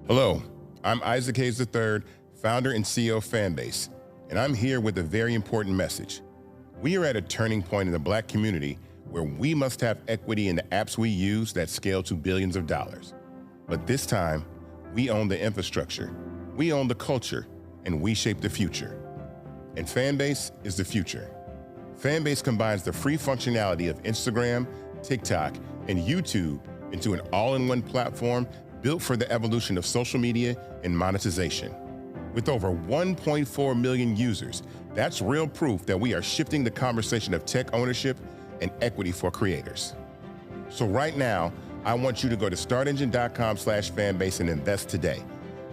Hello, I'm Isaac Hayes III, founder and CEO of Fanbase, and I'm here with a very important message. We are at a turning point in the Black community where we must have equity in the apps we use that scale to billions of dollars. But this time, we own the infrastructure, we own the culture, and we shape the future. And Fanbase is the future. Fanbase combines the free functionality of Instagram, TikTok, and YouTube into an all-in-one platform built for the evolution of social media and monetization. With over 1.4 million users, that's real proof that we are shifting the conversation of tech ownership and equity for creators. So right now, I want you to go to startengine.com/fanbase and invest today.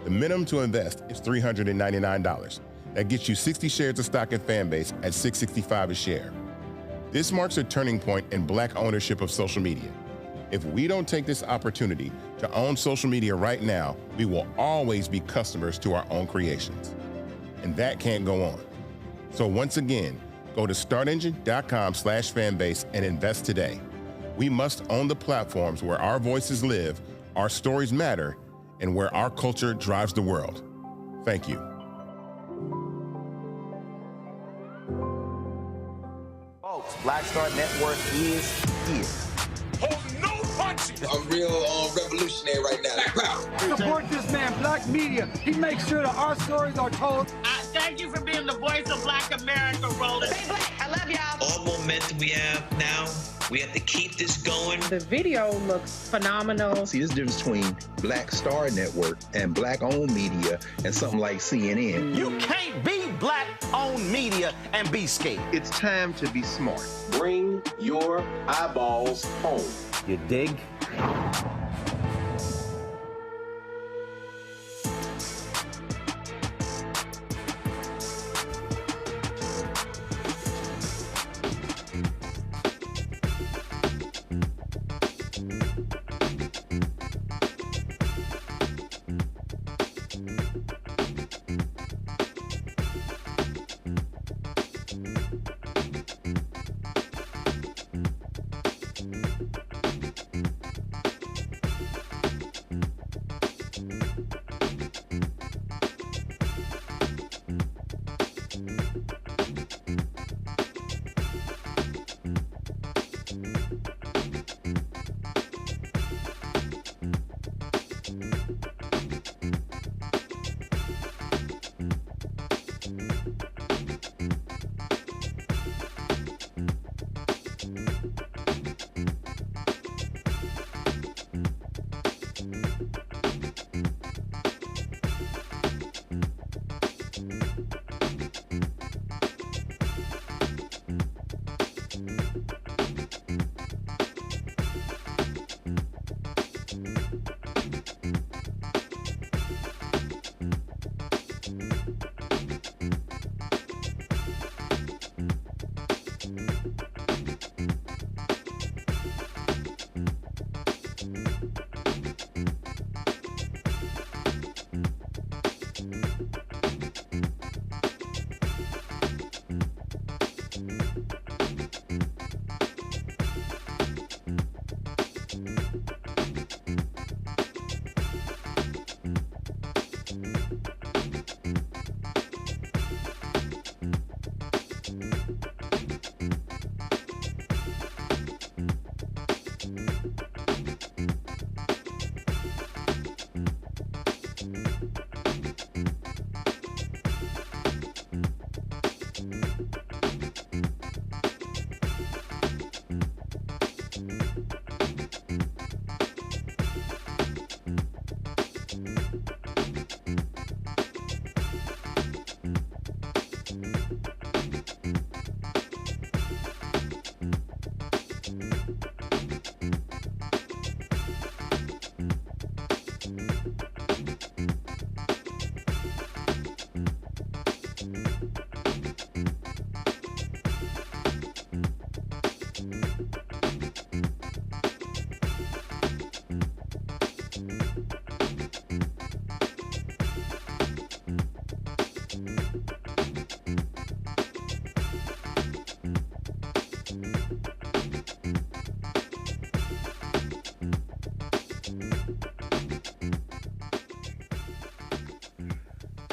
The minimum to invest is $399. That gets you 60 shares of stock in Fanbase at $665 a share. This marks a turning point in Black ownership of social media. If we don't take this opportunity to own social media right now, we will always be customers to our own creations. And that can't go on. So once again, go to startengine.com/fanbase and invest today. We must own the platforms where our voices live, our stories matter, and where our culture drives the world. Thank you. Folks, Black Star Network is here. I'm real revolutionary right now. Black power. Support this man, Black media. He makes sure that our stories are told. Thank you for being the voice of Black America, Roland. Stay Black. I love y'all. All momentum we have now, we have to keep this going. The video looks phenomenal. See, there's a difference between Black Star Network and Black-owned media and something like CNN. You can't be Black-owned media and be scared. It's time to be smart. Bring your eyeballs home. You dig?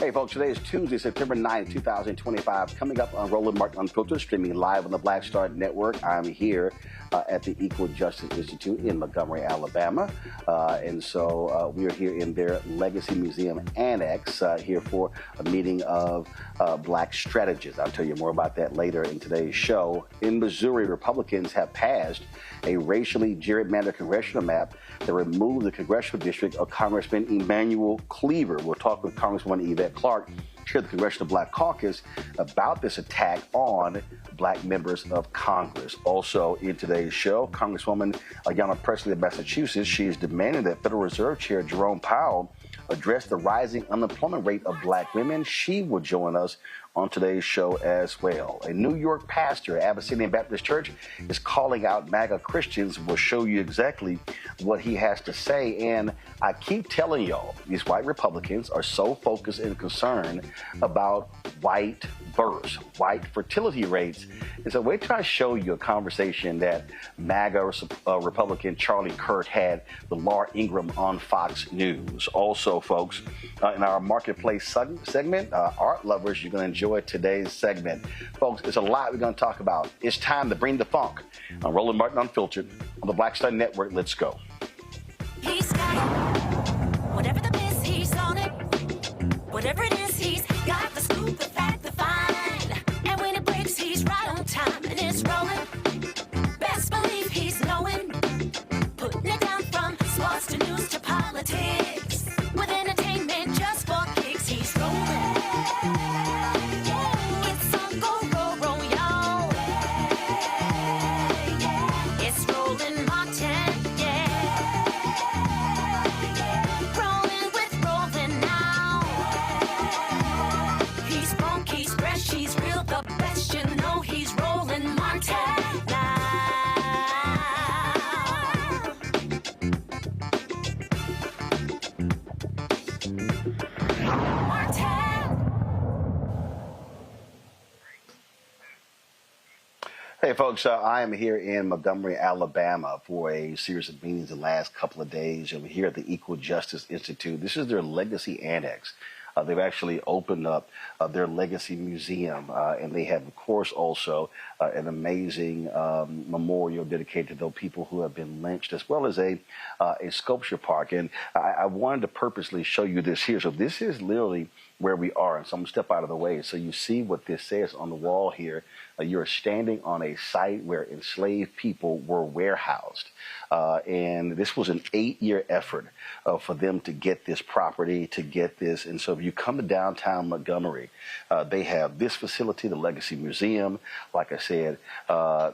Hey, folks, today is Tuesday, September 9th, 2025. Coming up on Roland Unfiltered, streaming live on the Black Star Network. I'm here at the Equal Justice Institute in Montgomery, Alabama. And so we are here in their Legacy Museum Annex here for a meeting of black strategists. I'll tell you more about that later in today's show. In Missouri, Republicans have passed a racially gerrymandered congressional map that removed the congressional district of Congressman Emanuel Cleaver. We'll talk with Congresswoman Yvette Clarke, chair of the Congressional Black Caucus, about this attack on black members of Congress. Also in today's show, Congresswoman Ayanna Pressley of Massachusetts, she is demanding that Federal Reserve Chair Jerome Powell address the rising unemployment rate of black women. She will join us on today's show as well. A New York pastor at Abyssinian Baptist Church is calling out MAGA Christians. We'll show you exactly what he has to say. And I keep telling y'all, these white Republicans are so focused and concerned about white births, white fertility rates. And so wait till I show you a conversation that MAGA Republican Charlie Kirk had with Laura Ingraham on Fox News. Also, folks, in our marketplace segment, art lovers, you're going to enjoy today's segment. Folks, there's a lot we're going to talk about. It's time to bring the funk on Roland Martin Unfiltered on the Black Star Network. Let's go. He's got it. Whatever the miss, he's on it. Whatever it is, he's got the scoop, the fact, the find. And when it breaks, he's right on time and it's rolling. Best believe he's knowing. Putting it down from sports to news to politics. With entertainment just for kicks, he's rolling. It's on go, y'all. It's Roland Martin, yeah. Rolling with Roland now. He's funk, he's fresh, he's real, the best, you know he's Roland Martin now. Hey, folks, I am here in Montgomery, Alabama for a series of meetings the last couple of days. And we're here at the Equal Justice Institute. This is their Legacy Annex. They've actually opened up their Legacy Museum, and they have, of course, also an amazing memorial dedicated to those people who have been lynched, as well as a sculpture park. And I wanted to purposely show you this here. So this is literally where we are. And so I'm going to step out of the way. So you see what this says on the wall here. You're standing on a site where enslaved people were warehoused. And this was an 8-year effort for them to get this property, to get this. And so if you come to downtown Montgomery, they have this facility, the Legacy Museum. Like I said,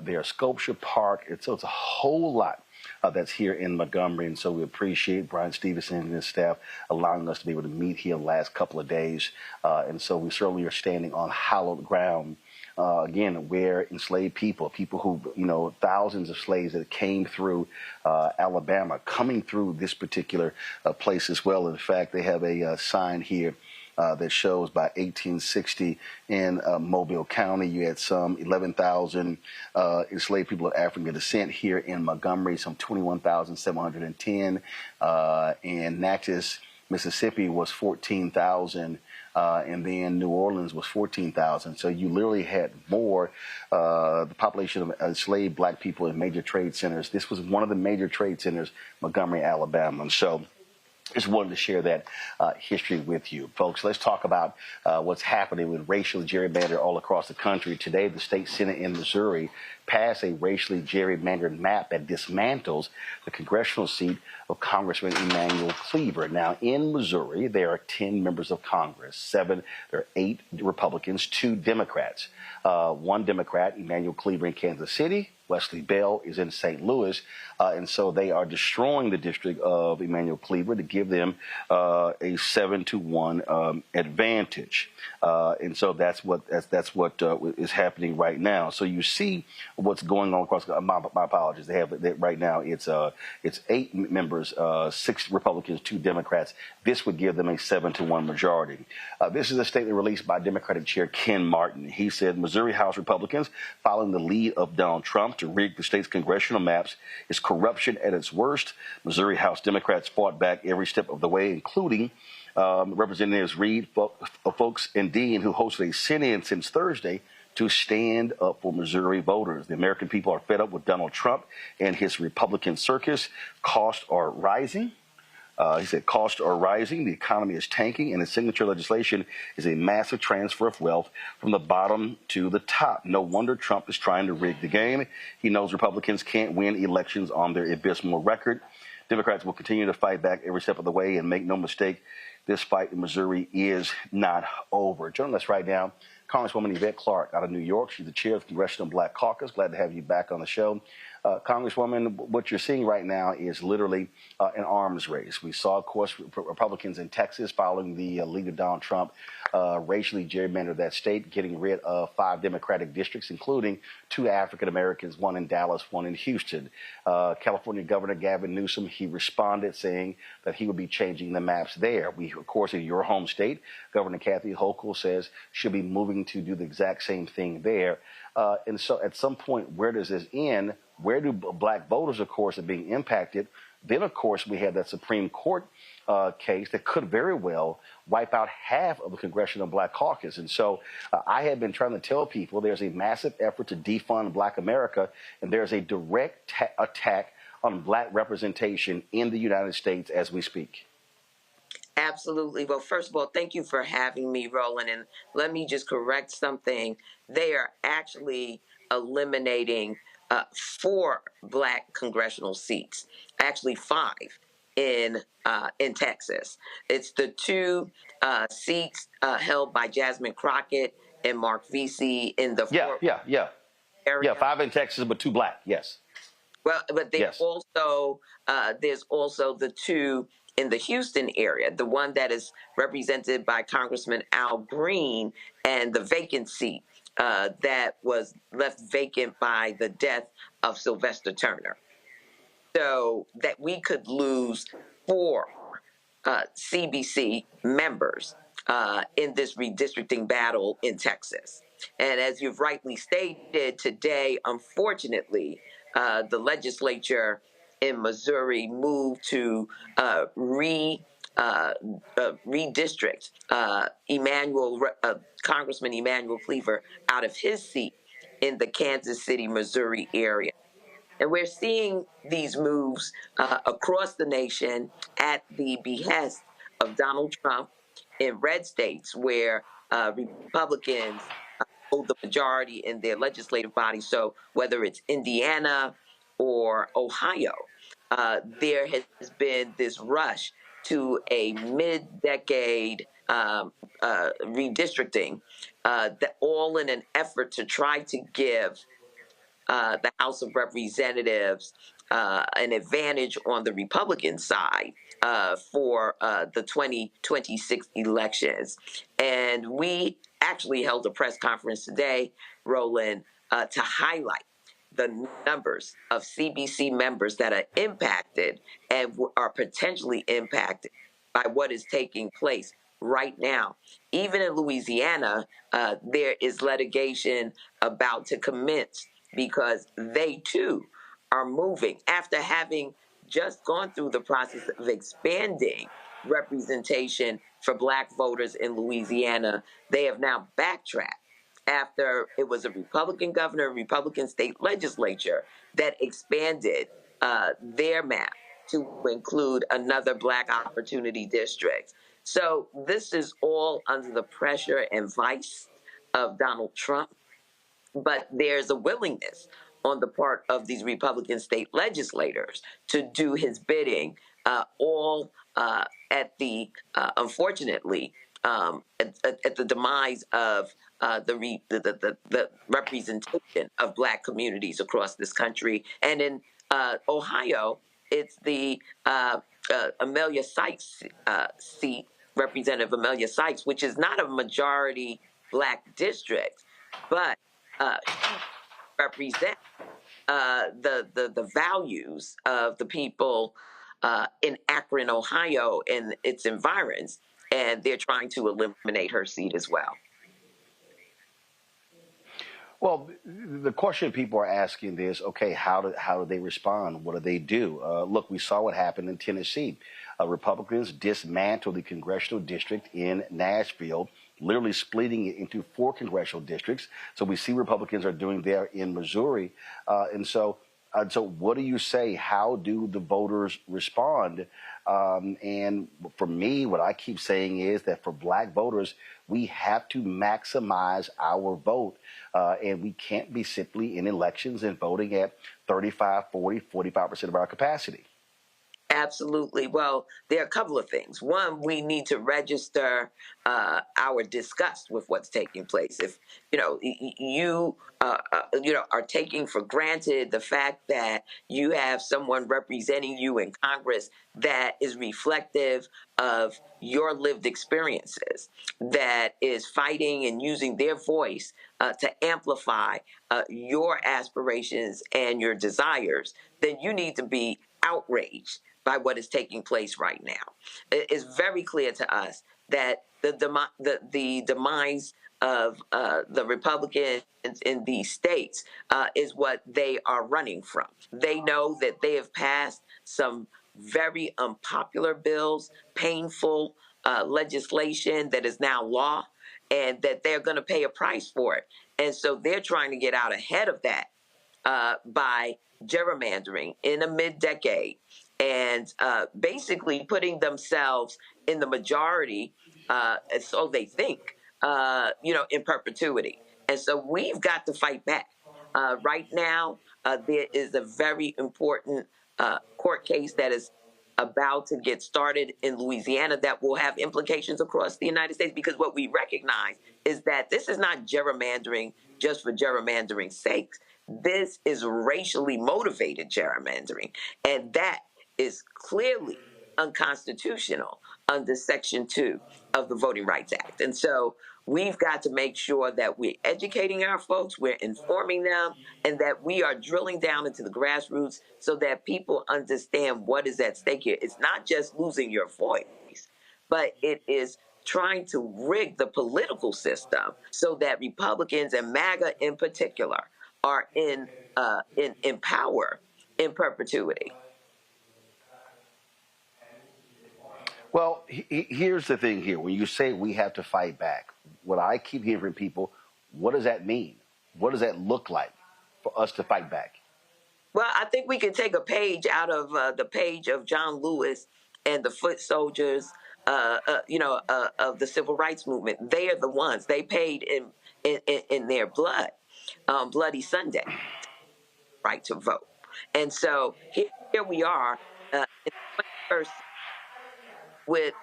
their sculpture park. So it's a whole lot that's here in Montgomery. And so we appreciate Brian Stevenson and his staff allowing us to be able to meet here the last couple of days. And so we certainly are standing on hallowed ground. Again, where enslaved people who, thousands of slaves that came through Alabama, coming through this particular place as well. In fact, they have a sign here that shows by 1860 in Mobile County, you had some 11,000 enslaved people of African descent here in Montgomery, some 21,710. And Natchez, Mississippi was 14,000. And then New Orleans was 14,000. So you literally had more the population of enslaved black people in major trade centers. This was one of the major trade centers, Montgomery, Alabama. And so just wanted to share that history with you. Folks, let's talk about what's happening with racial gerrymander all across the country. Today, the state Senate in Missouri passed a racially gerrymandered map that dismantles the congressional seat of Congressman Emanuel Cleaver. Now, in Missouri, there are 10 members of Congress. There are 8 Republicans, 2 Democrats. 1 Democrat, Emanuel Cleaver in Kansas City. Wesley Bell is in St. Louis, and so they are destroying the district of Emanuel Cleaver to give them a 7-1 advantage, and so that's what is happening right now. So you see what's going on across. My apologies. They have right now. It's 8 members, 6 Republicans, 2 Democrats. This would give them a 7-1 majority. This is a statement released by Democratic Chair Ken Martin. He said Missouri House Republicans, following the lead of Donald Trump to rig the state's congressional maps, is corruption at its worst. Missouri House Democrats fought back every step of the way, including Representatives Reed, Folks, and Dean, who hosted a sit-in since Thursday to stand up for Missouri voters. The American people are fed up with Donald Trump and his Republican circus. Costs are rising. He said costs are rising, the economy is tanking, and his signature legislation is a massive transfer of wealth from the bottom to the top. No wonder Trump is trying to rig the game. He knows Republicans can't win elections on their abysmal record. Democrats will continue to fight back every step of the way, and make no mistake, this fight in Missouri is not over. Joining us right now, Congresswoman Yvette Clarke out of New York. She's the chair of the Congressional Black Caucus. Glad to have you back on the show. Congresswoman, what you're seeing right now is literally an arms race. We saw, of course, Republicans in Texas following the lead of Donald Trump racially gerrymandered that state, getting rid of 5 Democratic districts, including 2 African Americans, 1 in Dallas, 1 in Houston. California Governor Gavin Newsom, he responded saying that he would be changing the maps there. We, of course, in your home state, Governor Kathy Hochul says she'll be moving to do the exact same thing there. And so at some point, where does this end? Where do black voters, of course, are being impacted? Then, of course, we have that Supreme Court case that could very well wipe out half of the Congressional Black Caucus. And so I have been trying to tell people there's a massive effort to defund Black America, and there's a direct attack on black representation in the United States as we speak. Absolutely. Well, first of all, thank you for having me, Roland. And let me just correct something. They are actually eliminating 4 black congressional seats, actually 5 in Texas. It's the 2 seats held by Jasmine Crockett and Mark Vesey in the area. 5 in Texas, but 2 black. Yes. Well, but they also there's also the 2 in the Houston area, the one that is represented by Congressman Al Green, and the vacant seat that was left vacant by the death of Sylvester Turner. So that we could lose 4 CBC members in this redistricting battle in Texas. And as you've rightly stated today, unfortunately, the legislature in Missouri moved to redistrict Congressman Emanuel Cleaver out of his seat in the Kansas City, Missouri area. And we're seeing these moves across the nation at the behest of Donald Trump in red states where Republicans hold the majority in their legislative body. So whether it's Indiana or Ohio, there has been this rush to a mid-decade redistricting, that all in an effort to try to give the House of Representatives an advantage on the Republican side for the 2026 elections. And we actually held a press conference today, Roland, to highlight the numbers of CBC members that are impacted and are potentially impacted by what is taking place right now. Even in Louisiana, there is litigation about to commence because they too are moving after having just gone through the process of expanding representation for black voters in Louisiana. They have now backtracked after it was a Republican governor, Republican state legislature that expanded their map to include another black opportunity district. So this is all under the pressure and vice of Donald Trump. But there's a willingness on the part of these Republican state legislators to do his bidding, all at the, unfortunately, at the demise of the representation of black communities across this country. And in Ohio, it's the Amelia Sykes seat, Representative Amelia Sykes, which is not a majority black district, but represent the values of the people in Akron, Ohio, and its environs, and they're trying to eliminate her seat as well. Well, the question people are asking is, okay, how do they respond? What do they do? Look, we saw what happened in Tennessee. Republicans dismantled the congressional district in Nashville, literally splitting it into 4 congressional districts. So we see Republicans are doing there in Missouri. So what do you say? How do the voters respond? And for me, what I keep saying is that for black voters, we have to maximize our vote. And we can't be simply in elections and voting at 35, 40, 45% of our capacity. Absolutely. Well, there are a couple of things. One, we need to register our disgust with what's taking place. If you are taking for granted the fact that you have someone representing you in Congress that is reflective of your lived experiences, that is fighting and using their voice to amplify your aspirations and your desires, then you need to be outraged by what is taking place right now. It is very clear to us that the demise of the Republicans in these states is what they are running from. They know that they have passed some very unpopular bills, painful legislation that is now law, and that they're going to pay a price for it. And so they're trying to get out ahead of that by gerrymandering in a mid-decade and basically putting themselves in the majority, so they think, in perpetuity. And so we've got to fight back. Right now, there is a very important court case that is about to get started in Louisiana that will have implications across the United States, because what we recognize is that this is not gerrymandering just for gerrymandering's sake. This is racially motivated gerrymandering, and that is clearly unconstitutional under Section 2 of the Voting Rights Act. And so we've got to make sure that we're educating our folks, we're informing them, and that we are drilling down into the grassroots so that people understand what is at stake here. It's not just losing your voice, but it is trying to rig the political system so that Republicans and MAGA in particular are in power in perpetuity. Well, here's the thing here. When you say we have to fight back, what I keep hearing from people, what does that mean? What does that look like for us to fight back? Well, I think we can take a page out of the page of John Lewis and the foot soldiers, of the civil rights movement. They are the ones. They paid in their blood, Bloody Sunday, right to vote. And so here we are in the 21st with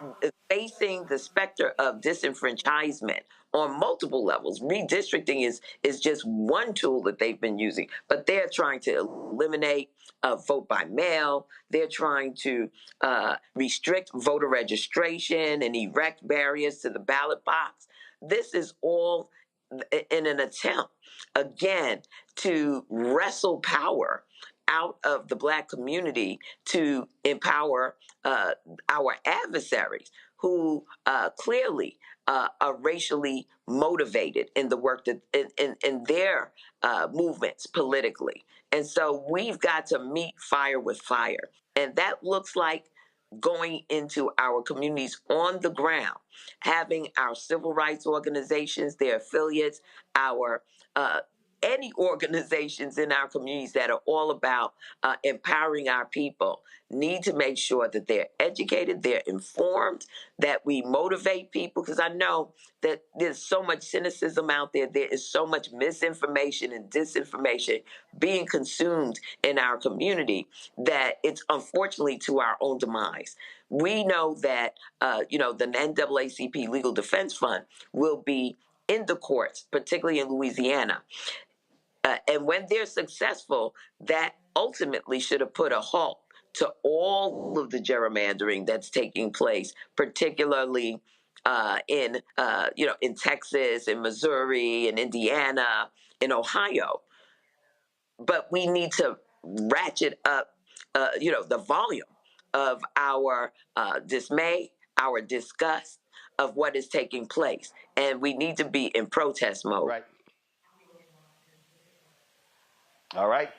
facing the specter of disenfranchisement on multiple levels. Redistricting is just one tool that they've been using, but they're trying to eliminate vote by mail. They're trying to restrict voter registration and erect barriers to the ballot box. This is all in an attempt, again, to wrestle power out of the Black community to empower our adversaries who clearly are racially motivated in the work that in their movements politically. And so we've got to meet fire with fire. And that looks like going into our communities on the ground, having our civil rights organizations, their affiliates, our any organizations in our communities that are all about empowering our people need to make sure that they're educated, they're informed, that we motivate people, because I know that there's so much cynicism out there. There is so much misinformation and disinformation being consumed in our community that it's unfortunately to our own demise. We know that, the NAACP Legal Defense Fund will be in the courts, particularly in Louisiana. And when they're successful, that ultimately should have put a halt to all of the gerrymandering that's taking place, particularly in Texas, in Missouri, in Indiana, in Ohio. But we need to ratchet up, the volume of our dismay, our disgust of what is taking place. And we need to be in protest mode. Right. All right.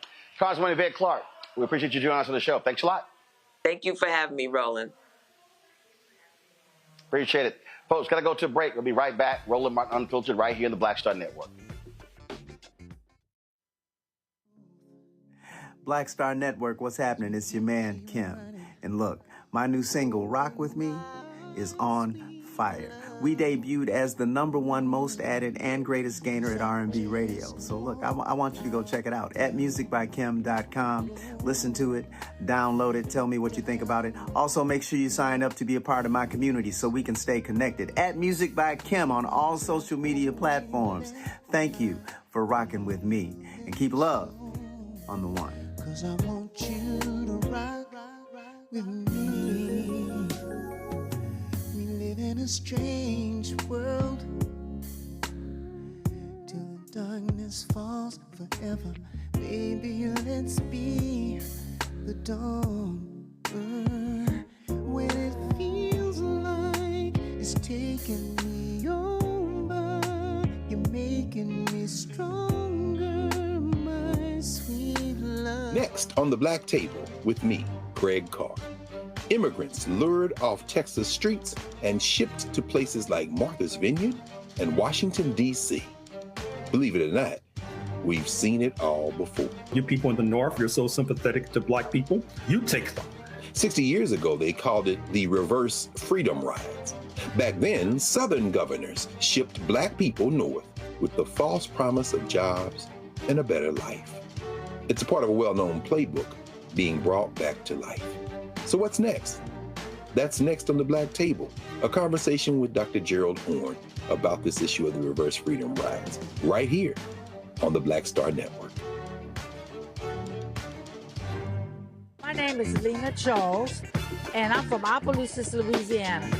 Congresswoman Yvette Clarke, we appreciate you joining us on the show. Thanks a lot. Thank you for having me, Roland. Appreciate it. Folks, got to go to a break. We'll be right back. Roland Martin Unfiltered right here in the Black Star Network. Black Star Network, what's happening? It's your man, Kim. And look, my new single, Rock With Me, is on fire. We debuted as the #1 most added and greatest gainer at R&B radio. So look, I want you to go check it out at musicbykim.com. Listen to it, download it, tell me what you think about it. Also, make sure you sign up to be a part of my community so we can stay connected. At Music by Kim on all social media platforms. Thank you for rocking with me. And keep love on the one. 'Cause I want you to rock with me. We live in a strange world till the darkness falls forever. Baby, let's be the dawn. When it feels like it's taking me over, you're making me stronger, my sweet love. Next on the Black Table with me, Clarke. Immigrants lured off Texas streets and shipped to places like Martha's Vineyard and Washington, D.C. Believe it or not, we've seen it all before. You people in the North, you're so sympathetic to Black people, you take them. 60 years ago, they called it the reverse freedom rides. Back then, Southern governors shipped Black people north with the false promise of jobs and a better life. It's a part of a well-known playbook being brought back to life. So what's next? That's next on the Black Table, a conversation with Dr. Gerald Horne about this issue of the reverse freedom rides, right here on the Black Star Network. My name is Lena Charles, and I'm from Opelousas, Louisiana.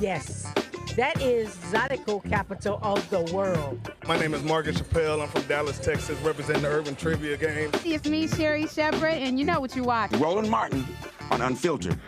Yes, that is Zydeco capital of the world. My name is Margaret Chappelle. I'm from Dallas, Texas, representing the Urban Trivia Game. It's me, Sherry Shepherd, and you know what you watch. Roland Martin on Unfiltered.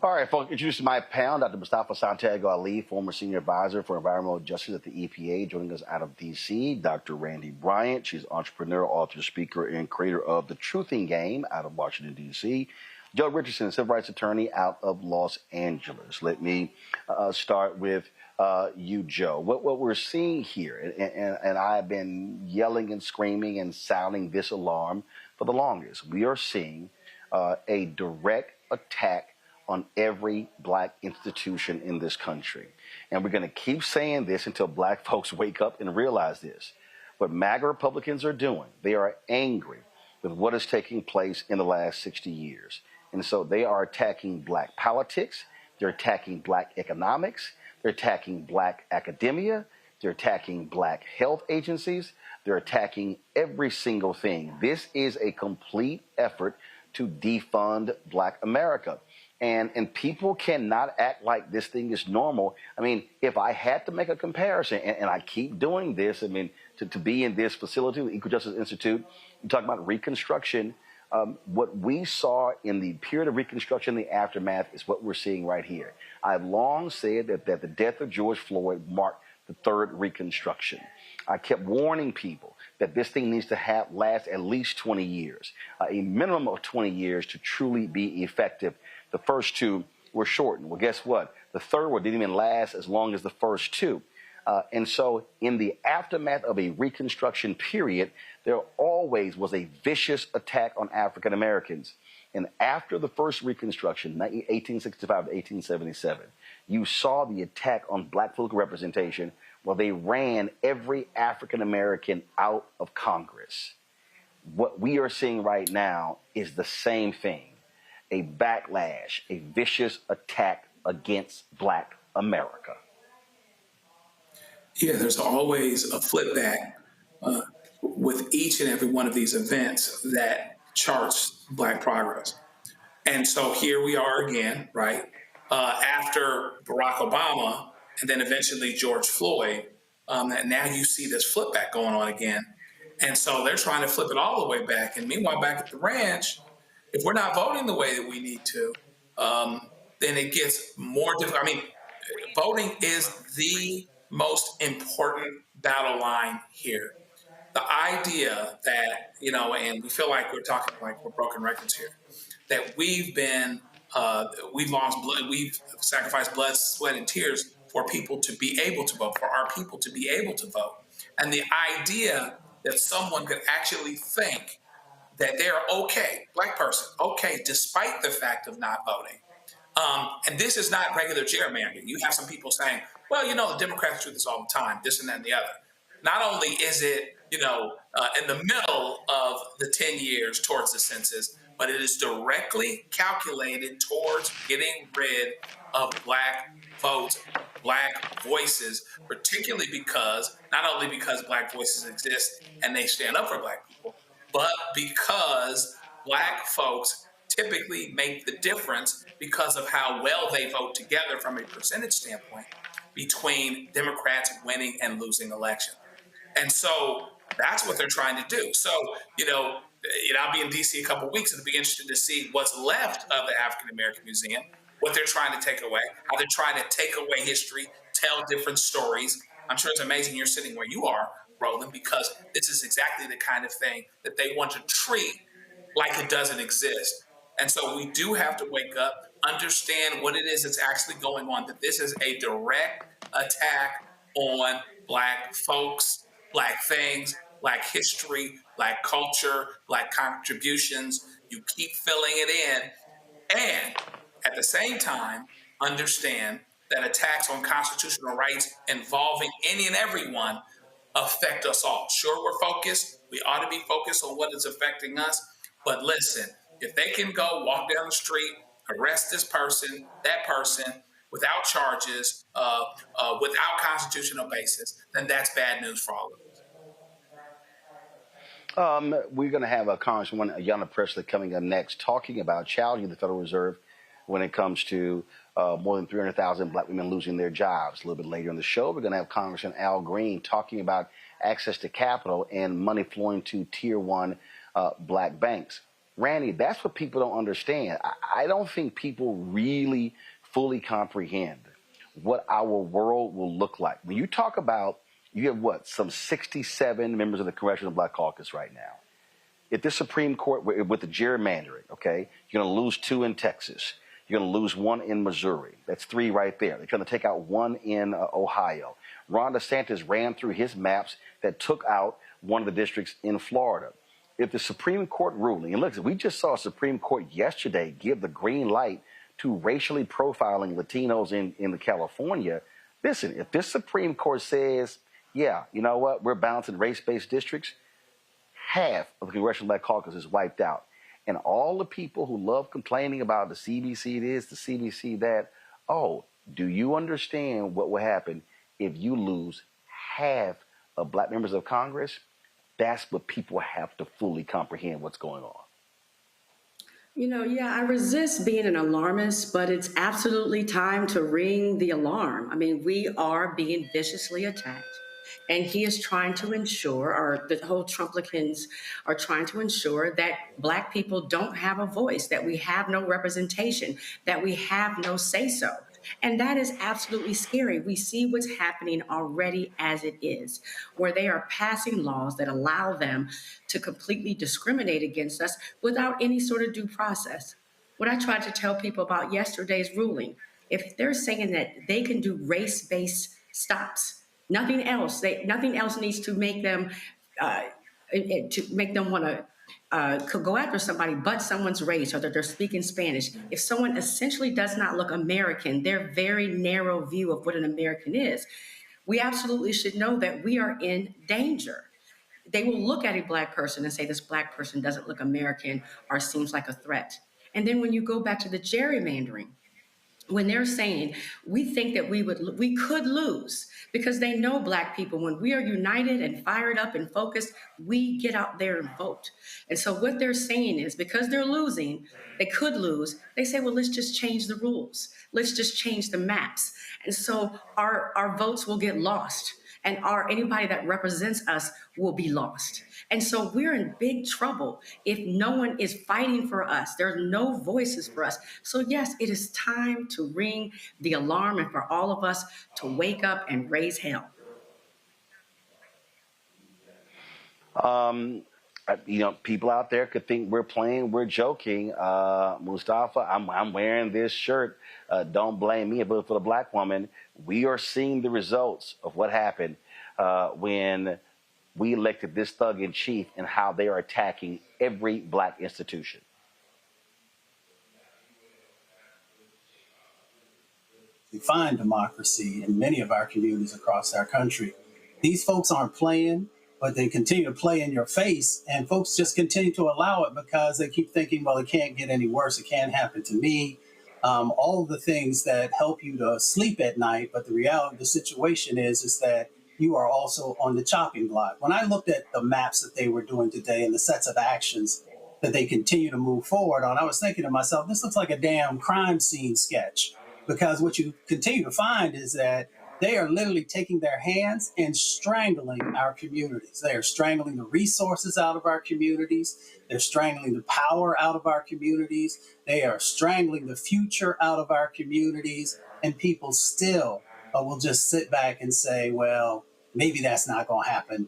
All right, folks, introducing my panel, Dr. Mustafa Santiago Ali, former senior advisor for environmental justice at the EPA, joining us out of D.C. Dr. Randy Bryant, she's entrepreneur, author, speaker, and creator of The Truthing Game out of Washington, D.C. Joe Richardson, civil rights attorney out of Los Angeles. Let me start with you, Joe. What we're seeing here, and I've been yelling and screaming and sounding this alarm for the longest, we are seeing a direct attack on every Black institution in this country. And we're going to keep saying this until Black folks wake up and realize this. What MAGA Republicans are doing, they are angry with what is taking place in the last 60 years. And so they are attacking Black politics, they're attacking Black economics, they're attacking Black academia, they're attacking Black health agencies, they're attacking every single thing. This is a complete effort to defund Black America. And people cannot act like this thing is normal. I mean, if I had to make a comparison, and I keep doing this, I mean, to be in this facility, the Equal Justice Institute, you talk about Reconstruction. What we saw in the period of Reconstruction, the aftermath, is what we're seeing right here. I've long said that the death of George Floyd marked the third Reconstruction. I kept warning people that this thing needs to last at least 20 years, a minimum of 20 years to truly be effective. The first two were shortened. Well, guess what? The third one didn't even last as long as the first two. And so in the aftermath of a Reconstruction period, there always was a vicious attack on African Americans. And after the first Reconstruction, 1865 to 1877, you saw the attack on Black political representation where they ran every African American out of Congress. What we are seeing right now is the same thing. A backlash, a vicious attack against Black America. Yeah, there's always a flip back with each and every one of these events that charts Black progress. And so here we are again, right? After Barack Obama and then eventually George Floyd, and now you see this flip back going on again. And so they're trying to flip it all the way back. And meanwhile, back at the ranch, if we're not voting the way that we need to, then it gets more difficult. I mean, voting is the most important battle line here. the idea that, and we feel like we're talking like we're broken records here, that we've lost blood, we've sacrificed blood, sweat, and tears for people to be able to vote, for our people to be able to vote. And the idea that someone could actually think that they're okay, Black person, okay, despite the fact of not voting. And this is not regular gerrymandering. You have some people saying, well, the Democrats do this all the time, this and that and the other. Not only is it, in the middle of the 10 years towards the census, but it is directly calculated towards getting rid of Black votes, Black voices, particularly not only because Black voices exist and they stand up for Black people, but because Black folks typically make the difference because of how well they vote together from a percentage standpoint between Democrats winning and losing elections. And so that's what they're trying to do. So, I'll be in D.C. a couple of weeks, and it'll be interesting to see what's left of the African American Museum, what they're trying to take away, how they're trying to take away history, tell different stories. I'm sure it's amazing you're sitting where you are, Roland, because this is exactly the kind of thing that they want to treat like it doesn't exist. And so we do have to wake up, understand what it is that's actually going on, that this is a direct attack on Black folks, Black things, Black history, Black culture, Black contributions. You keep filling it in. And at the same time, understand that attacks on constitutional rights involving any and everyone affect us all. Sure, we're focused. We ought to be focused on what is affecting us. But listen, if they can go walk down the street, arrest this person, that person, without charges, without constitutional basis, then that's bad news for all of us. We're going to have Congresswoman Ayanna Pressley coming up next, talking about challenging the Federal Reserve when it comes to more than 300,000 Black women losing their jobs. A little bit later in the show, we're going to have Congressman Al Green talking about access to capital and money flowing to Tier 1 Black banks. Randy, that's what people don't understand. I don't think people really fully comprehend what our world will look like. When you talk about, you have some 67 members of the Congressional Black Caucus right now. If the Supreme Court, with the gerrymandering, okay, you're going to lose 2 in Texas. You're going to lose 1 in Missouri. That's 3 right there. They're trying to take out 1 in Ohio. Ron DeSantis ran through his maps that took out one of the districts in Florida. If the Supreme Court ruling, and look, we just saw Supreme Court yesterday give the green light to racially profiling Latinos in California. Listen, if this Supreme Court says, yeah, you know what, we're balancing race-based districts, half of the Congressional Black Caucus is wiped out. And all the people who love complaining about the CBC this, the CBC that, do you understand what will happen if you lose half of Black members of Congress? That's what people have to fully comprehend what's going on. I resist being an alarmist, but it's absolutely time to ring the alarm. I mean, we are being viciously attacked. And he is trying to ensure, or the whole Trumplicans are trying to ensure, that Black people don't have a voice, that we have no representation, that we have no say-so. And that is absolutely scary. We see what's happening already as it is, where they are passing laws that allow them to completely discriminate against us without any sort of due process. What I tried to tell people about yesterday's ruling, if they're saying that they can do race-based stops, nothing else needs to make them want to could go after somebody but someone's race, or that they're speaking Spanish. If someone essentially does not look American, their very narrow view of what an American is, we absolutely should know that we are in danger. They will look at a Black person and say, this Black person doesn't look American or seems like a threat. And then when you go back to the gerrymandering, when they're saying, we think that we could lose, because they know Black people, when we are united and fired up and focused, we get out there and vote. And so what they're saying is, because they're losing, they could lose, they say, well, let's just change the rules. Let's just change the maps. And so our votes will get lost, and anybody that represents us will be lost. And so we're in big trouble if no one is fighting for us. There are no voices for us. So yes, it is time to ring the alarm, and for all of us to wake up and raise hell. People out there could think we're playing, we're joking. Mustafa, I'm wearing this shirt. Don't blame me, but for the black woman, we are seeing the results of what happened when we elected this thug in chief and how they are attacking every black institution. Define democracy in many of our communities across our country. These folks aren't playing, but they continue to play in your face, and folks just continue to allow it because they keep thinking, well, it can't get any worse. It can't happen to me. All of the things that help you to sleep at night, but the reality of the situation is that you are also on the chopping block. When I looked at the maps that they were doing today and the sets of actions that they continue to move forward on, I was thinking to myself, this looks like a damn crime scene sketch. Because what you continue to find is that they are literally taking their hands and strangling our communities. They are strangling the resources out of our communities. They're strangling the power out of our communities. They are strangling the future out of our communities. And people still will just sit back and say, well, maybe that's not going to happen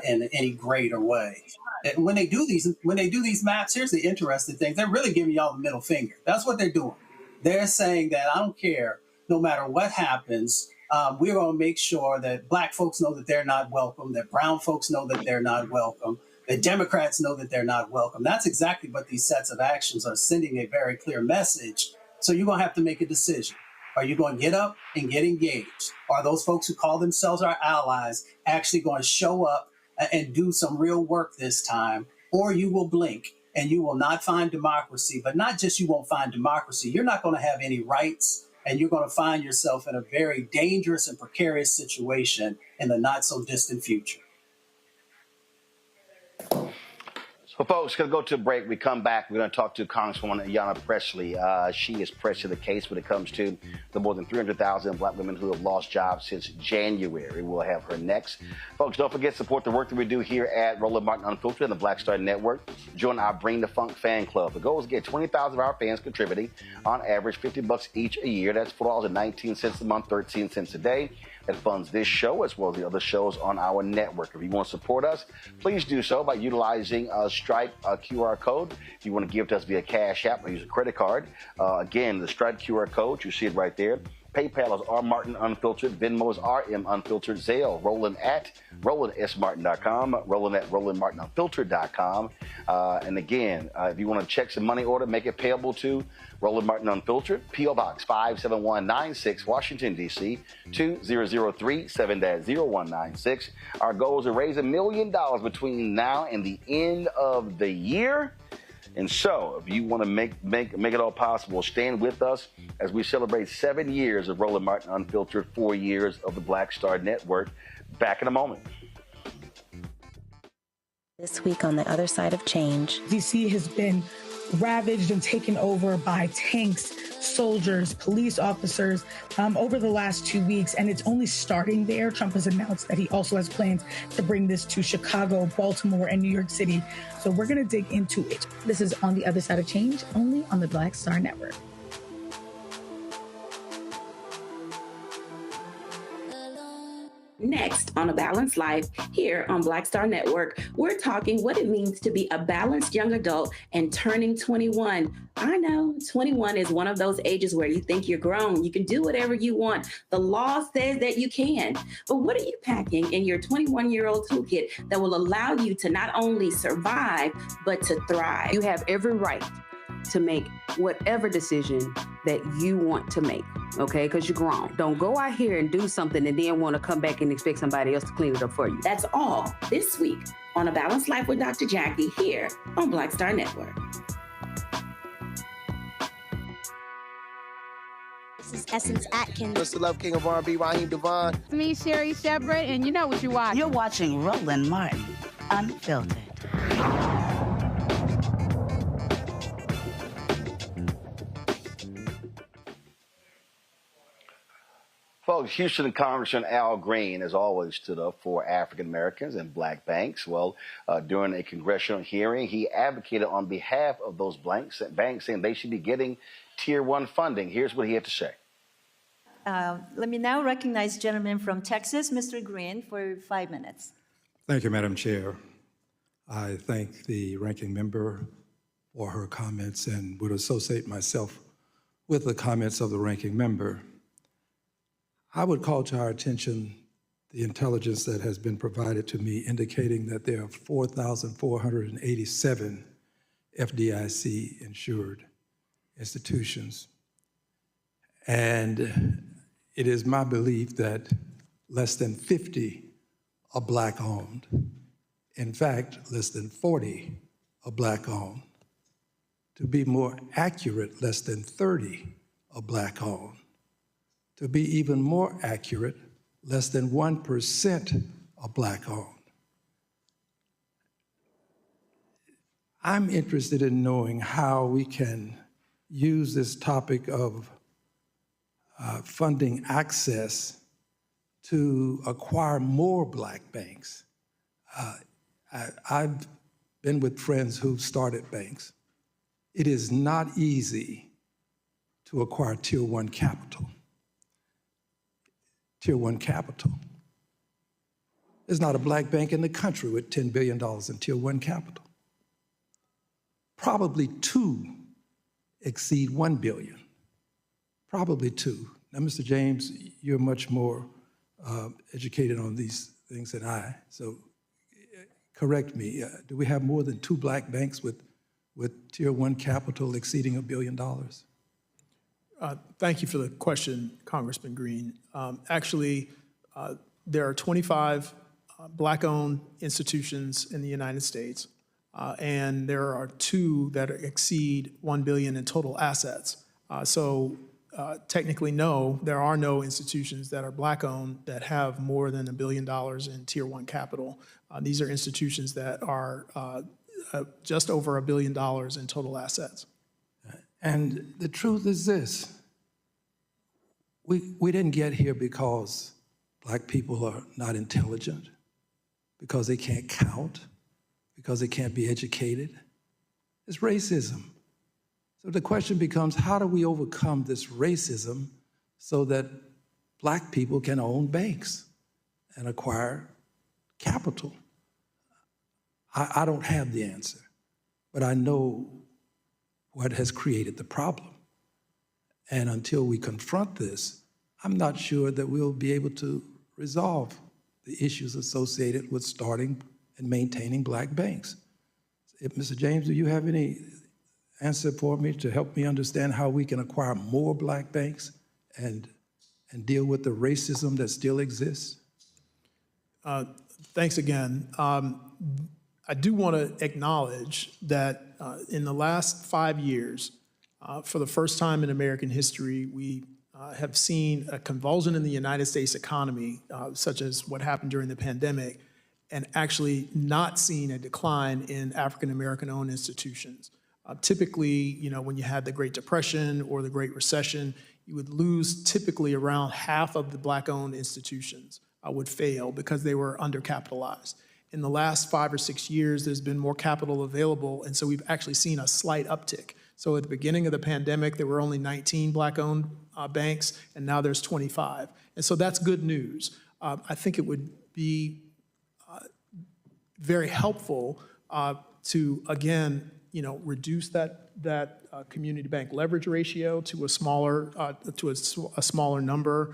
in any greater way. And when they do these maps, here's the interesting thing. They're really giving y'all the middle finger. That's what they're doing. They're saying that I don't care, no matter what happens, we're going to make sure that black folks know that they're not welcome, that brown folks know that they're not welcome, that Democrats know that they're not welcome. That's exactly what these sets of actions are sending a very clear message. So you're going to have to make a decision. Are you going to get up and get engaged? Are those folks who call themselves our allies actually going to show up and do some real work this time? Or you will blink and you will not find democracy. But not just you won't find democracy, you're not going to have any rights, and you're going to find yourself in a very dangerous and precarious situation in the not so distant future. So, folks, going to go to a break. We come back. We're going to talk to Congresswoman Ayanna Pressley. She is pressed to the case when it comes to the more than 300,000 black women who have lost jobs since January. We'll have her next. Folks, don't forget to support the work that we do here at Roland Martin Unfiltered and the Black Star Network. Join our Bring the Funk fan club. The goal is to get 20,000 of our fans contributing, on average $50 each a year. That's $4.19 a month, 13 cents a day. That funds this show as well as the other shows on our network. If you want to support us, please do so by utilizing Stripe QR code. If you want to give to us via Cash App or use a credit card, again, the Stripe QR code, you see it right there. PayPal is R Martin Unfiltered. Venmo is RM Unfiltered. Zelle, Roland at RolandSMartin.com. Roland at RolandMartinUnfiltered.com. And again, if you want to check some money order, make it payable to Roland Martin Unfiltered, P.O. Box 57196, Washington, D.C. 2003 7-0196. Our goal is to raise $1 million between now and the end of the year. And so, if you want to make it all possible, stand with us as we celebrate 7 years of Roland Martin Unfiltered, 4 years of the Black Star Network. Back in a moment. This week on The Other Side of Change. D.C. has been ravaged and taken over by tanks, soldiers, police officers over the last 2 weeks, and it's only starting there. Trump has announced that he also has plans to bring this to Chicago, Baltimore, and New York City. So we're going to dig into it. This is On the Other Side of Change, only on the Black Star Network. Next on A Balanced Life, here on Black Star Network, we're talking what it means to be a balanced young adult and turning 21. I know 21 is one of those ages where you think you're grown. You can do whatever you want. The law says that you can. But what are you packing in your 21-year-old toolkit that will allow you to not only survive, but to thrive? You have every right to make whatever decision that you want to make, okay? Because you're grown. Don't go out here and do something and then want to come back and expect somebody else to clean it up for you. That's all this week on A Balanced Life with Dr. Jackie here on Black Star Network. This is Essence Atkins. Mr. Love King of R&B, Raheem Devon. It's me, Sherry Shepard, and you know what you watch. You're watching Roland Martin Unfiltered. Folks, Houston Congressman Al Green has always stood up for African Americans and black banks. Well, during a congressional hearing, he advocated on behalf of those banks saying they should be getting Tier 1 funding. Here's what he had to say. Let me now recognize the gentleman from Texas, Mr. Green, for 5 minutes. Thank you, Madam Chair. I thank the ranking member for her comments and would associate myself with the comments of the ranking member. I would call to our attention the intelligence that has been provided to me indicating that there are 4,487 FDIC insured institutions. And it is my belief that less than 50 are Black owned. In fact, less than 40 are Black owned. To be more accurate, less than 30 are Black owned. To be even more accurate, less than 1% are Black owned. I'm interested in knowing how we can use this topic of funding access to acquire more Black banks. I've been with friends who've started banks. It is not easy to acquire Tier 1 capital. Tier 1 capital. There's not a Black bank in the country with $10 billion in Tier 1 capital. Probably 2 exceed $1 billion. Probably 2. Now, Mr. James, you're much more educated on these things than I, so correct me. Do we have more than 2 Black banks with Tier 1 capital exceeding $1 billion? Thank you for the question, Congressman Green. Actually, there are 25 Black-owned institutions in the United States, and there are 2 that exceed $1 billion in total assets. Technically, no, there are no institutions that are Black-owned that have more than $1 billion in Tier 1 capital. These are institutions that are just over $1 billion in total assets. And the truth is this: we didn't get here because Black people are not intelligent, because they can't count, because they can't be educated. It's racism. So the question becomes, how do we overcome this racism so that Black people can own banks and acquire capital? I don't have the answer, but I know what has created the problem. And until we confront this, I'm not sure that we'll be able to resolve the issues associated with starting and maintaining Black banks. Mr. James, do you have any answer for me to help me understand how we can acquire more Black banks and deal with the racism that still exists? Thanks again. I do want to acknowledge that in the last 5 years, for the first time in American history, we have seen a convulsion in the United States economy, such as what happened during the pandemic, and actually not seen a decline in African-American-owned institutions. Typically, when you had the Great Depression or the Great Recession, you would lose typically around half of the Black-owned institutions would fail because they were undercapitalized. In the last 5 or 6 years, there's been more capital available, and so we've actually seen a slight uptick. So at the beginning of the pandemic, there were only 19 Black-owned banks, and now there's 25. And so that's good news. I think it would be very helpful to, again, reduce that community bank leverage ratio to a smaller number,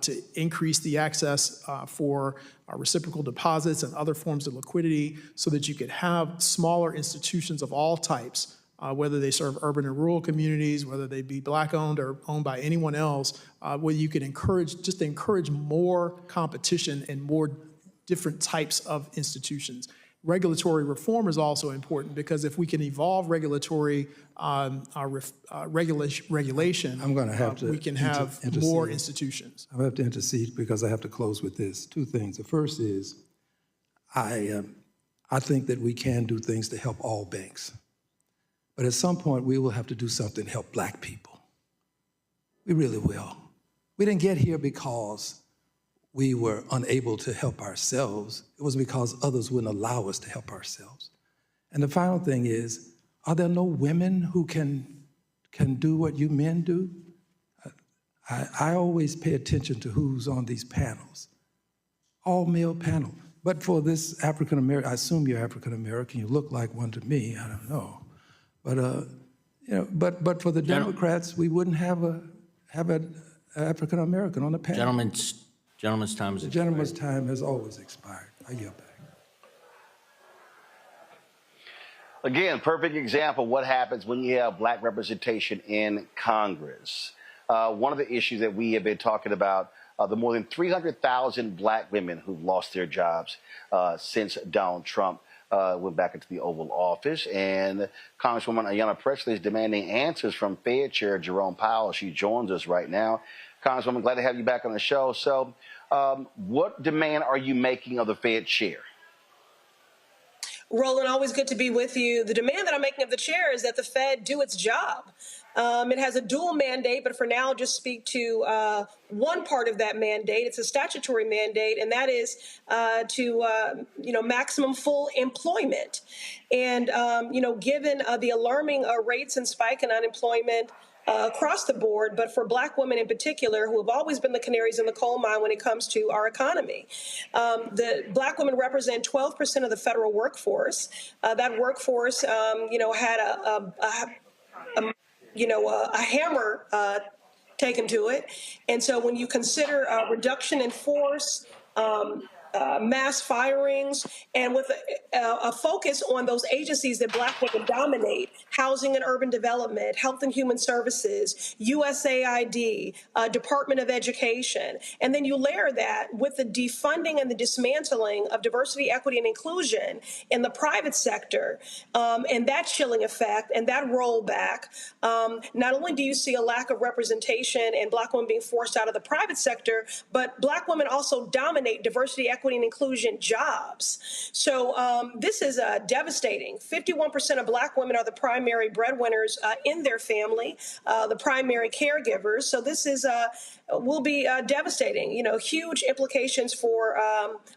to increase the access for reciprocal deposits and other forms of liquidity, so that you could have smaller institutions of all types, whether they serve urban and rural communities, whether they be Black-owned or owned by anyone else, where you could encourage more competition and more different types of institutions. Regulatory reform is also important, because if we can evolve regulatory regulation, I'm going to have to we can have more institutions. I have to intercede because I have to close with this. 2 things. The first is I think that we can do things to help all banks. But at some point, we will have to do something to help Black people. We really will. We didn't get here because we were unable to help ourselves. It was because others wouldn't allow us to help ourselves. And the final thing is, are there no women who can do what you men do? I always pay attention to who's on these panels. All male panel. But for this African American, I assume you're African American. You look like one to me. I don't know, but but for the Democrats, we wouldn't have an African American on the panel. Gentleman's time is expired. The gentleman's time has always expired. I yield back. Again, perfect example of what happens when you have black representation in Congress. One of the issues that we have been talking about, the more than 300,000 black women who've lost their jobs since Donald Trump went back into the Oval Office. And Congresswoman Ayanna Pressley is demanding answers from Fed Chair Jerome Powell. She joins us right now. Congresswoman, glad to have you back on the show. So what demand are you making of the Fed Chair? Roland, always good to be with you. The demand that I'm making of the chair is that the Fed do its job. It has a dual mandate, but for now, I'll just speak to one part of that mandate. It's a statutory mandate, and that is to maximum full employment. And given the alarming rates and spike in unemployment across the board, but for black women in particular, who have always been the canaries in the coal mine when it comes to our economy. The black women represent 12% of the federal workforce. That workforce, had a hammer taken to it. And so when you consider reduction in force, mass firings, and with a focus on those agencies that black women dominate, housing and urban development, health and human services, USAID, Department of Education. And then you layer that with the defunding and the dismantling of diversity, equity, and inclusion in the private sector, and that chilling effect and that rollback. Not only do you see a lack of representation and black women being forced out of the private sector, but black women also dominate diversity, equity, and inclusion jobs. So this is devastating. 51% of black women are the primary breadwinners in their family, the primary caregivers. So this is will be devastating. Huge implications for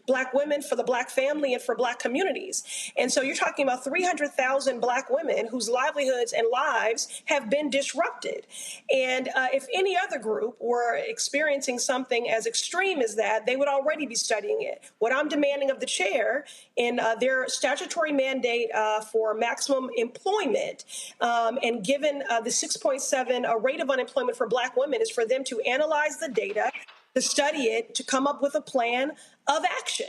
black women, for the black family, and for black communities. And so you're talking about 300,000 black women whose livelihoods and lives have been disrupted. And if any other group were experiencing something as extreme as that, they would already be studying it. What I'm demanding of the chair in their statutory mandate for maximum employment, and given the 6.7 rate of unemployment for black women, is for them to analyze the data, to study it, to come up with a plan of action.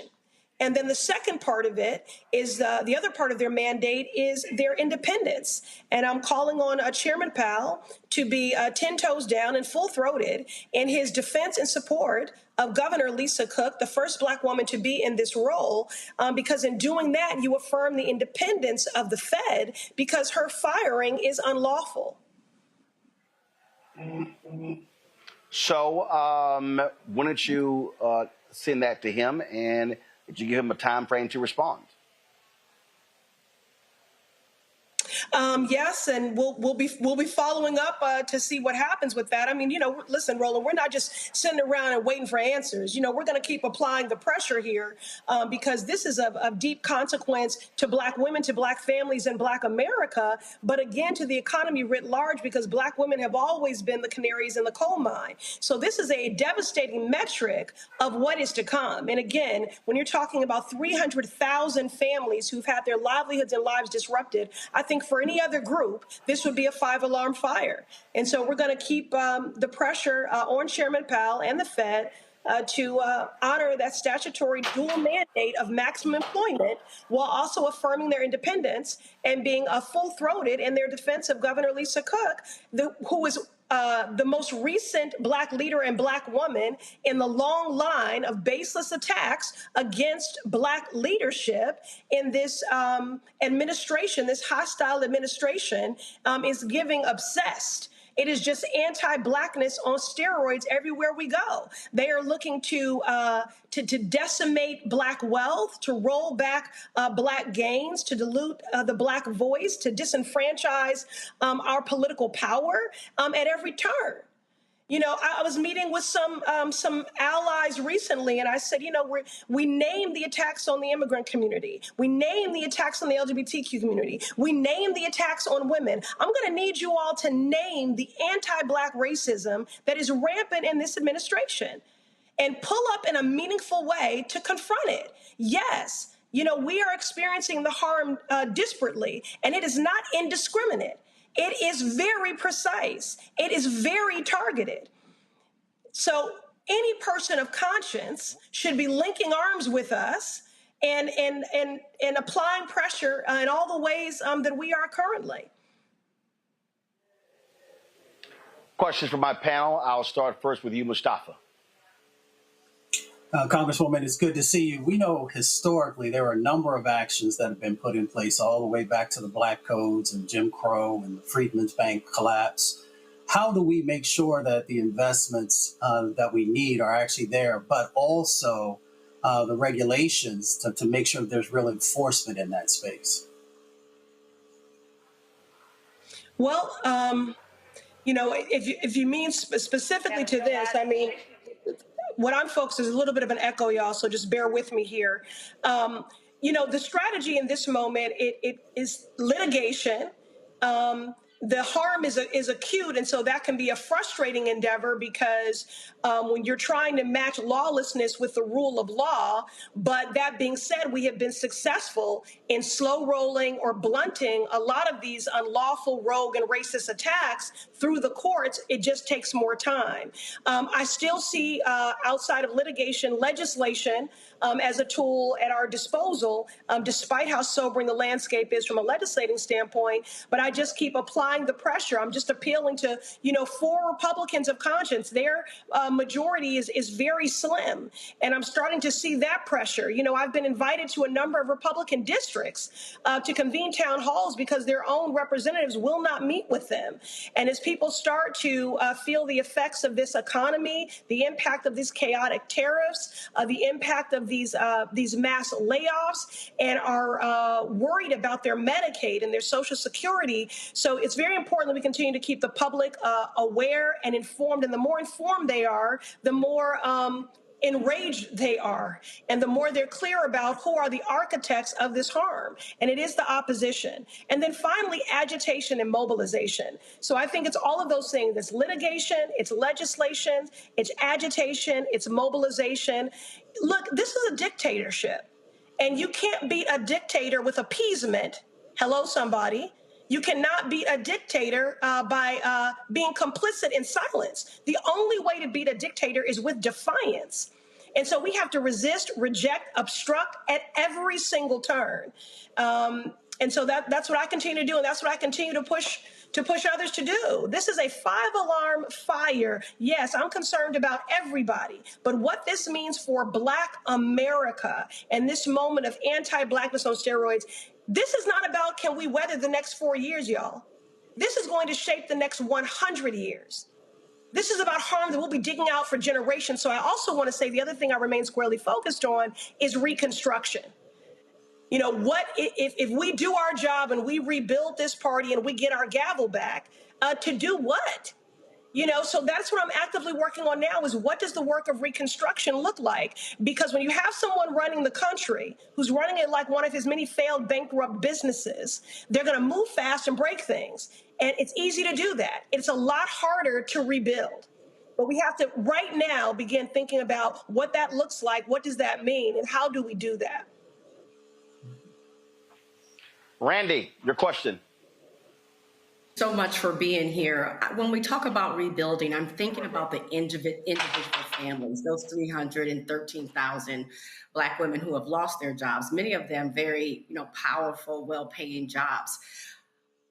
And then the second part of it is the other part of their mandate is their independence. And I'm calling on Chairman Powell to be 10 toes down and full-throated in his defense and support of Governor Lisa Cook, the first black woman to be in this role, because in doing that, you affirm the independence of the Fed because her firing is unlawful. So why don't you send that to him, and did you give him a time frame to respond? Yes, and we'll be following up to see what happens with that. I mean, listen, Roland, we're not just sitting around and waiting for answers. We're going to keep applying the pressure here because this is of deep consequence to black women, to black families, and black America. But again, to the economy writ large, because black women have always been the canaries in the coal mine. So this is a devastating metric of what is to come. And again, when you're talking about 300,000 families who've had their livelihoods and lives disrupted, I think for any other group, this would be a 5-alarm fire. And so we're going to keep the pressure on Chairman Powell and the Fed to honor that statutory dual mandate of maximum employment while also affirming their independence and being full-throated in their defense of Governor Lisa Cook, who is the most recent black leader and black woman in the long line of baseless attacks against black leadership in this administration. This hostile administration is giving obsessed. It is just anti-blackness on steroids everywhere we go. They are looking to decimate black wealth, to roll back black gains, to dilute the black voice, to disenfranchise our political power at every turn. I was meeting with some allies recently, and I said, we named the attacks on the immigrant community. We named the attacks on the LGBTQ community. We named the attacks on women. I'm going to need you all to name the anti-black racism that is rampant in this administration and pull up in a meaningful way to confront it. Yes, we are experiencing the harm disparately, and it is not indiscriminate. It is very precise. It is very targeted. So any person of conscience should be linking arms with us and applying pressure in all the ways that we are currently. Questions from my panel. I'll start first with you, Mustafa. Congresswoman, it's good to see you. We know historically there are a number of actions that have been put in place all the way back to the Black Codes and Jim Crow and the Freedmen's Bank collapse. How do we make sure that the investments that we need are actually there, but also the regulations to make sure that there's real enforcement in that space? Well, if you mean specifically to this, I mean, what I'm focused is a little bit of an echo, y'all, so just bear with me here. The strategy in this moment, it is litigation. The harm is acute, and so that can be a frustrating endeavor because when you're trying to match lawlessness with the rule of law, but that being said, we have been successful in slow rolling or blunting a lot of these unlawful, rogue, and racist attacks through the courts. It just takes more time. I still see outside of litigation, legislation as a tool at our disposal, despite how sobering the landscape is from a legislating standpoint, but I just keep applying the pressure. I'm just appealing to, 4 Republicans of conscience. Their majority is very slim, and I'm starting to see that pressure. I've been invited to a number of Republican districts to convene town halls because their own representatives will not meet with them. And as people start to feel the effects of this economy, the impact of these chaotic tariffs, the impact of these mass layoffs, and are worried about their Medicaid and their Social Security. So it's very important that we continue to keep the public aware and informed. And the more informed they are, the more enraged they are, and the more they're clear about who are the architects of this harm. And it is the opposition. And then finally, agitation and mobilization. So I think it's all of those things. It's litigation, it's legislation, it's agitation, it's mobilization. Look, this is a dictatorship, and you can't beat a dictator with appeasement. Hello, somebody. You cannot beat a dictator by being complicit in silence. The only way to beat a dictator is with defiance. And so we have to resist, reject, obstruct at every single turn. And so that's what I continue to do, and that's what I continue to push others to do. This is a 5-alarm fire. Yes, I'm concerned about everybody, but what this means for Black America and this moment of anti-Blackness on steroids, this is not about can we weather the next 4 years, y'all. This is going to shape the next 100 years. This is about harm that we'll be digging out for generations. So I also want to say the other thing I remain squarely focused on is reconstruction. What if we do our job and we rebuild this party and we get our gavel back, to do what? So that's what I'm actively working on now is what does the work of reconstruction look like? Because when you have someone running the country who's running it like one of his many failed bankrupt businesses, they're going to move fast and break things. And it's easy to do that. It's a lot harder to rebuild. But we have to right now begin thinking about what that looks like. What does that mean? And how do we do that? Randy, your question. So much for being here. When we talk about rebuilding, I'm thinking about the individual families, those 313,000 Black women who have lost their jobs, many of them very, powerful, well-paying jobs.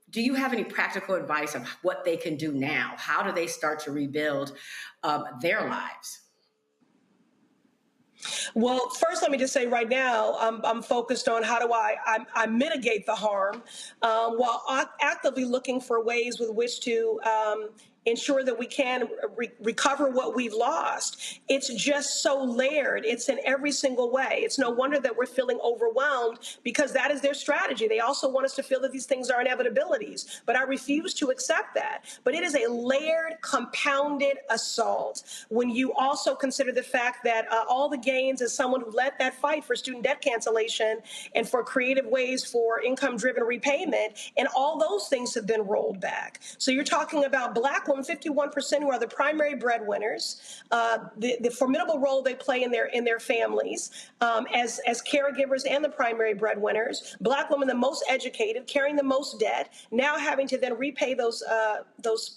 Do you have any practical advice of what they can do now? How do they start to rebuild their lives? Well, first, let me just say right now, I'm focused on how do I mitigate the harm while actively looking for ways with which to ensure that we can recover what we've lost. It's just so layered. It's in every single way. It's no wonder that we're feeling overwhelmed because that is their strategy. They also want us to feel that these things are inevitabilities, but I refuse to accept that. But it is a layered, compounded assault. When you also consider the fact that all the gains as someone who led that fight for student debt cancellation and for creative ways for income-driven repayment, and all those things have been rolled back. So you're talking about Black women women, 51%, who are the primary breadwinners, the formidable role they play in their families as caregivers and the primary breadwinners. Black women, the most educated, carrying the most debt, now having to then repay those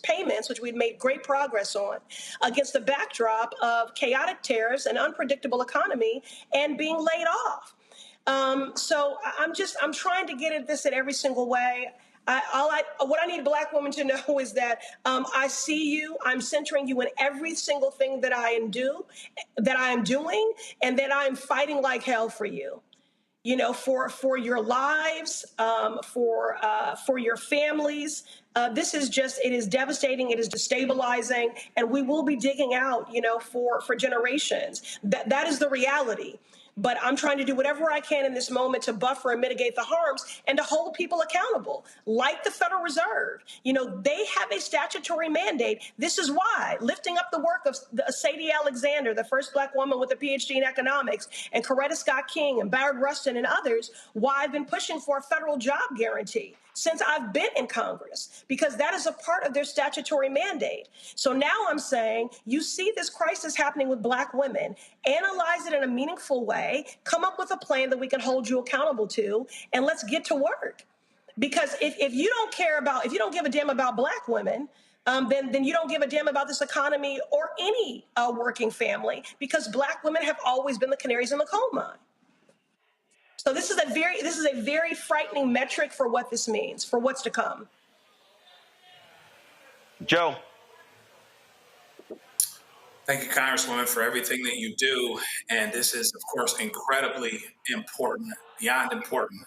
payments, which we've made great progress on, against the backdrop of chaotic tariffs, an unpredictable economy, and being laid off. So I'm trying to get at this in every single way. What I need Black women to know is that I see you. I'm centering you in every single thing that I am doing, and that I am fighting like hell for you. You know, for your lives, for your families. This is it is devastating. It is destabilizing, and we will be digging out, for generations. That is the reality. But I'm trying to do whatever I can in this moment to buffer and mitigate the harms and to hold people accountable, like the Federal Reserve. They have a statutory mandate. This is why lifting up the work of Sadie Alexander, the first Black woman with a PhD in economics, and Coretta Scott King and Barrett Rustin and others, why I've been pushing for a federal job guarantee since I've been in Congress, because that is a part of their statutory mandate. So now I'm saying, you see this crisis happening with Black women, analyze it in a meaningful way, come up with a plan that we can hold you accountable to, and let's get to work. Because if you don't give a damn about Black women, then you don't give a damn about this economy or any working family, because Black women have always been the canaries in the coal mine. So this is a very frightening metric for what this means, for what's to come. Joe. Thank you, Congresswoman, for everything that you do. And this is, of course, incredibly important, beyond important.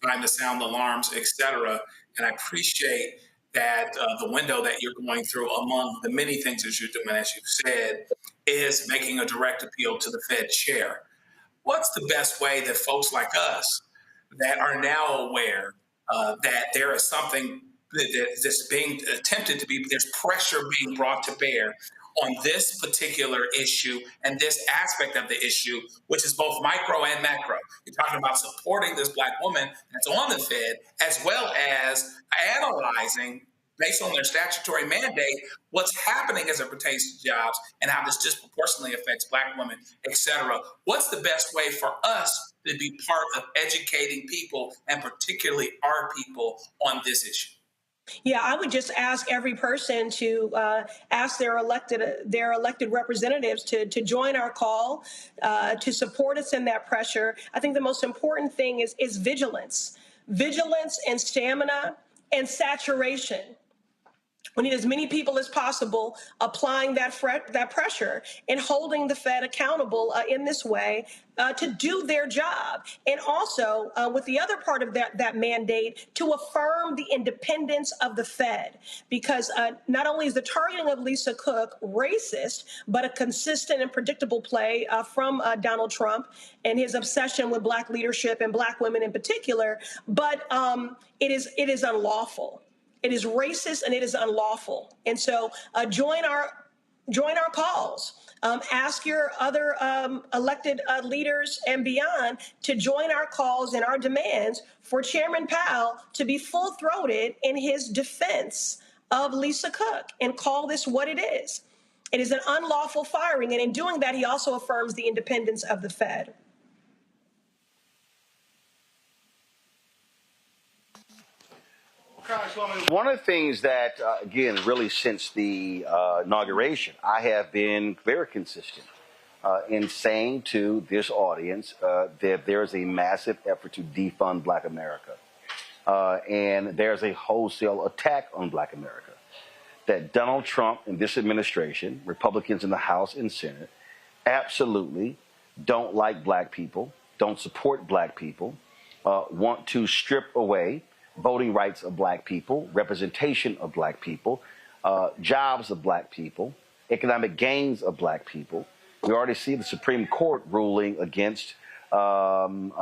Time to sound the alarms, et cetera. And I appreciate that the window that you're going through, among the many things that you're doing, as you've said, is making a direct appeal to the Fed chair. What's the best way that folks like us that are now aware that there is something that's being attempted to be, there's pressure being brought to bear on this particular issue and this aspect of the issue, which is both micro and macro? You're talking about supporting this Black woman that's on the Fed, as well as analyzing, based on their statutory mandate, what's happening as it pertains to jobs and how this disproportionately affects Black women, et cetera. What's the best way for us to be part of educating people, and particularly our people, on this issue? Yeah, I would just ask every person to ask their elected representatives to join our call, to support us in that pressure. I think the most important thing is vigilance and stamina and saturation. We need as many people as possible applying that pressure and holding the Fed accountable in this way to do their job. And also, with the other part of that mandate, to affirm the independence of the Fed. Because not only is the targeting of Lisa Cook racist, but a consistent and predictable play from Donald Trump and his obsession with Black leadership and Black women in particular, but it is unlawful. It is racist and it is unlawful. And so join our calls. Ask your other elected leaders and beyond to join our calls and our demands for Chairman Powell to be full-throated in his defense of Lisa Cook and call this what it is. It is an unlawful firing. And in doing that, he also affirms the independence of the Fed. One of the things that, again, really since the inauguration, I have been very consistent in saying to this audience that there is a massive effort to defund Black America. And there's a wholesale attack on Black America. That Donald Trump and this administration, Republicans in the House and Senate, absolutely don't like Black people, don't support Black people, want to strip away voting rights of Black people, representation of Black people, jobs of Black people, economic gains of Black people. We already see the Supreme Court ruling against affirmative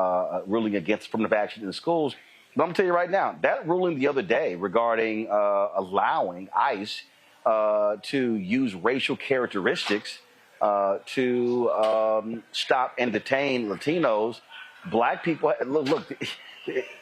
action in schools. But I'm going to tell you right now, that ruling the other day regarding allowing ICE to use racial characteristics to stop and detain Latinos, Black people, look,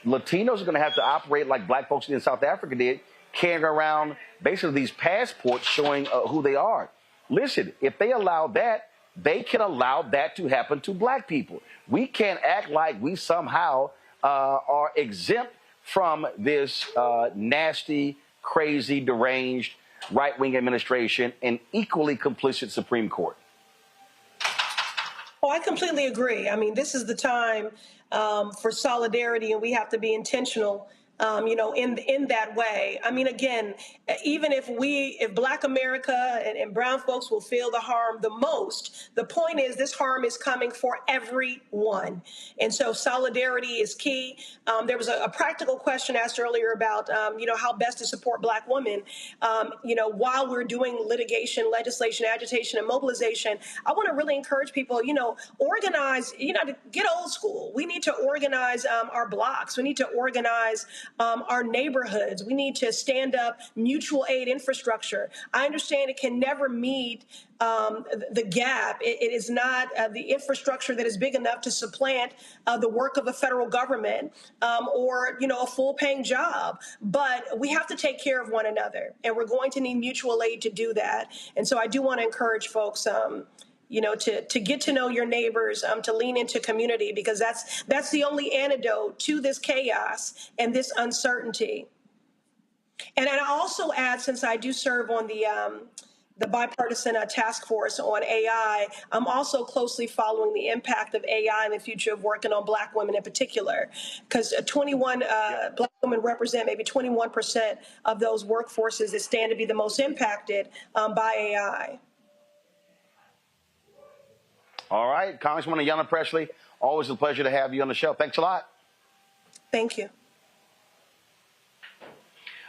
Latinos are going to have to operate like Black folks in South Africa did, carrying around basically these passports showing who they are. Listen, if they allow that, they can allow that to happen to black people. We can't act like we somehow are exempt from this nasty, crazy, deranged right-wing administration and equally complicit Supreme Court. Oh, I completely agree. I mean, this is the time for solidarity, and we have to be intentional, in that way. I mean, again, even if Black America and brown folks will feel the harm the most, the point is this harm is coming for everyone. And so solidarity is key. There was a practical question asked earlier about, how best to support Black women. While we're doing litigation, legislation, agitation, and mobilization, I want to really encourage people, organize, to get old school. We need to organize our blocks. We need to organize our neighborhoods. We need to stand up mutual aid infrastructure. I understand it can never meet the gap. It is not the infrastructure that is big enough to supplant the work of a federal government or, a full-paying job. But we have to take care of one another, and we're going to need mutual aid to do that. And so I do want to encourage folks, to get to know your neighbors, to lean into community, because that's the only antidote to this chaos and this uncertainty. And I also add, since I do serve on the bipartisan task force on AI, I'm also closely following the impact of AI and the future of working on Black women in particular, because 21 Black women represent maybe 21% of those workforces that stand to be the most impacted by AI. All right, Congresswoman Ayanna Pressley, always a pleasure to have you on the show. Thanks a lot. Thank you.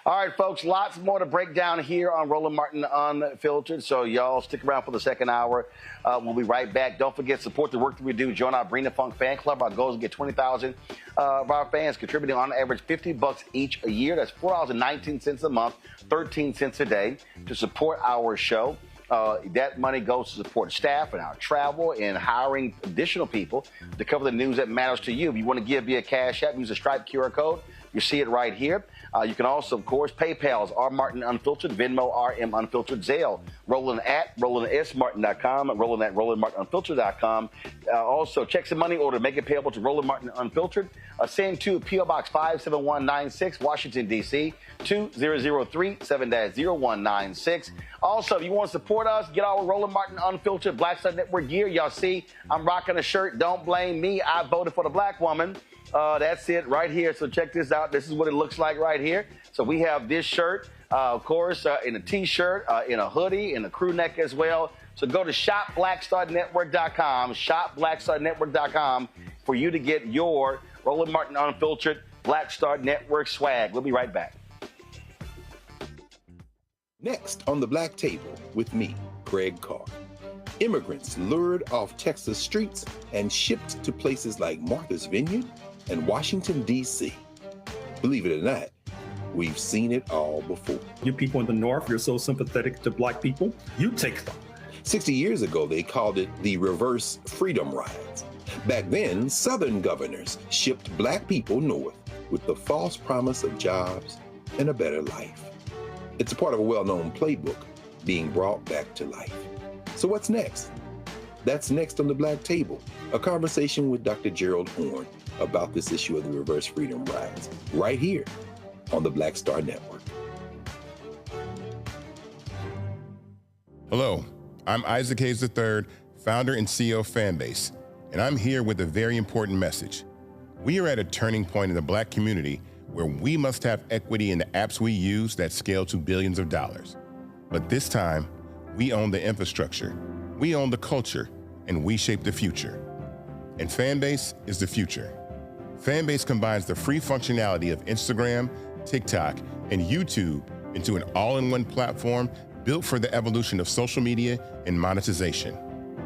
All right, folks, lots more to break down here on Roland Martin Unfiltered, so y'all stick around for the second hour. We'll be right back. Don't forget, support the work that we do. Join our Bring the Funk fan club. Our goal is to get 20,000 of our fans contributing on average $50 each a year. That's $4.19 a month, 13 cents a day to support our show. That money goes to support staff and our travel and hiring additional people to cover the news that matters to you. If you want to give via Cash App, use a Stripe QR code. You see it right here. You can also, of course, PayPal's R Martin Unfiltered, Venmo RM Unfiltered, Zelle, Roland at RolandSMartin.com, Roland at RolandMartinUnfiltered.com. Also, checks and money order, make it payable to Roland Martin Unfiltered. Send to P.O. Box 57196, Washington, D.C., 2003 7-0196. Also, if you want to support us, get our Roland Martin Unfiltered Black Star Network gear. Y'all see, I'm rocking a shirt. Don't blame me. I voted for the black woman. That's it right here. So check this out. This is what it looks like right here. So we have this shirt, of course, in a T-shirt, in a hoodie, in a crew neck as well. So go to shopblackstarnetwork.com, shopblackstarnetwork.com for you to get your Roland Martin Unfiltered Black Star Network swag. We'll be right back. Next on the Black Table with me, Greg Carr. Immigrants lured off Texas streets and shipped to places like Martha's Vineyard and Washington, D.C. Believe it or not, we've seen it all before. You people in the North, you're so sympathetic to black people, you take them. 60 years ago, they called it the reverse freedom rides. Back then, Southern governors shipped black people north with the false promise of jobs and a better life. It's a part of a well-known playbook being brought back to life. So what's next? That's next on the Black Table, a conversation with Dr. Gerald Horne about this issue of the reverse freedom rides, right here on the Black Star Network. Hello, I'm Isaac Hayes III, founder and CEO of Fanbase, and I'm here with a very important message. We are at a turning point in the Black community where we must have equity in the apps we use that scale to billions of dollars. But this time, we own the infrastructure, we own the culture, and we shape the future. And Fanbase is the future. Fanbase combines the free functionality of Instagram, TikTok, and YouTube into an all-in-one platform built for the evolution of social media and monetization.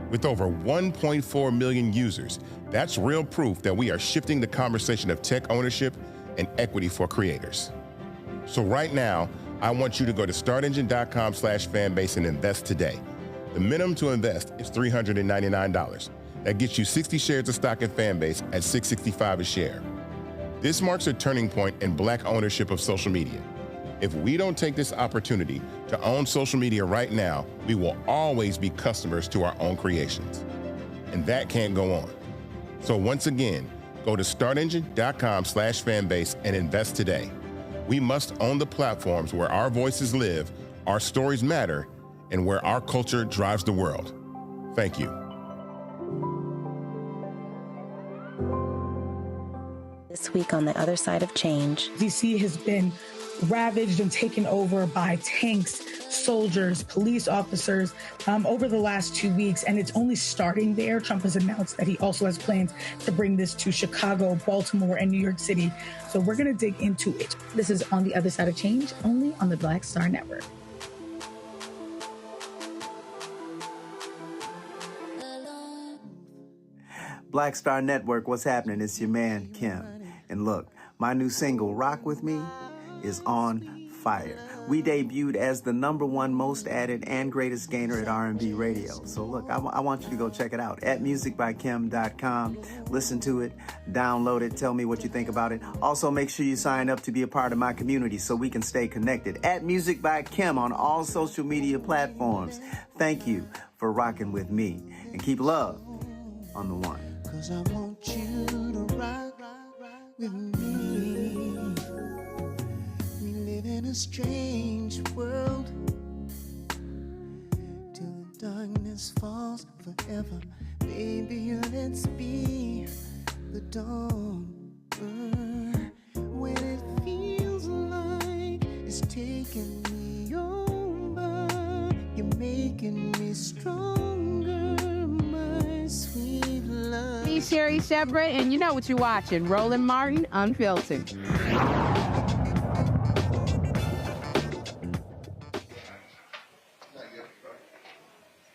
With over 1.4 million users, that's real proof that we are shifting the conversation of tech ownership and equity for creators. So right now, I want you to go to startengine.com/fanbase and invest today. The minimum to invest is $399. That gets you 60 shares of stock in Fanbase at $665 a share. This marks a turning point in Black ownership of social media. If we don't take this opportunity to own social media right now, we will always be customers to our own creations. And that can't go on. So once again, go to startengine.com/fanbase and invest today. We must own the platforms where our voices live, our stories matter, and where our culture drives the world. Thank you. This week on the other side of change. DC has been ravaged and taken over by tanks, soldiers, police officers over the last 2 weeks, and it's only starting there. Trump has announced that he also has plans to bring this to Chicago, Baltimore, and New York City. So we're going to dig into it. This is On the Other Side of Change, only on the Black Star Network. Black Star Network, what's happening? It's your man, Kim. And look, my new single, Rock With Me, is on fire. We debuted as the #1 most added and greatest gainer at R&B radio. So look, I want you to go check it out at musicbykim.com. Listen to it, download it, tell me what you think about it. Also, make sure you sign up to be a part of my community so we can stay connected. At Music by Kim on all social media platforms. Thank you for rocking with me. And keep love on the one. 'Cause I want you to rock with me. We live in a strange world till the darkness falls forever. Baby, let's be the dawn. When it feels like it's taking me over, you're making me stronger, my sweet love. Me, Sherry Shepard, and you know what you're watching. Roland Martin, Unfiltered.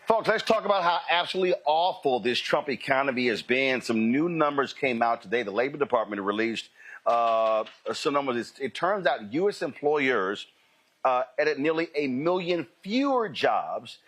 Folks, let's talk about how absolutely awful this Trump economy has been. Some new numbers came out today. The Labor Department released some numbers. It turns out U.S. employers added nearly 1 million fewer jobs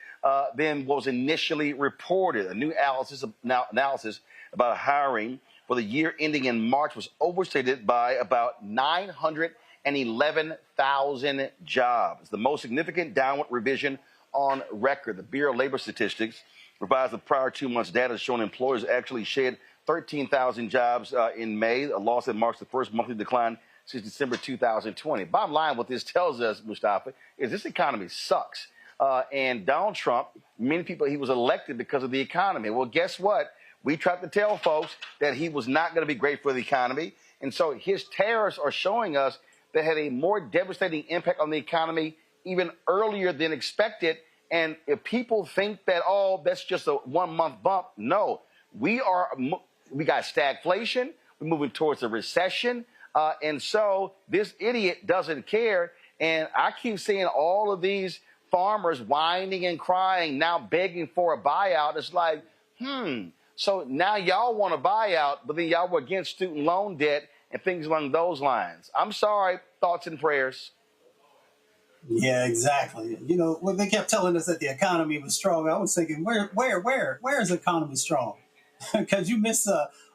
than was initially reported. A new analysis about hiring for the year ending in March was overstated by about 911,000 jobs. The most significant downward revision on record. The Bureau of Labor Statistics revised the prior 2 months' data showing employers actually shed 13,000 jobs in May, a loss that marks the first monthly decline since December 2020. Bottom line, what this tells us, Mustafa, is this economy sucks. And Donald Trump, many people, he was elected because of the economy. Well, guess what? We tried to tell folks that he was not going to be great for the economy. And so his tariffs are showing us that had a more devastating impact on the economy even earlier than expected. And if people think that, oh, that's just a 1 month bump, no. We got stagflation. We're moving towards a recession. And so this idiot doesn't care. And I keep seeing all of these farmers whining and crying, now begging for a buyout. It's like, so now y'all want a buyout, but then y'all were against student loan debt and things along those lines. I'm sorry, thoughts and prayers. Yeah, exactly. You know, when they kept telling us that the economy was strong, I was thinking, where is the economy strong? Because you miss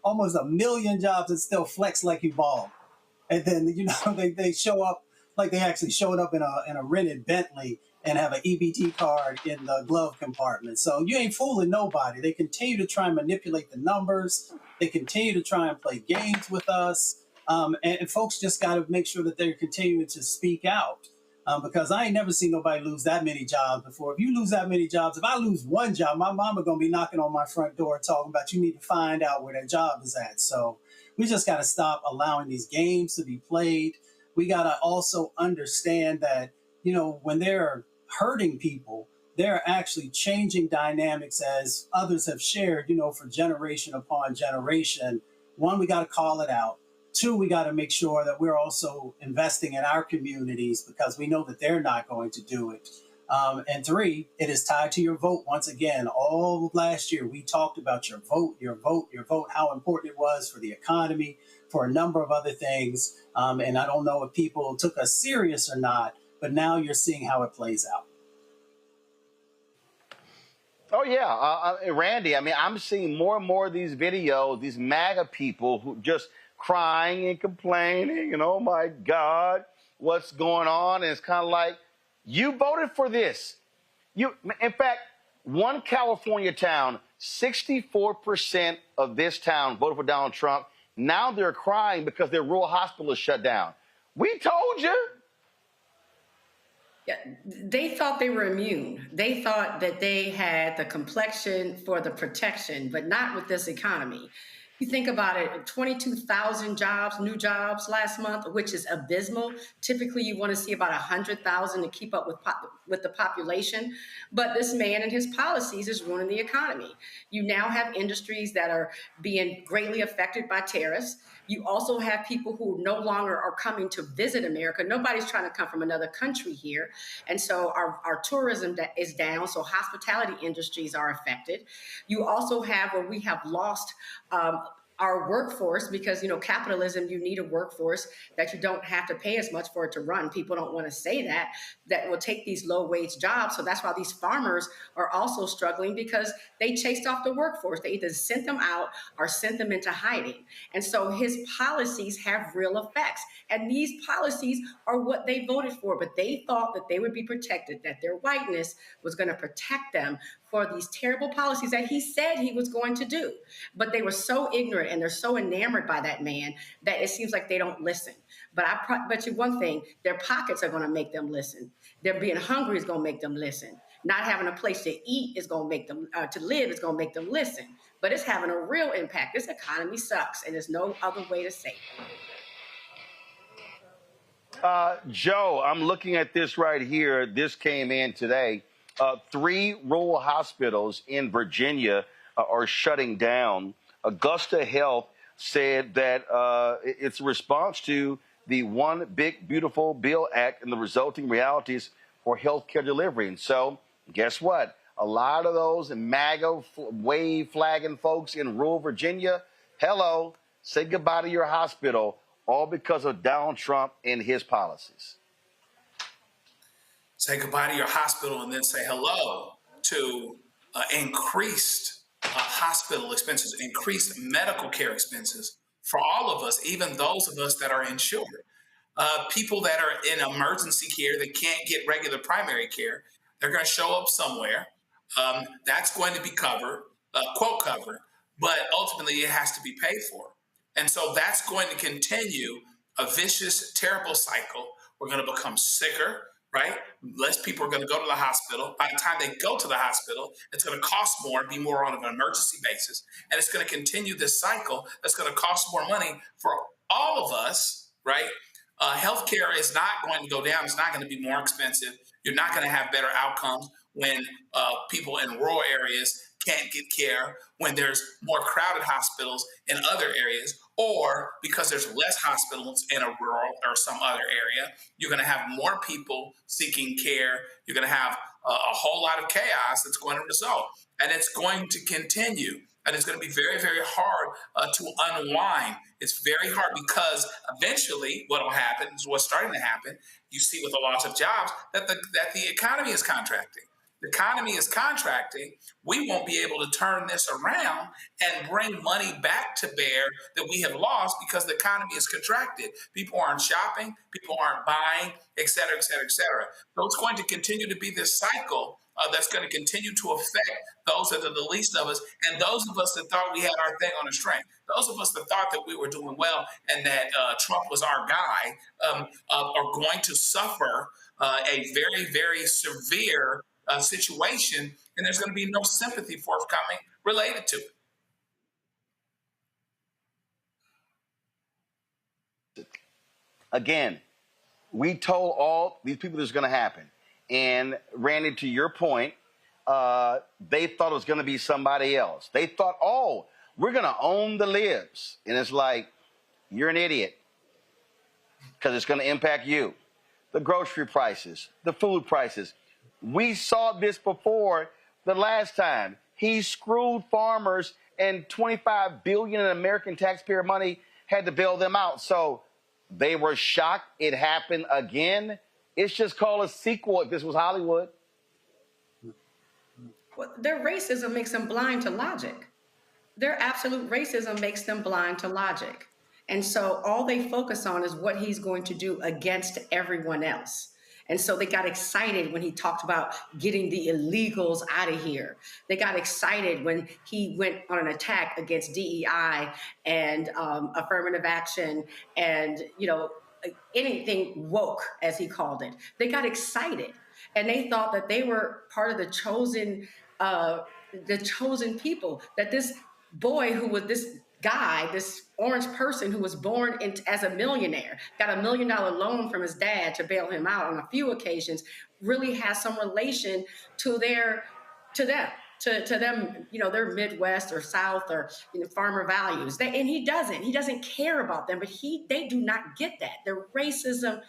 almost 1 million jobs and still flex like you ball. And then, you know, they show up like they actually showed up in a rented Bentley and have an EBT card in the glove compartment. So you ain't fooling nobody. They continue to try and manipulate the numbers. They continue to try and play games with us. And folks just got to make sure that they're continuing to speak out. Because I ain't never seen nobody lose that many jobs before. If you lose that many jobs, if I lose one job, my mama gonna be knocking on my front door talking about you need to find out where that job is at. So we just gotta stop allowing these games to be played. We gotta also understand that, you know, when they're hurting people, they're actually changing dynamics as others have shared, you know, for generation upon generation. One, we gotta call it out. Two, we got to make sure that we're also investing in our communities because we know that they're not going to do it. And three, it is tied to your vote. Once again, all of last year, we talked about your vote, how important it was for the economy, for a number of other things. And I don't know if people took us serious or not, but now you're seeing how it plays out. Oh, yeah. Randy, I mean, I'm seeing more and more of these videos, these MAGA people who just crying and complaining and, oh, my God, what's going on. And it's kind of like, you voted for this. In fact, one California town, 64% of this town voted for Donald Trump. Now they're crying because their rural hospital is shut down. We told you. Yeah, they thought they were immune. They thought that they had the complexion for the protection, but not with this economy. You think about it, 22,000 jobs, new jobs last month, which is abysmal. Typically, you want to see about 100,000 to keep up with the population. But this man and his policies is ruining the economy. You now have industries that are being greatly affected by tariffs. You also have people who no longer are coming to visit America. Nobody's trying to come from another country here. And so our tourism is down, so hospitality industries are affected. You also have where we have lost our workforce because, capitalism, you need a workforce that you don't have to pay as much for it to run. People don't want to say that will take these low wage jobs. So that's why these farmers are also struggling because they chased off the workforce. They either sent them out or sent them into hiding. And so his policies have real effects. And these policies are what they voted for, but they thought that they would be protected, that their whiteness was going to protect them for these terrible policies that he said he was going to do. But they were so ignorant and they're so enamored by that man that it seems like they don't listen. But I bet you one thing, their pockets are going to make them listen. Their being hungry is going to make them listen. Not having a place to eat is going to make them, to live is going to make them listen. But it's having a real impact. This economy sucks and there's no other way to say it. Joe, I'm looking at this right here. This came in today. 3 rural hospitals in Virginia are shutting down. Augusta Health said that it's a response to the One Big Beautiful Bill Act and the resulting realities for healthcare delivery. And so, guess what? A lot of those MAGA wave flagging folks in rural Virginia, hello, say goodbye to your hospital, all because of Donald Trump and his policies. Say goodbye to your hospital and then say hello to increased hospital expenses, increased medical care expenses for all of us, even those of us that are insured. People that are in emergency care that can't get regular primary care, they're going to show up somewhere. That's going to be covered, quote covered, but ultimately it has to be paid for. And so that's going to continue a vicious, terrible cycle. We're going to become sicker, right? Less people are going to go to the hospital. By the time they go to the hospital, it's going to cost more and be more on an emergency basis. And it's going to continue this cycle that's going to cost more money for all of us, right? Healthcare is not going to go down. It's not going to be more expensive. You're not going to have better outcomes when people in rural areas can't get care, when there's more crowded hospitals in other areas, or because there's less hospitals in a rural or some other area, you're going to have more people seeking care. You're going to have a whole lot of chaos that's going to result. And it's going to continue. And it's going to be very, very hard to unwind. It's very hard because eventually what will happen is what's starting to happen. You see with the loss of jobs that the economy is contracting. The economy is contracting. We won't be able to turn this around and bring money back to bear that we have lost because the economy is contracted. People aren't shopping, people aren't buying, et cetera, et cetera, et cetera. So it's going to continue to be this cycle that's going to continue to affect those that are the least of us and those of us that thought we had our thing on a string. Those of us that thought that we were doing well and that Trump was our guy are going to suffer a very, very severe situation, and there's going to be no sympathy forthcoming related to it. Again, we told all these people this was going to happen. And Randy, to your point, they thought it was going to be somebody else. They thought, oh, we're going to own the libs. And it's like, you're an idiot because it's going to impact you. The grocery prices, the food prices. We saw this before the last time. He screwed farmers and $25 billion in American taxpayer money had to bail them out. So they were shocked it happened again. It's just called a sequel if this was Hollywood. Well, their racism makes them blind to logic. Their absolute racism makes them blind to logic. And so all they focus on is what he's going to do against everyone else. And so they got excited when he talked about getting the illegals out of here. They got excited when he went on an attack against DEI and affirmative action and, anything woke, as he called it. They got excited and they thought that they were part of the chosen people, that this boy who was this guy, this orange person who was born as a millionaire, got $1 million loan from his dad to bail him out on a few occasions, really has some relation to them, their Midwest or South or farmer values. And he doesn't care about them, but they do not get that. Their racism,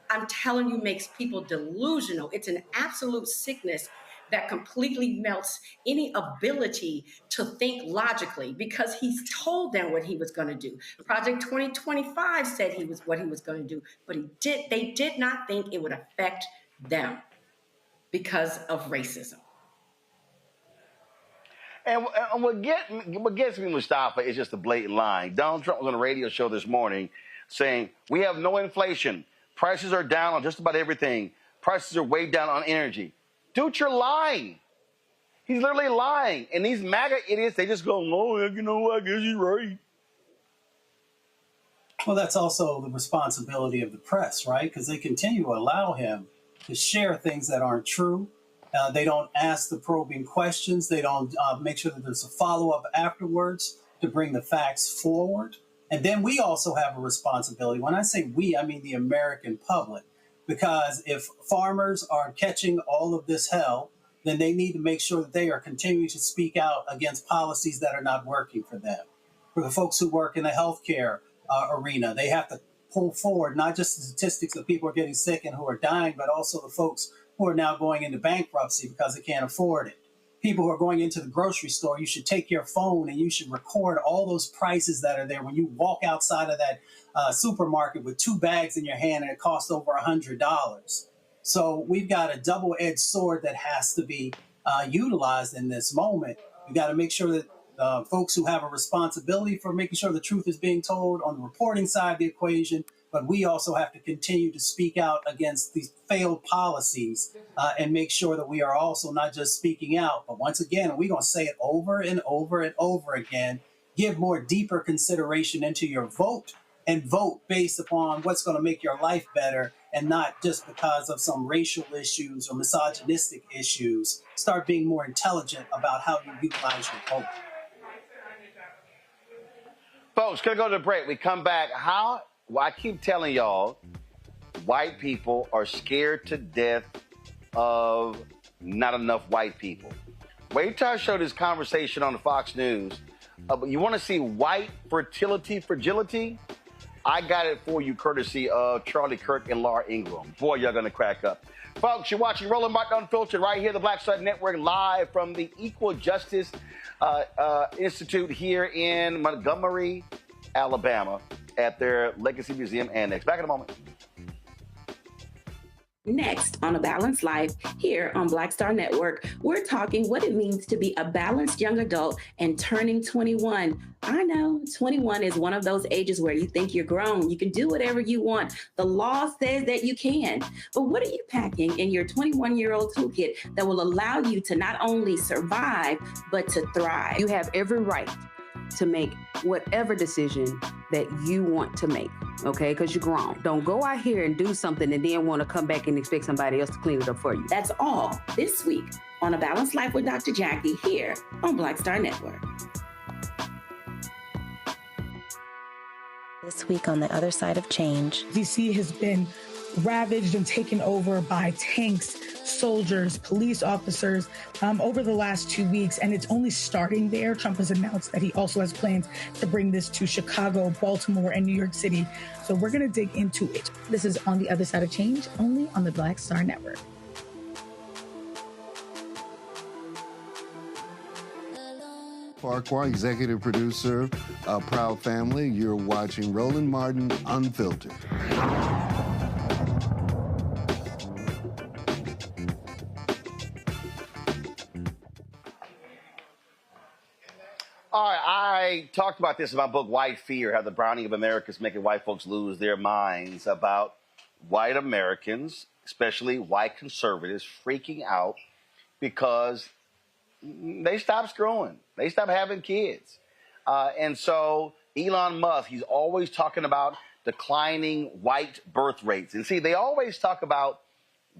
I'm telling you, makes people delusional. It's an absolute sickness that completely melts any ability to think logically, because he's told them what he was going to do. Project 2025 said what he was going to do, but they did not think it would affect them because of racism. And what gets me, Mustafa, is just a blatant lie. Donald Trump was on a radio show this morning saying, we have no inflation. Prices are down on just about everything. Prices are way down on energy. Dude, you're lying. He's literally lying. And these MAGA idiots, they just go, oh, I guess you're right. Well, that's also the responsibility of the press, right? Because they continue to allow him to share things that aren't true. They don't ask the probing questions. They don't make sure that there's a follow-up afterwards to bring the facts forward. And then we also have a responsibility. When I say we, I mean the American public. Because if farmers are catching all of this hell, then they need to make sure that they are continuing to speak out against policies that are not working for them. For the folks who work in the healthcare arena, they have to pull forward not just the statistics of people who are getting sick and who are dying, but also the folks who are now going into bankruptcy because they can't afford it. People who are going into the grocery store, you should take your phone and you should record all those prices that are there when you walk outside of that supermarket with 2 bags in your hand and it costs over $100. So we've got a double-edged sword that has to be utilized in this moment. We got to make sure that folks who have a responsibility for making sure the truth is being told on the reporting side of the equation, but we also have to continue to speak out against these failed policies and make sure that we are also not just speaking out, but once again, we're going to say it over and over and over again, give more deeper consideration into your vote and vote based upon what's going to make your life better and not just because of some racial issues or misogynistic issues. Start being more intelligent about how you utilize your vote. Folks, gonna go to the break. We come back. I keep telling y'all, white people are scared to death of not enough white people. Wait till I show this conversation on the Fox News. But you want to see white fragility? I got it for you courtesy of Charlie Kirk and Laura Ingraham. Boy, you're going to crack up. Folks, you're watching Roland Unfiltered right here, the Black Star Network, live from the Equal Justice Institute here in Montgomery, Alabama, at their Legacy Museum Annex. Back in a moment. Next on A Balanced Life, here on Black Star Network, we're talking what it means to be a balanced young adult and turning 21. I know 21 is one of those ages where you think you're grown. You can do whatever you want. The law says that you can. But what are you packing in your 21-year-old toolkit that will allow you to not only survive, but to thrive? You have every right to make whatever decision that you want to make, okay? Because you're grown. Don't go out here and do something and then want to come back and expect somebody else to clean it up for you. That's all this week on A Balanced Life with Dr. Jackie here on Black Star Network. This week on the other side of change. DC has been ravaged and taken over by tanks, soldiers, police officers over the last 2 weeks, and it's only starting there. Trump has announced that he also has plans to bring this to Chicago, Baltimore, and New York City. So we're going to dig into it. This is On the Other Side of Change, only on the Black Star Network. Farquhar, executive producer, Proud Family. You're watching Roland Martin Unfiltered. All right, I talked about this in my book, White Fear, how the browning of America is making white folks lose their minds about white Americans, especially white conservatives, freaking out because they stopped screwing. They stopped having kids. And so Elon Musk, he's always talking about declining white birth rates. And see, they always talk about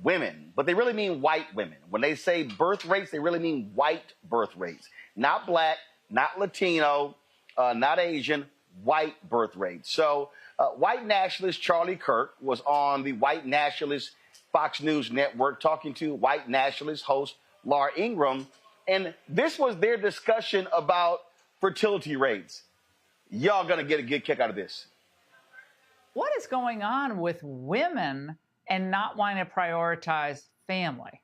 women, but they really mean white women. When they say birth rates, they really mean white birth rates, not black, not Latino, not Asian, white birth rates. So white nationalist Charlie Kirk was on the white nationalist Fox News network talking to white nationalist host Laura Ingraham, and this was their discussion about fertility rates. Y'all gonna get a good kick out of this. What is going on with women and not wanting to prioritize family?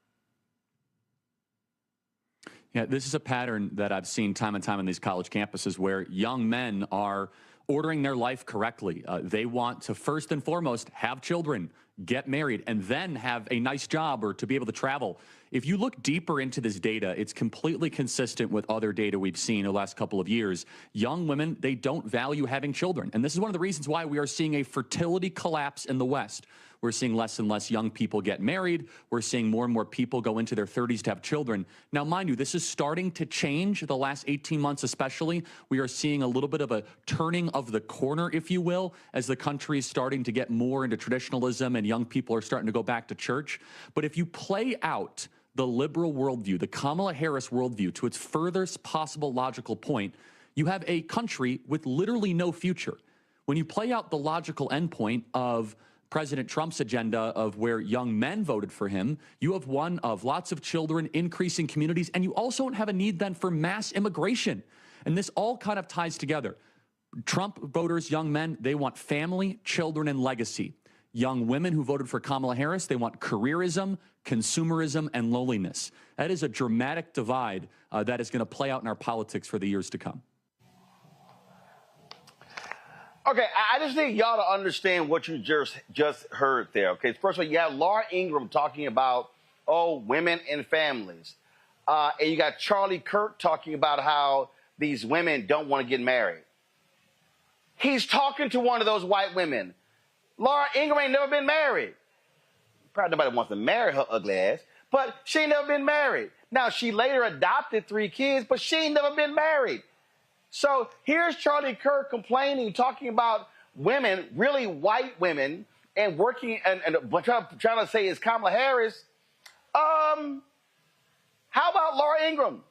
Yeah, this is a pattern that I've seen time and time on these college campuses where young men are ordering their life correctly. They want to first and foremost have children, get married, and then have a nice job or to be able to travel. If you look deeper into this data, it's completely consistent with other data we've seen in the last couple of years. Young women, they don't value having children. And this is one of the reasons why we are seeing a fertility collapse in the West. We're seeing less and less young people get married. We're seeing more and more people go into their 30s to have children. Now, mind you, this is starting to change the last 18 months especially. We are seeing a little bit of a turning of the corner, if you will, as the country is starting to get more into traditionalism and young people are starting to go back to church. But if you play out the liberal worldview, the Kamala Harris worldview, to its furthest possible logical point, you have a country with literally no future. When you play out the logical endpoint of President Trump's agenda of where young men voted for him, you have one of lots of children, increasing communities, and you also don't have a need then for mass immigration. And this all kind of ties together. Trump voters, young men, they want family, children, and legacy. Young women who voted for Kamala Harris, they want careerism, consumerism, and loneliness. That is a dramatic divide that is going to play out in our politics for the years to come. Okay, I just need y'all to understand what you just heard there, okay? First of all, you have Laura Ingraham talking about, women and families. And you got Charlie Kirk talking about how these women don't want to get married. He's talking to one of those white women. Laura Ingraham ain't never been married. Probably nobody wants to marry her ugly ass, but she ain't never been married. Now, she later adopted 3 kids, but she ain't never been married. So here's Charlie Kirk complaining, talking about women, really white women, and working and trying to say it's Kamala Harris. How about Laura Ingraham?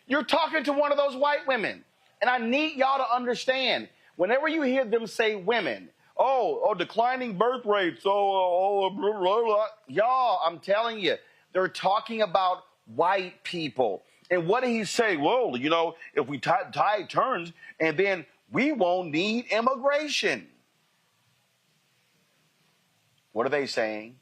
You're talking to one of those white women. And I need y'all to understand, whenever you hear them say women, declining birth rates, blah, blah, blah. Y'all, I'm telling you, they're talking about white people. And what did he say? Well, if we tide turns, and then we won't need immigration. What are they saying?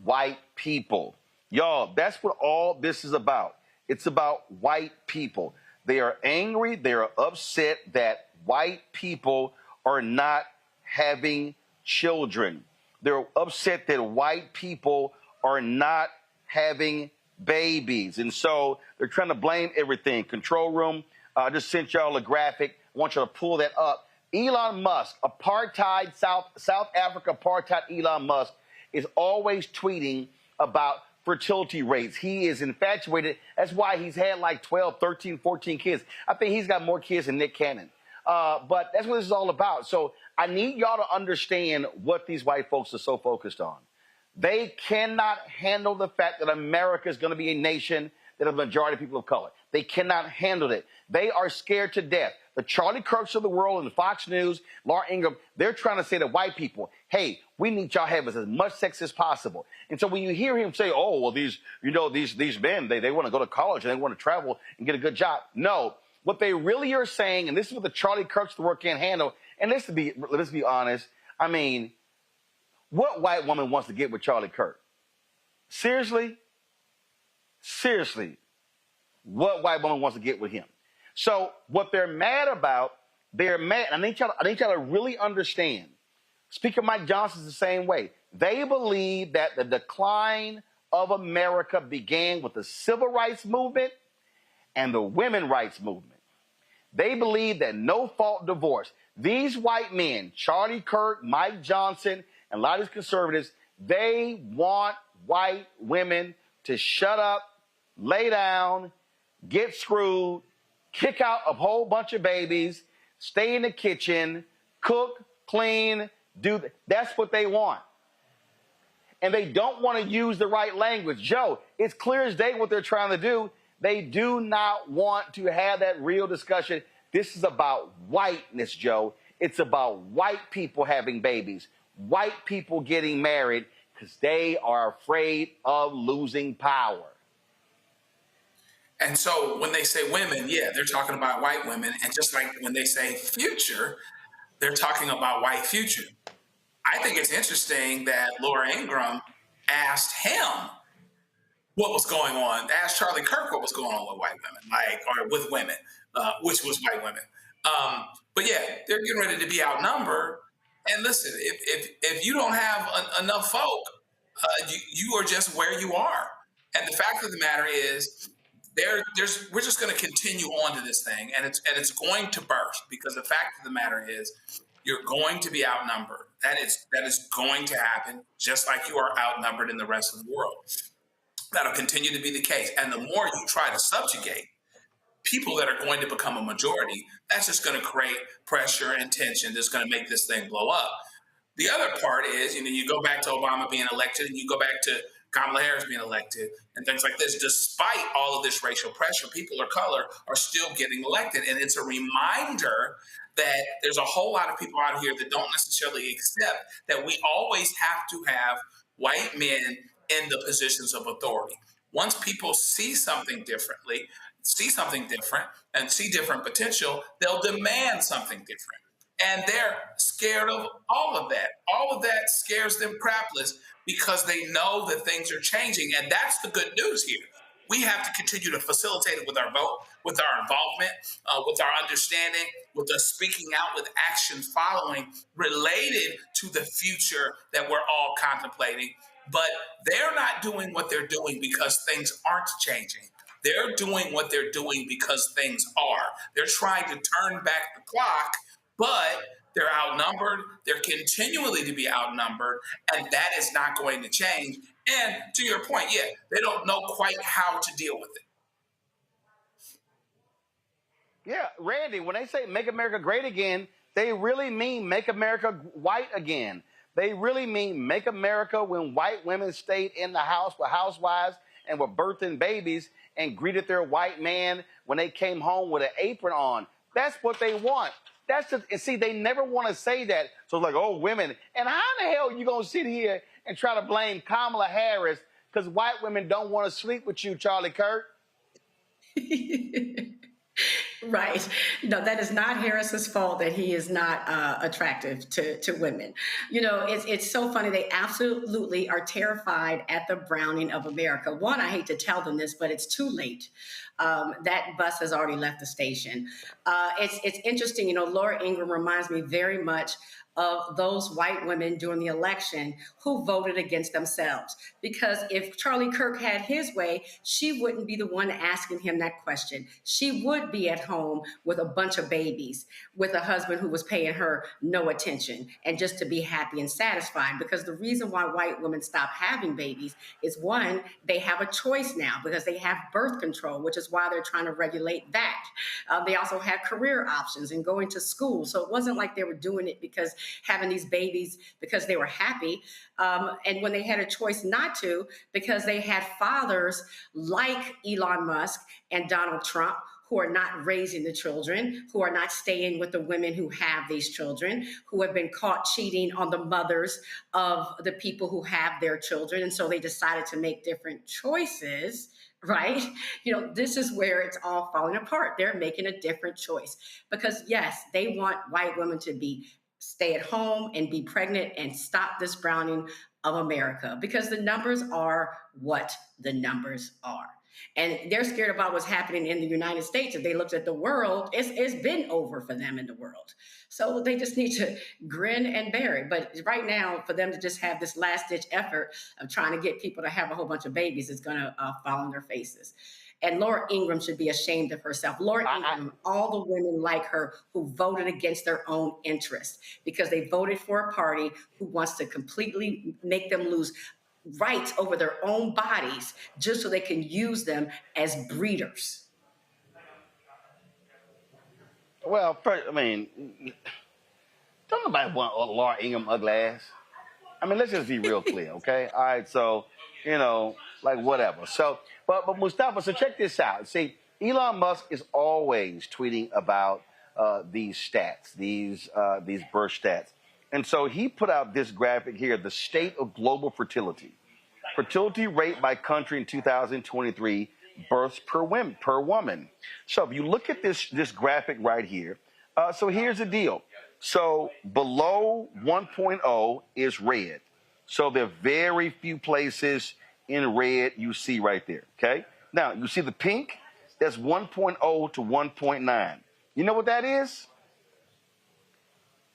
White people. Y'all, that's what all this is about. It's about white people. They are angry. They are upset that white people are not having children. They're upset that white people are not having babies. And so they're trying to blame everything. Control room, I just sent y'all a graphic. I want you to pull that up. Elon Musk, apartheid, South Africa apartheid Elon Musk, is always tweeting about fertility rates. He is infatuated. That's why he's had like 12, 13, 14 kids. I think he's got more kids than Nick Cannon. But that's what this is all about. So I need y'all to understand what these white folks are so focused on. They cannot handle the fact that America is going to be a nation that has a majority of people of color. They cannot handle it. They are scared to death. The Charlie Kirks of the world and the Fox News, Laura Ingraham, they're trying to say to white people, hey, we need y'all to have as much sex as possible. And so when you hear him say, these men, they want to go to college and they want to travel and get a good job. No, what they really are saying, and this is what the Charlie Kirks of the world can't handle, and let's be honest, I mean, what white woman wants to get with Charlie Kirk? Seriously? Seriously. What white woman wants to get with him? So what they're mad about, they're mad. I need y'all to really understand. Speaker Mike Johnson's the same way. They believe that the decline of America began with the civil rights movement and the women's rights movement. They believe that no-fault divorce. These white men, Charlie Kirk, Mike Johnson, and a lot of these conservatives, they want white women to shut up, lay down, get screwed, kick out a whole bunch of babies, stay in the kitchen, cook, clean, that's what they want. And they don't want to use the right language. Joe, it's clear as day what they're trying to do. They do not want to have that real discussion. This is about whiteness, Joe. It's about white people having babies, white people getting married, because they are afraid of losing power. And so when they say women, yeah, they're talking about white women. And just like when they say future, they're talking about white future. I think it's interesting that Laura Ingraham asked him what was going on, asked Charlie Kirk what was going on with white women, or with women, which was white women. But yeah, they're getting ready to be outnumbered. And listen, if you don't have enough folk, you are just where you are. And the fact of the matter is, we're just going to continue on to this thing, and it's going to burst, because the fact of the matter is, you're going to be outnumbered. That is going to happen, just like you are outnumbered in the rest of the world. That'll continue to be the case. And the more you try to subjugate people that are going to become a majority, that's just going to create pressure and tension that's going to make this thing blow up. The other part is, you go back to Obama being elected, and you go back to Kamala Harris being elected, and things like this. Despite all of this racial pressure, people of color are still getting elected. And it's a reminder that there's a whole lot of people out here that don't necessarily accept that we always have to have white men in the positions of authority. Once people see something different, and see different potential, they'll demand something different. And they're scared of all of that. All of that scares them crapless, because they know that things are changing. And that's the good news here. We have to continue to facilitate it with our vote, with our involvement, with our understanding, with us speaking out, with action following, related to the future that we're all contemplating. But they're not doing what they're doing because things aren't changing. They're doing what they're doing because things are. They're trying to turn back the clock, but they're outnumbered. They're continually to be outnumbered, and that is not going to change. And to your point, yeah, they don't know quite how to deal with it. Yeah, Randy, when they say make America great again, they really mean make America white again. They really mean make America when white women stayed in the house with housewives and were birthing babies and greeted their white man when they came home with an apron on. That's what they want. And see, they never want to say that. So it's like, oh, women. And how in the hell are you going to sit here and try to blame Kamala Harris because white women don't want to sleep with you, Charlie Kirk? Right. No, that is not Harris's fault that he is not attractive to women. It's so funny. They absolutely are terrified at the browning of America. One, I hate to tell them this, but it's too late. That bus has already left the station. It's interesting. Laura Ingraham reminds me very much of those white women during the election who voted against themselves. Because if Charlie Kirk had his way, she wouldn't be the one asking him that question. She would be at home with a bunch of babies, with a husband who was paying her no attention, and just to be happy and satisfied. Because the reason why white women stop having babies is, one, they have a choice now because they have birth control, which is why they're trying to regulate that. They also had career options and going to school. So it wasn't like they were doing it because having these babies because they were happy. And when they had a choice not to, because they had fathers like Elon Musk and Donald Trump who are not raising the children, who are not staying with the women who have these children, who have been caught cheating on the mothers of the people who have their children. And so they decided to make different choices, right? This is where it's all falling apart. They're making a different choice because, yes, they want white women to stay at home and be pregnant and stop this browning of America because the numbers are what the numbers are. And they're scared about what's happening in the United States. If they looked at the world, it's been over for them in the world. So they just need to grin and bear it. But right now, for them to just have this last-ditch effort of trying to get people to have a whole bunch of babies is going to fall on their faces. And Laura Ingraham should be ashamed of herself. Laura Ingraham, all the women like her who voted against their own interests because they voted for a party who wants to completely make them lose rights over their own bodies just so they can use them as breeders. Well, I mean, don't nobody want Laura Ingraham ugly ass. I mean, let's just be real clear, okay? All right, so, you know, like whatever. So, but Mustafa, so check this out. See, Elon Musk is always tweeting about these stats, these birth stats. And so he put out this graphic here, the state of global fertility. Fertility rate by country in 2023, births per woman. So if you look at this graphic right here, so here's the deal. So below 1.0 is red. So there are very few places in red you see right there, okay? Now, you see the pink? That's 1.0 to 1.9. You know what that is?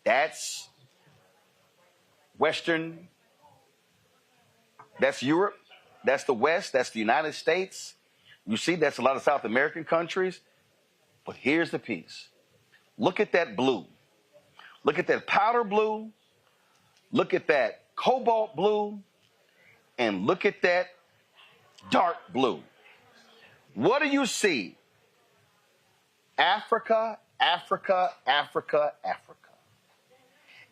That's Western, that's Europe, that's the West, that's the United States. You see, that's a lot of South American countries. But here's the piece. Look at that blue. Look at that powder blue. Look at that cobalt blue. And look at that dark blue. What do you see? Africa, Africa, Africa, Africa.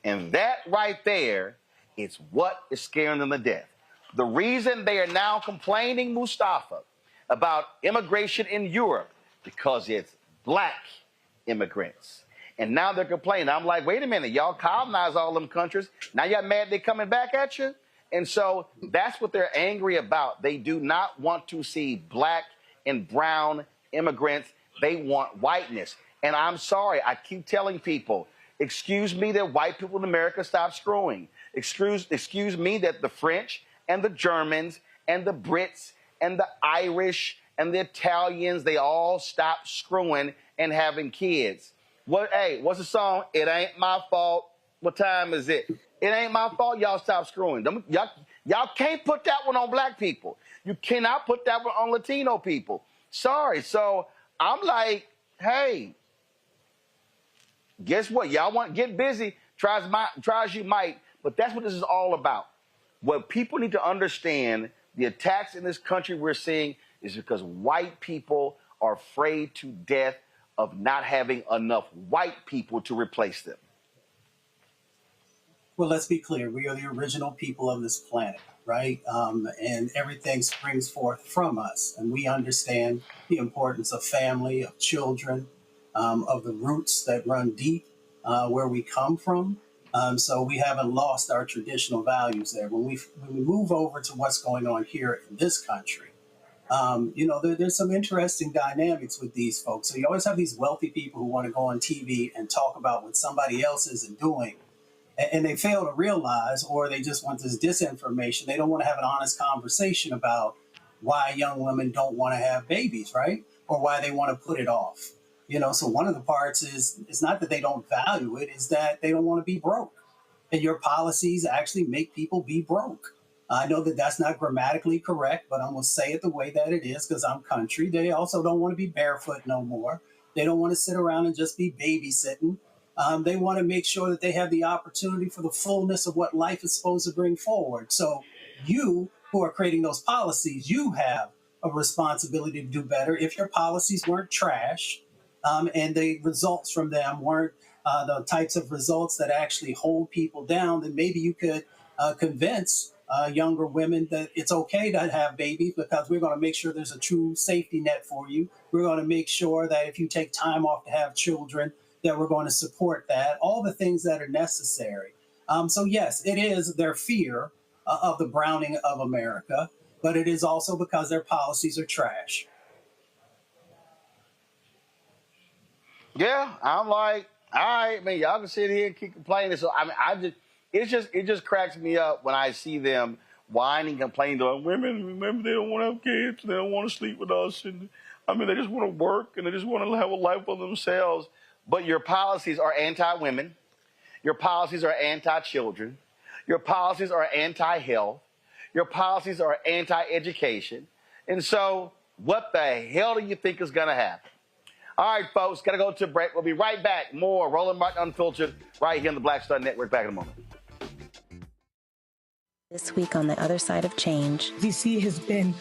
And that right there is what is scaring them to death. The reason they are now complaining, Mustafa, about immigration in Europe, because it's black immigrants. And now they're complaining. I'm like, wait a minute, y'all colonized all them countries. Now y'all mad they're coming back at you? And so that's what they're angry about. They do not want to see black and brown immigrants. They want whiteness. And I'm sorry, I keep telling people, excuse me that white people in America stop screwing. Excuse me that the French and the Germans and the Brits and the Irish and the Italians, they all stop screwing and having kids. What's the song? It ain't my fault. What time is it? It ain't my fault. Y'all stop screwing. Y'all can't put that one on black people. You cannot put that one on Latino people. Sorry. So I'm like, hey, guess what? Y'all want to get busy, try as you might, but that's what this is all about. What people need to understand, the attacks in this country we're seeing is because white people are afraid to death of not having enough white people to replace them. Well, let's be clear. We are the original people of this planet, right? And everything springs forth from us. And we understand the importance of family, of children, of the roots that run deep where we come from. So we haven't lost our traditional values there. When we move over to what's going on here in this country, there's some interesting dynamics with these folks. So you always have these wealthy people who want to go on TV and talk about what somebody else isn't doing. And they fail to realize, or they just want this disinformation. They don't want to have an honest conversation about why young women don't want to have babies, right? Or why they want to put it off. So one of the parts is, it's not that they don't value it, is that they don't want to be broke. And your policies actually make people be broke. I know that that's not grammatically correct, but I'm going to say it the way that it is because I'm country. They also don't want to be barefoot no more. They don't want to sit around and just be babysitting. They want to make sure that they have the opportunity for the fullness of what life is supposed to bring forward. So you who are creating those policies, you have a responsibility to do better. If your policies weren't trash and the results from them weren't the types of results that actually hold people down, then maybe you could convince younger women that it's okay to have babies because we're going to make sure there's a true safety net for you. We're going to make sure that if you take time off to have children, that we're going to support that, all the things that are necessary. So yes, it is their fear of the browning of America, but it is also because their policies are trash. Yeah, I'm like, all right, man, y'all can sit here and keep complaining. So it just cracks me up when I see them whining, complaining to women. Remember, they don't want to have kids, they don't want to sleep with us, and they just want to work and they just want to have a life for themselves. But your policies are anti-women. Your policies are anti-children. Your policies are anti-health. Your policies are anti-education. And so What the hell do you think is going to happen? All right, folks, got to go to a break. We'll be right back. More Roland Martin Unfiltered right here on the Black Star Network. Back in a moment. This week on the other side of change. DC has been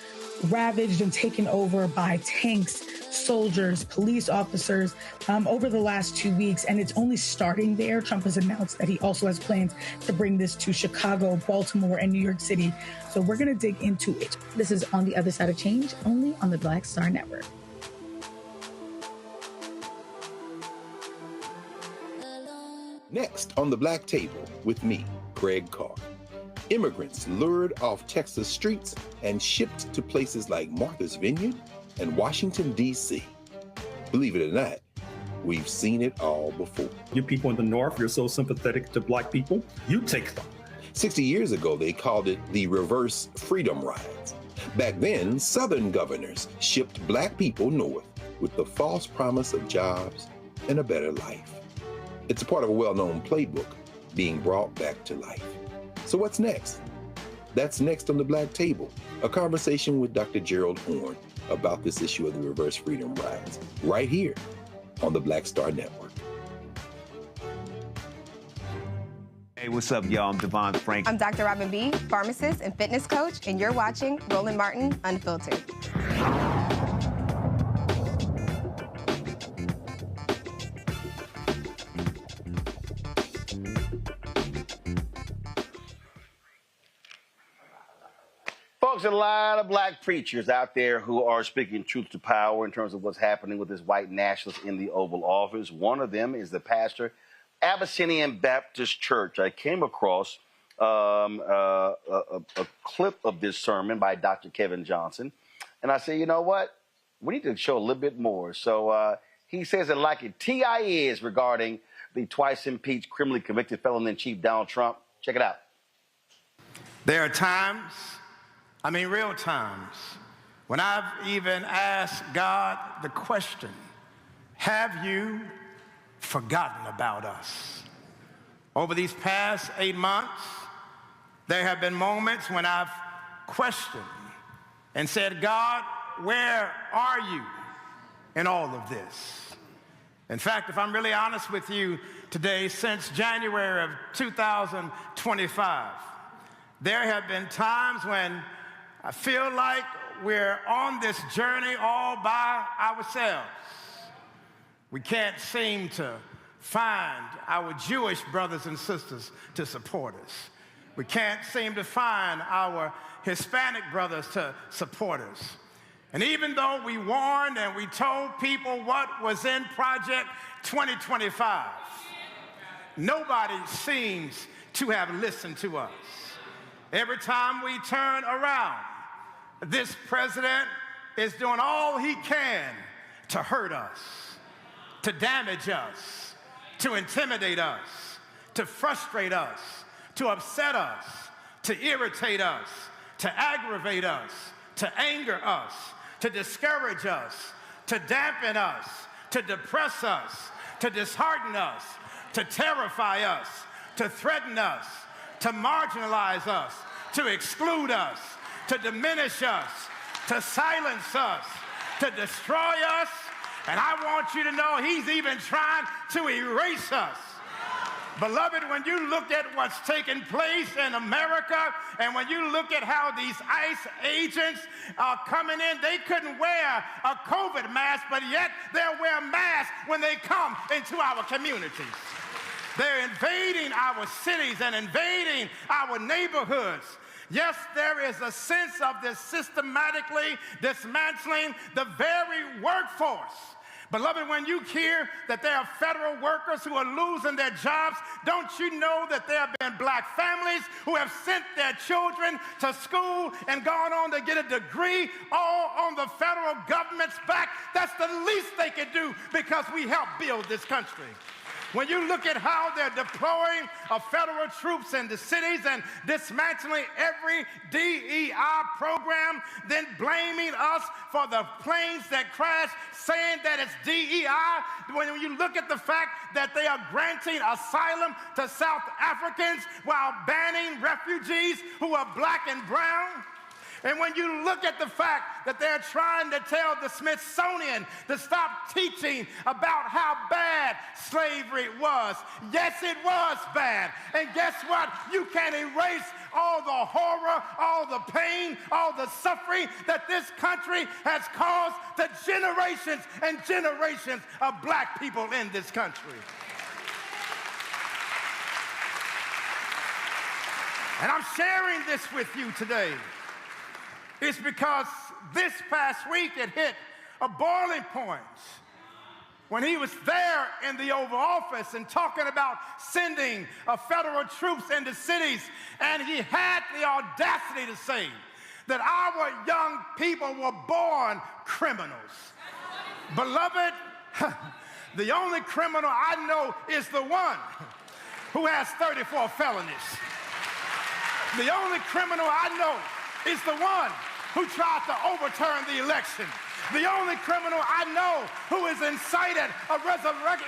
ravaged and taken over by tanks, soldiers, police officers over the last 2 weeks, and it's only starting there. Trump has announced that he also has plans to bring this to Chicago, Baltimore, and New York City. So we're going to dig into it. This is On the Other Side of Change, only on the Black Star Network. Next on the Black Table with me, Greg Carr. Immigrants lured off Texas streets and shipped to places like Martha's Vineyard and Washington, D.C. Believe it or not, we've seen it all before. You people in the North, you're so sympathetic to black people, you take them. 60 years ago, they called it the reverse freedom rides. Back then, Southern governors shipped black people north with the false promise of jobs and a better life. It's a part of a well-known playbook being brought back to life. So what's next? That's next on the Black Table, a conversation with Dr. Gerald Horne about this issue of the reverse freedom rides, right here on the Black Star Network. Hey, what's up, y'all? I'm Devon Frank. I'm Dr. Robin B., pharmacist and fitness coach, and you're watching Roland Martin Unfiltered. Folks, a lot of black preachers out there who are speaking truth to power in terms of what's happening with this white nationalist in the Oval Office. One of them is the pastor, Abyssinian Baptist Church. I came across a clip of this sermon by Dr. Kevin Johnson, and I said, you know what? We need to show a little bit more. So he says it like it TI is regarding the twice impeached, criminally convicted felon-in-chief Donald Trump. Check it out. There are times, I mean real times, when I've even asked God the question, have you forgotten about us? Over these past 8 months, there have been moments when I've questioned and said, God, where are you in all of this? In fact, if I'm really honest with you today, since January of 2025, there have been times when I feel like we're on this journey all by ourselves. We can't seem to find our Jewish brothers and sisters to support us. We can't seem to find our Hispanic brothers to support us. And even though we warned and we told people what was in Project 2025, nobody seems to have listened to us. Every time we turn around, this president is doing all he can to hurt us, to damage us, to intimidate us, to frustrate us, to upset us, to irritate us, to aggravate us, to anger us, to discourage us, to dampen us, to depress us, to dishearten us, to terrify us, to threaten us, to marginalize us, to exclude us, to diminish us, to silence us, to destroy us. And I want you to know he's even trying to erase us. Beloved, when you look at what's taking place in America, and when you look at how these ICE agents are coming in, they couldn't wear a COVID mask, but yet they'll wear masks when they come into our communities. They're invading our cities and invading our neighborhoods. Yes, there is a sense of this systematically dismantling the very workforce. Beloved, when you hear that there are federal workers who are losing their jobs, don't you know that there have been black families who have sent their children to school and gone on to get a degree all on the federal government's back? That's the least they can do because we helped build this country. When you look at how they're deploying federal troops in the cities and dismantling every DEI program, then blaming us for the planes that crashed, saying that it's DEI, when you look at the fact that they are granting asylum to South Africans while banning refugees who are black and brown, And when you look at the fact that they're trying to tell the Smithsonian to stop teaching about how bad slavery was, yes, it was bad. And guess what? You can't erase all the horror, all the pain, all the suffering that this country has caused to generations and generations of black people in this country. And I'm sharing this with you today. It's because this past week it hit a boiling point when he was there in the Oval Office and talking about sending federal troops into cities, and he had the audacity to say that our young people were born criminals. Beloved, the only criminal I know is the one who has 34 felonies. The only criminal I know is the one who tried to overturn the election. The only criminal I know who has incited a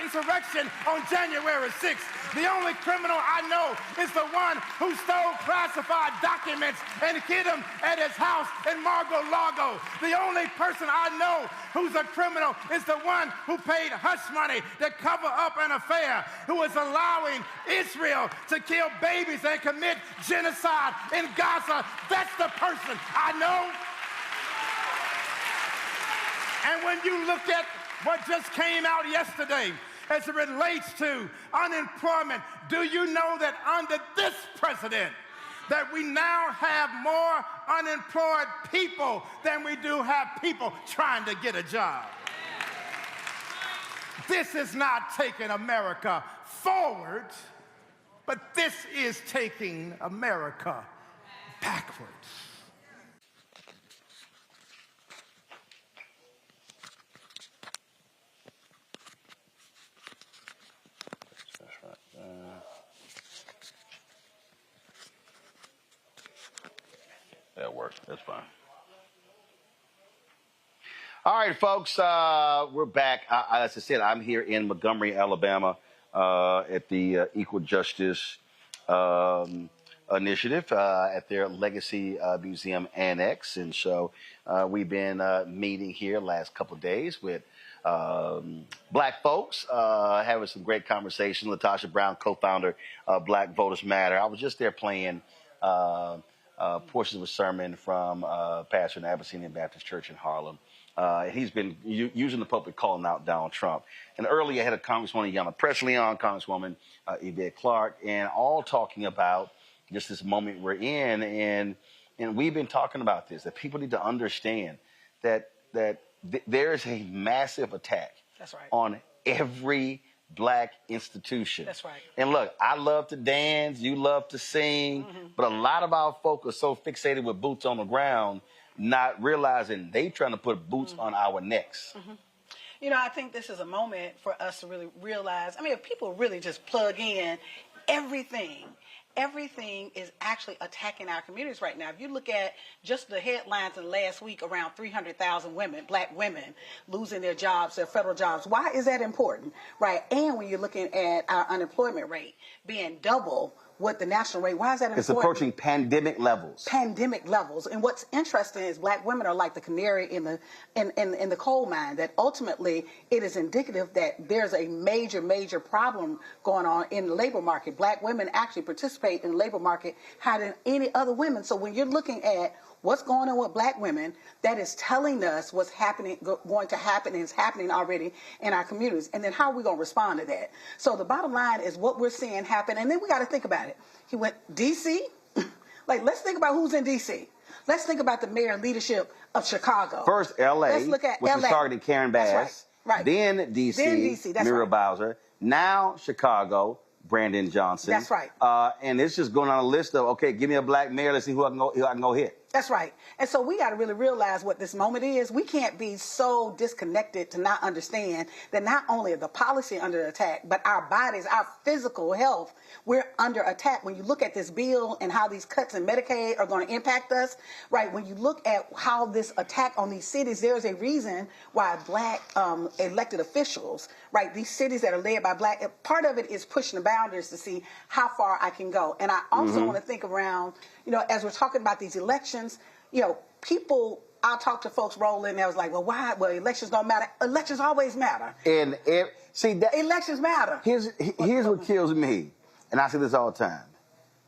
insurrection on January 6th. The only criminal I know is the one who stole classified documents and hid them at his house in Mar-a-Lago. The only person I know who's a criminal is the one who paid hush money to cover up an affair, who is allowing Israel to kill babies and commit genocide in Gaza. That's the person I know. And when you look at what just came out yesterday as it relates to unemployment, do you know that under this president that we now have more unemployed people than we do have people trying to get a job? This is not taking America forward, but this is taking America backwards. That works. That's fine. All right, folks, we're back. As I said, I'm here in Montgomery, Alabama, at the Equal Justice Initiative at their Legacy Museum Annex. And so we've been meeting here last couple of days with black folks, having some great conversation. Latasha Brown, co-founder of Black Voters Matter. I was just there playing portions of a sermon from pastor in the Abyssinian Baptist Church in Harlem. He's been using the pulpit calling out Donald Trump. And earlier I had a Congresswoman Ayanna Pressley on, Congresswoman Yvette Clarke, and all talking about just this moment we're in. And we've been talking about this, that people need to understand that there is a massive attack on every black institution. That's right. And look, I love to dance, you love to sing, but a lot of our folk are so fixated with boots on the ground, not realizing they trying to put boots on our necks. You know, I think this is a moment for us to really realize, I mean, if people really just plug in, everything is actually attacking our communities right now. If you look at just the headlines in the last week, around 300,000 women, black women, losing their jobs, their federal jobs. Why is that important, right? And when you're looking at our unemployment rate being double what the national rate, why is that important? It's approaching pandemic levels. Pandemic levels. And what's interesting is black women are like the canary in the coal mine, that ultimately it is indicative that there's a major problem going on in the labor market. Black women actually participate in the labor market higher than any other women. So when you're looking at what's going on with black women, that is telling us what's happening, going to happen, and is happening already in our communities. And then how are we going to respond to that? So the bottom line is what we're seeing happen. And then we got to think about it. He went D.C. Like, let's think about who's in D.C. Let's think about the mayor and leadership of Chicago. First, L.A., let's look at which LA. was targeting Karen Bass. That's right. Then D.C., Muriel Bowser. Now Chicago, Brandon Johnson. That's right. And it's just going on a list of, okay, give me a black mayor. Let's see who I can go hit. That's right. And so we got to really realize what this moment is. We can't be so disconnected to not understand that not only are the policy under attack, but our bodies, our physical health, we're under attack. When you look at this bill and how these cuts in Medicaid are going to impact us, right? When you look at how this attack on these cities, there's a reason why black elected officials, right? These cities that are led by black, part of it is pushing the boundaries to see how far I can go. And I also want to think around, you know, as we're talking about these elections, you know, people, I talk to folks, Roland, and I was like, well, why? Well, elections don't matter. Elections always matter. And see, that elections matter. Here's what kills me, and I say this all the time.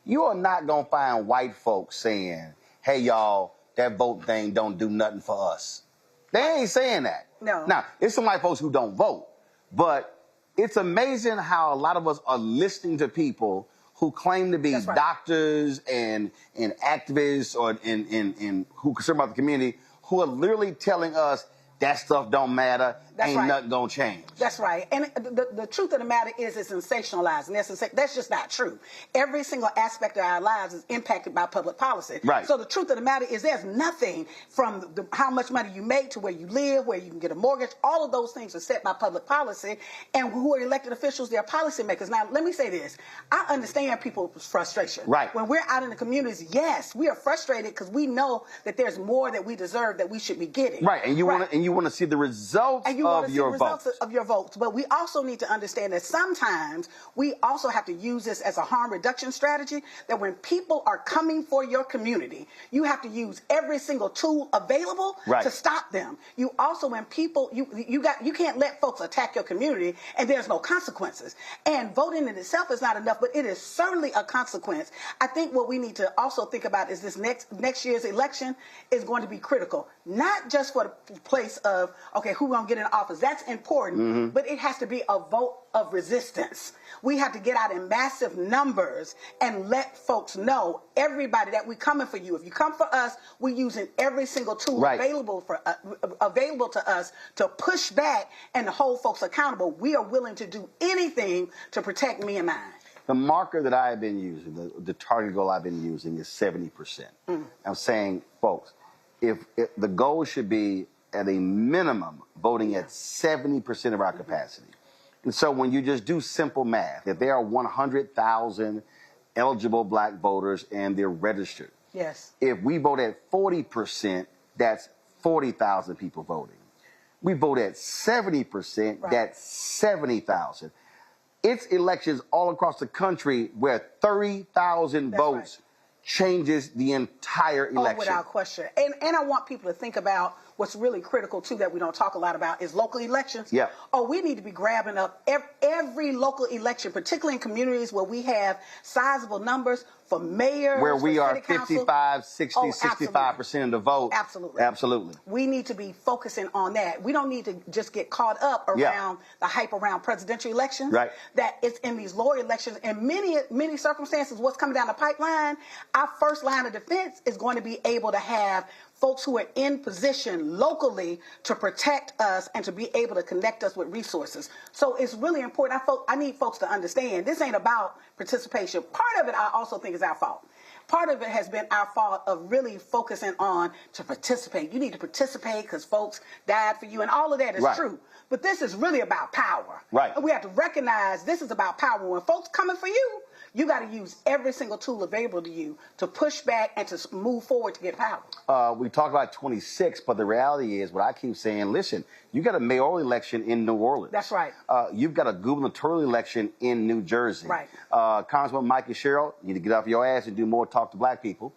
You are not going to find white folks saying, hey, y'all, that vote thing don't do nothing for us. They ain't saying that. No. Now, there's some white folks who don't vote, but it's amazing how a lot of us are listening to people who claim to be doctors and activists or in who concern about the community, who are literally telling us that stuff don't matter, ain't nothing gonna change. That's right. And the truth of the matter is it's sensationalized. And that's just not true. Every single aspect of our lives is impacted by public policy. Right. So the truth of the matter is there's nothing from how much money you make to where you live, where you can get a mortgage. All of those things are set by public policy. And who are elected officials, they're policymakers. Now, let me say this. I understand people's frustration. Right. When we're out in the communities, yes, we are frustrated because we know that there's more that we deserve that we should be getting. Right. And you want to see the results of your votes. Of your votes. But we also need to understand that sometimes we also have to use this as a harm reduction strategy, that when people are coming for your community, you have to use every single tool available to stop them. You also, when people, you can't let folks attack your community and there's no consequences. And voting in itself is not enough, but it is certainly a consequence. I think what we need to also think about is this next year's election is going to be critical, not just for the place of, okay, who gonna get in office. That's important, but it has to be a vote of resistance. We have to get out in massive numbers and let folks know, everybody, that we're coming for you. If you come for us, we're using every single tool available to us to push back and to hold folks accountable. We are willing to do anything to protect me and mine. The marker that I've been using, the target goal I've been using is 70%. I'm saying, folks, if the goal should be at a minimum voting at 70% of our capacity. And so when you just do simple math, if there are 100,000 eligible black voters and they're registered, if we vote at 40%, that's 40,000 people voting. We vote at 70%, that's 70,000. It's elections all across the country where 30,000 votes changes the entire election. Oh, without question. And I want people to think about what's really critical, too, that we don't talk a lot about is local elections. Yeah. Oh, we need to be grabbing up every local election, particularly in communities where we have sizable numbers for mayors, where we are 55, 60, oh, 65% of the vote. Absolutely. Absolutely. We need to be focusing on that. We don't need to just get caught up around the hype around presidential elections. Right. That it's in these lower elections. In many circumstances, what's coming down the pipeline, our first line of defense is going to be able to have folks who are in position locally to protect us and to be able to connect us with resources. So it's really important. I need folks to understand this ain't about participation. Part of it I also think is our fault. Part of it has been our fault of really focusing on to participate. You need to participate because folks died for you, and all of that is true. But this is really about power. Right. And we have to recognize this is about power. When folks coming for you, you got to use every single tool available to you to push back and to move forward to get power. We talk about 26, but the reality is what I keep saying, listen, you got a mayoral election in New Orleans. That's right. You've got a gubernatorial election in New Jersey. Right. Congresswoman Mikey Sherrill, you need to get off your ass and do more talk to black people.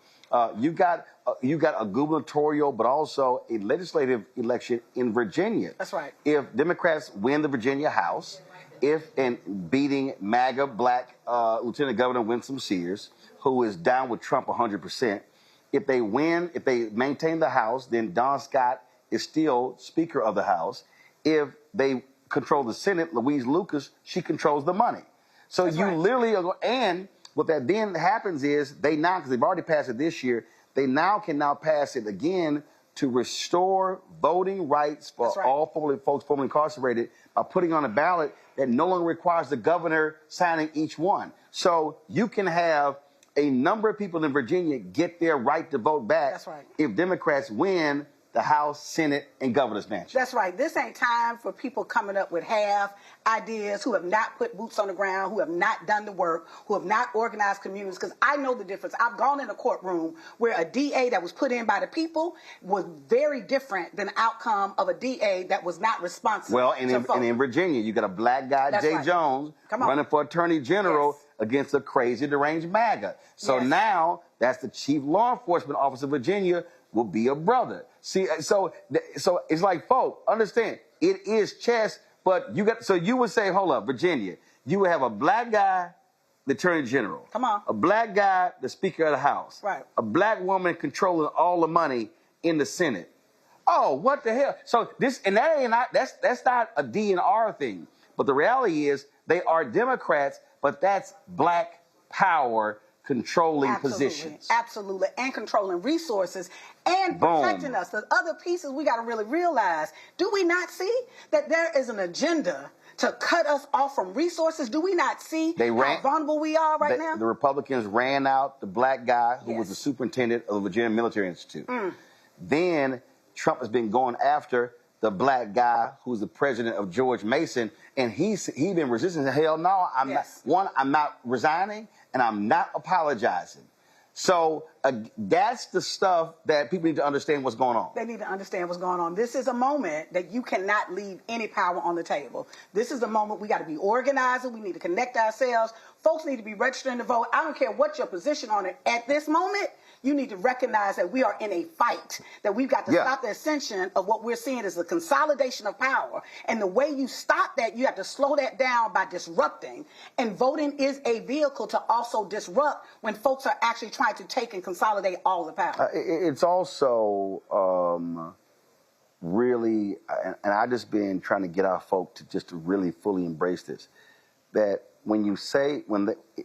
You've got a gubernatorial, but also a legislative election in Virginia. That's right. If Democrats win the Virginia House, beating MAGA black Lieutenant Governor Winsome Sears, who is down with Trump 100%, if they win, if they maintain the House, then Don Scott is still Speaker of the House. If they control the Senate, Louise Lucas, she controls the money. So literally, and what that then happens is they now, because they've already passed it this year, they now can pass it again to restore voting rights for all folks formerly incarcerated by putting on a ballot that no longer requires the governor signing each one. So you can have a number of people in Virginia get their right to vote back if Democrats win the House, Senate, and Governor's Mansion. That's right. This ain't time for people coming up with half ideas, who have not put boots on the ground, who have not done the work, who have not organized communities, because I know the difference. I've gone in a courtroom where a DA that was put in by the people was very different than the outcome of a DA that was not responsive. Well, and in Virginia, you got a black guy, Jay Jones, running for Attorney General against a crazy, deranged MAGA. So now that's the chief law enforcement officer of Virginia will be a brother. See, so it's like, folks, understand, it is chess, but you would say, hold up, Virginia, you would have a black guy, the Attorney General. Come on. A black guy, the Speaker of the House. Right. A black woman controlling all the money in the Senate. Oh, what the hell? So that's not a DNR thing. But the reality is they are Democrats, but that's black power controlling positions. Absolutely. And controlling resources and protecting us. The other pieces we got to really realize, do we not see that there is an agenda to cut us off from resources? Do we not see how vulnerable we are right now? The Republicans ran out the black guy who was the superintendent of the Virginia Military Institute. Then Trump has been going after the black guy who's the president of George Mason, and he's been resisting. Hell no, I'm not resigning, and I'm not apologizing. So that's the stuff that people need to understand what's going on. They need to understand what's going on. This is a moment that you cannot leave any power on the table. This is the moment we got to be organizing. We need to connect ourselves. Folks need to be registering to vote. I don't care what your position on it. At this moment, you need to recognize that we are in a fight, that we've got to stop the ascension of what we're seeing as the consolidation of power. And the way you stop that, you have to slow that down by disrupting. And voting is a vehicle to also disrupt when folks are actually trying to take and consolidate all the power. It's also really, and I've just been trying to get our folk to just to really fully embrace this, that when you say,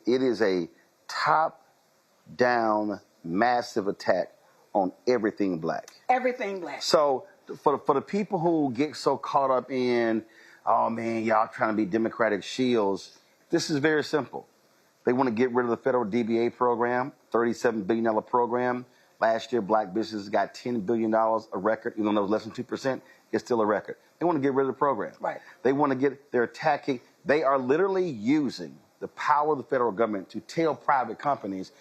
it is a top-down massive attack on everything black. Everything black. So for the people who get so caught up in, oh man, y'all trying to be Democratic shields, this is very simple. They want to get rid of the federal DBA program, $37 billion program. Last year, black businesses got $10 billion a record, even though it was less than 2%, it's still a record. They want to get rid of the program. Right. They want to they're attacking, they are literally using the power of the federal government to tell private companies,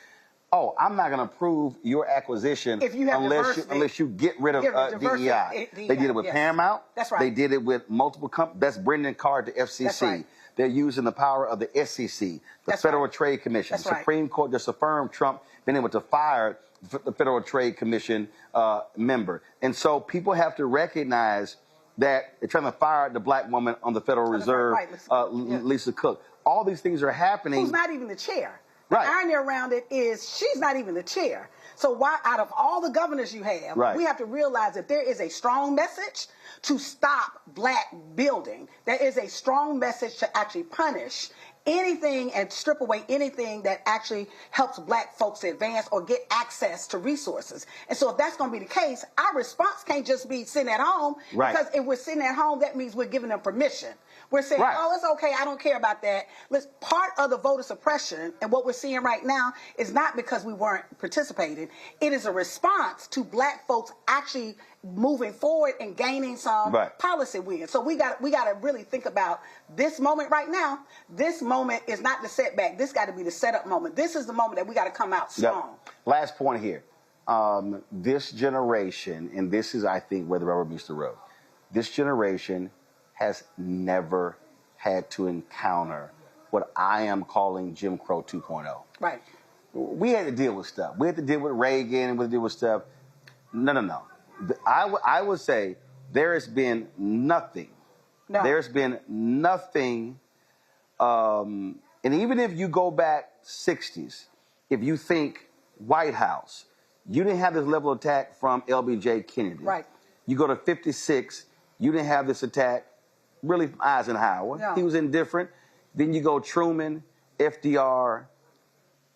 oh, I'm not going to approve your acquisition unless you get rid of DEI. They did it with Paramount. That's right. They did it with multiple companies. That's Brendan Carr to FCC. That's right. They're using the power of the SEC, the Federal Trade Commission, the Supreme Court just affirmed Trump being able to fire the Federal Trade Commission member. And so people have to recognize that they're trying to fire the black woman on the Federal Reserve, Lisa Cook. All these things are happening. Who's not even the chair. The irony around it is she's not even the chair. So why, out of all the governors you have, we have to realize that there is a strong message to stop black building. There is a strong message to actually punish anything and strip away anything that actually helps black folks advance or get access to resources. And so if that's going to be the case, our response can't just be sitting at home. Because if we're sitting at home, that means we're giving them permission. We're saying, oh, it's okay, I don't care about that. Part of the voter suppression and what we're seeing right now is not because we weren't participating. It is a response to black folks actually moving forward and gaining some policy wins. So we got to really think about this moment right now. This moment is not the setback. This got to be the setup moment. This is the moment that we got to come out strong. Last point here. This generation, and this is, I think, where the rubber meets the road. This generation has never had to encounter what I am calling Jim Crow 2.0. Right. We had to deal with stuff. We had to deal with Reagan. We had to deal with stuff. No. I would say there has been nothing. No. There's been nothing. And even if you go back 60s, if you think White House, you didn't have this level of attack from LBJ Kennedy. Right. You go to 56, you didn't have this attack really from Eisenhower. No. He was indifferent. Then you go Truman, FDR.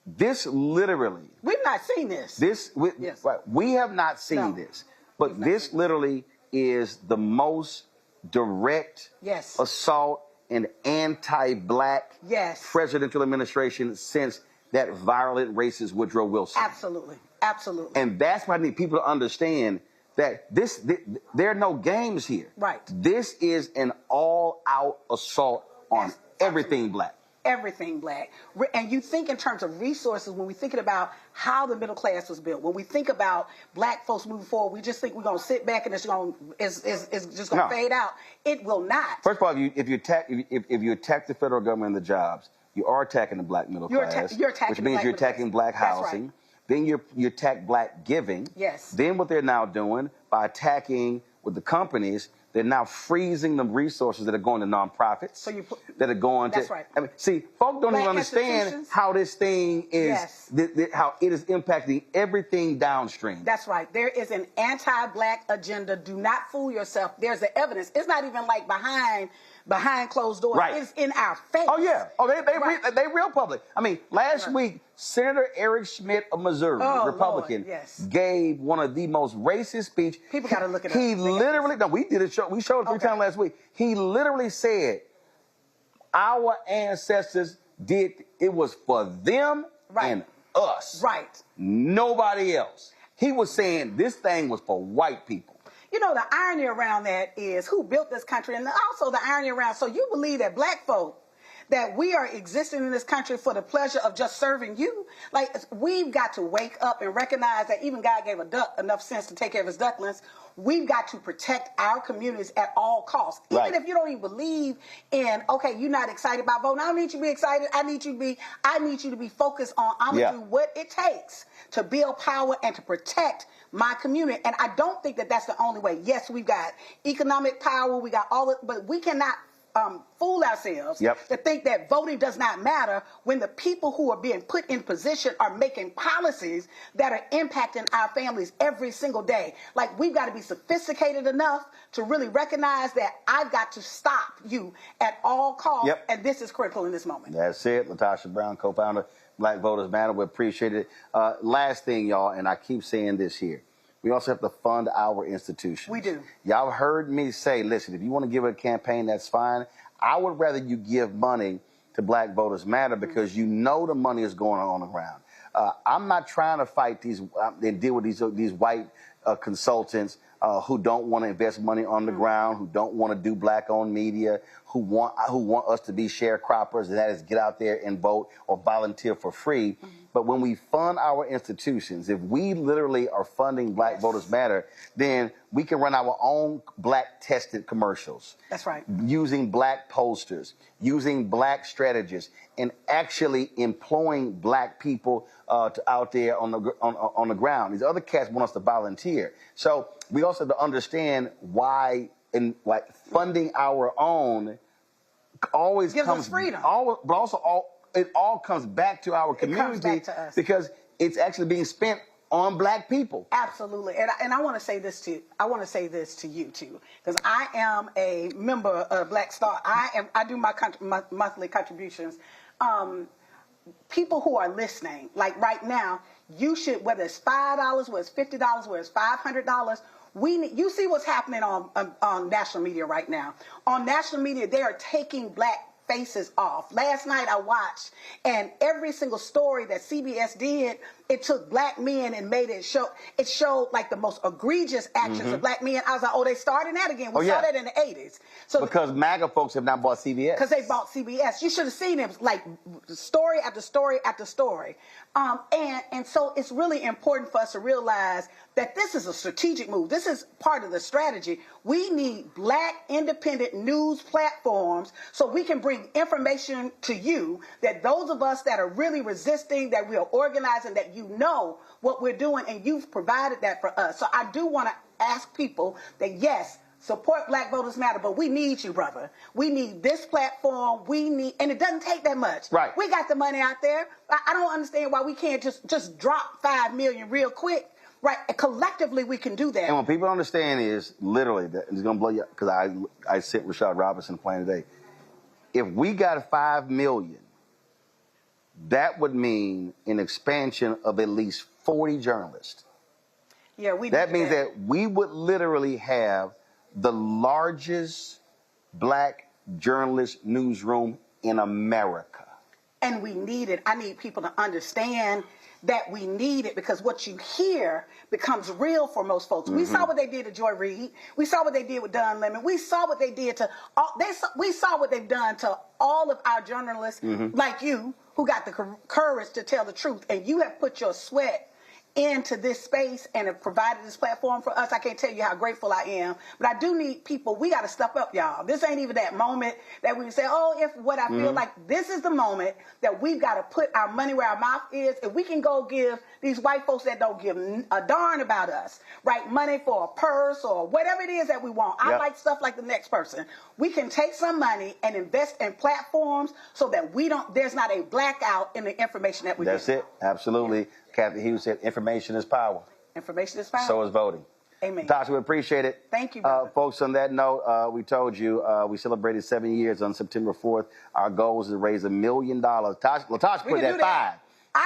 This literally. We've not seen this. We have not seen this. But this literally is the most direct assault and anti-black presidential administration since that violent racist Woodrow Wilson. Absolutely. Absolutely. And that's why I need people to understand that there are no games here. Right. This is an all-out assault on everything black. Everything black. And you think in terms of resources when we're thinking about how the middle class was built. When we think about black folks moving forward, we just think we're going to sit back and it's just going to fade out. It will not. First of all, if you attack the federal government and the jobs, you are attacking the black middle class, you're attacking which means you're attacking black housing. Then you attack black giving. Yes. Then what they're now doing by attacking with the companies, they're now freezing the resources that are going to nonprofits. So you that are going to. That's right. I mean, see, folks don't Black even understand how this thing is. Yes. How it is impacting everything downstream. That's right. There is an anti-black agenda. Do not fool yourself. There's the evidence. It's not even like behind closed doors. Right. It's in our face. Oh yeah. Oh, they real public. I mean, last week, Senator Eric Schmidt of Missouri, Republican, Lord, yes. gave one of the most racist speech. People got to look at it. He literally, no, we did it. We showed it 3 times last week. He literally said, "Our ancestors did. It was for them and us. Right. Nobody else." He was saying this thing was for white people. You know, the irony around that is who built this country, and also the irony around, so you believe that black folk, that we are existing in this country for the pleasure of just serving you? Like, we've got to wake up and recognize that even God gave a duck enough sense to take care of his ducklings. We've got to protect our communities at all costs. Even if you don't even believe in, okay, you're not excited about voting. I don't need you to be excited. I need you to be focused on, I'm going to do what it takes to build power and to protect my community. And I don't think that that's the only way. Yes, we've got economic power. We got all of, but we cannot fool ourselves to think that voting does not matter when the people who are being put in position are making policies that are impacting our families every single day. Like, we've got to be sophisticated enough to really recognize that I've got to stop you at all costs, and this is critical in this moment. That's it. Latasha Brown, co-founder, Black Voters Matter. We appreciate it. Last thing, y'all, and I keep saying this here. We also have to fund our institutions. We do. Y'all heard me say, listen, if you want to give a campaign, that's fine. I would rather you give money to Black Voters Matter because you know the money is going on the ground. I'm not trying to fight these and deal with these white consultants who don't want to invest money on the ground, who don't want to do black-owned media, who want us to be sharecroppers, and that is get out there and vote or volunteer for free. But when we fund our institutions, if we literally are funding Black Voters Matter, then we can run our own black-tested commercials. That's right. Using black posters, using black strategists, and actually employing black people out there on the ground. These other cats want us to volunteer. So we also have to understand why funding our own always gives comes us freedom. But also it all comes back to our community, back to us. because it's actually being spent on black people. Absolutely. And I want to say this to you too, because I am a member of Black Star. I do my monthly contributions. People who are listening, like right now, you should, whether it's $5, whether it's $50, whether it's $500, you see what's happening on national media right now. On national media, they are taking black faces off. Last night I watched, and every single story that CBS did, it took black men and made it show. It showed like the most egregious actions of black men. I was like, oh, they starting that again. We saw that in the 80s. So because MAGA folks have not bought CBS. Because they bought CBS. You should have seen them, like story after story after story. And so it's really important for us to realize that this is a strategic move. This is part of the strategy. We need black independent news platforms so we can bring information to you, that those of us that are really resisting, that we are organizing, that you know what we're doing, and you've provided that for us. So I do want to ask people that, yes, support Black Voters Matter, but we need you, brother. We need this platform. And it doesn't take that much. Right. We got the money out there. I don't understand why we can't just drop $5 million real quick. Right. Collectively, we can do that. And what people understand is, literally, that it's going to blow you, because I sent Rashad Robinson a plan today. If we got $5 million, that would mean an expansion of at least 40 journalists. Yeah, that means that we would literally have the largest black journalist newsroom in America. And we need it. I need people to understand that we need it, because what you hear becomes real for most folks. We saw what they did to Joy Reid. We saw what they did with Don Lemon. We saw what they did to we saw what they've done to all of our journalists like you, who got the courage to tell the truth. And you have put your sweat into this space and have provided this platform for us. I can't tell you how grateful I am. But I do need people. We got to step up, y'all. This ain't even that moment that we say, oh, if what I feel like, this is the moment that we've got to put our money where our mouth is. If we can go give these white folks that don't give a darn about us, right, money for a purse or whatever it is that we want. I like stuff like the next person. We can take some money and invest in platforms so that there's not a blackout in the information that we get. That's it. Absolutely. Kathy Hughes said, information is power. Information is power. So is voting. Amen. Tasha, we appreciate it. Thank you, brother. Folks, on that note, we told you we celebrated 7 years on September 4th. Our goal was to raise $1 million. Tasha put it at 5.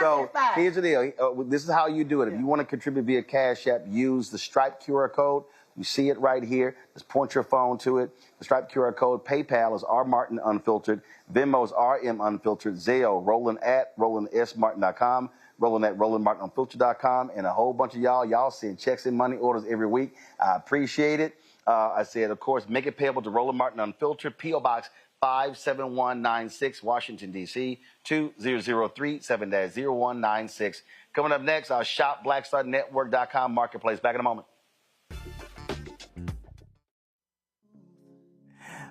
So here's the deal. This is how you do it. If you want to contribute via Cash App, use the Stripe QR code. You see it right here. Just point your phone to it. The Stripe QR code. PayPal is R Martin Unfiltered. Venmo is RM Unfiltered. Zelle, Roland at RolandSMartin.com. Roland at RolandMartinUnfiltered.com. And a whole bunch of y'all send checks and money orders every week. I appreciate it. I said, of course, make it payable to Roland Martin Unfiltered, P.O. Box 57196, Washington, D.C., 2003, 7-0196. Coming up next, our shop, BlackStarNetwork.com marketplace. Back in a moment.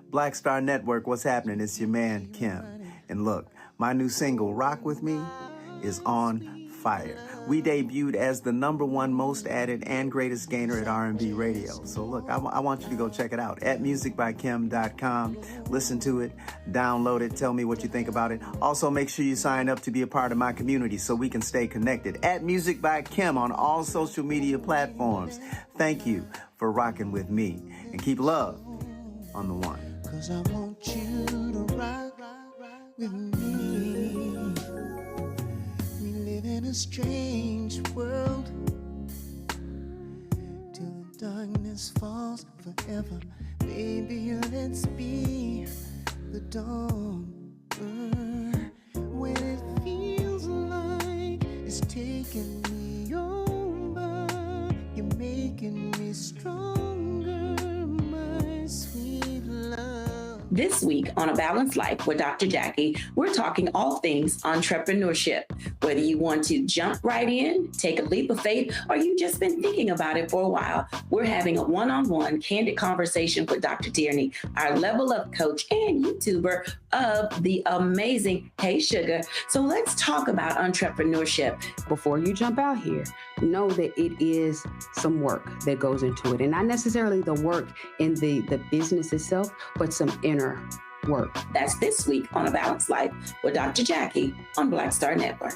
Black Star Network, what's happening? It's your man, Kim. And look, my new single, Rock With Me, is on fire. We debuted as the #1 most added and greatest gainer at R&B radio. So look, I want you to go check it out at musicbykim.com. Listen to it, download it, tell me what you think about it. Also, make sure you sign up to be a part of my community so we can stay connected. At Music by Kim on all social media platforms. Thank you for rocking with me. And keep love on the one. 'Cause I want you to rock with me. We live in a strange world till the darkness falls forever. Baby, let's be the dawn. When it feels like it's taking me over, you're making me stronger, my sweet love. This week on A Balanced Life with Dr. Jackie, we're talking all things entrepreneurship. Whether you want to jump right in, take a leap of faith, or you've just been thinking about it for a while, we're having a one-on-one candid conversation with Dr. Tierney, our level up coach and YouTuber of the amazing Hey Sugar. So let's talk about entrepreneurship. Before you jump out here, know that it is some work that goes into it. And not necessarily the work in the business itself, but some inner work. That's this week on A Balanced Life with Dr. Jackie on Black Star Network.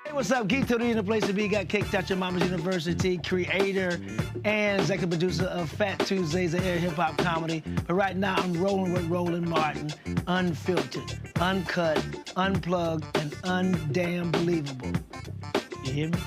Hey, what's up? Geek Tony in the place to be. Got kicked out your mama's university, creator and executive producer of Fat Tuesdays, an air hip-hop comedy. But right now, I'm rolling with Roland Martin, unfiltered, uncut, unplugged, and undamn believable. You hear me?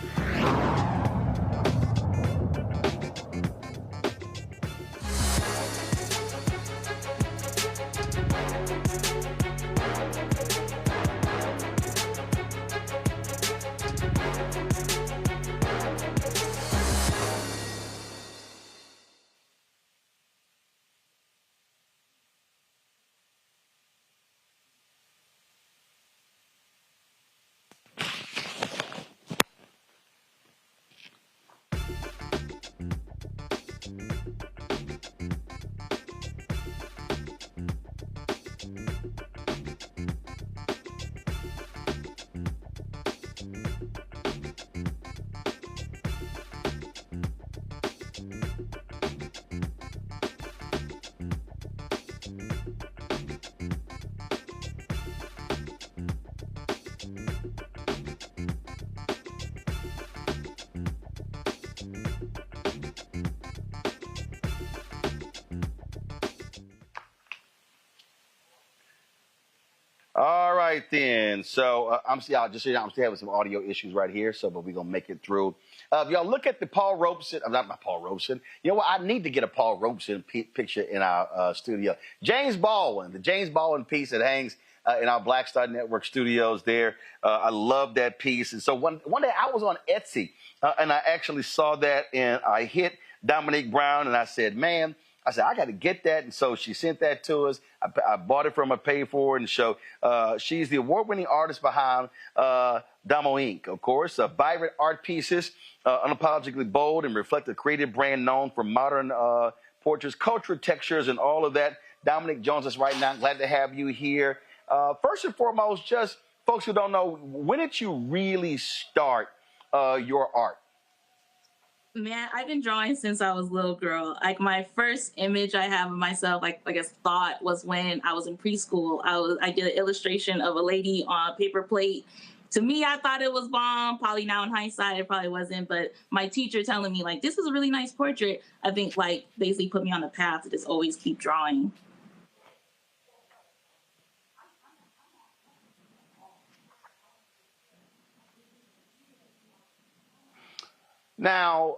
All right, then. So I'm still having some audio issues right here, but we're going to make it through. If y'all look at the Paul Robeson, not Paul Robeson. You know what? I need to get a Paul Robeson picture in our studio. James Baldwin, the James Baldwin piece that hangs in our Black Star Network studios there. I love that piece. And so one day I was on Etsy and I actually saw that and I hit Dominique Brown and I said, man, I said, I got to get that. And so she sent that to us. I bought it from her, paid for it. And so she's the award-winning artist behind Damo Inc., of course. Vibrant art pieces, unapologetically bold and reflect a creative brand known for modern portraits, cultural textures, and all of that. Dominic joins us right now. Glad to have you here. First and foremost, just folks who don't know, when did you really start your art? Man, I've been drawing since I was a little girl. Like my first image I have of myself, like I guess thought, was when I was in preschool. I did an illustration of a lady on a paper plate. To me, I thought it was bomb. Probably now in hindsight, it probably wasn't. But my teacher telling me like, this is a really nice portrait, I think like basically put me on the path to just always keep drawing. Now,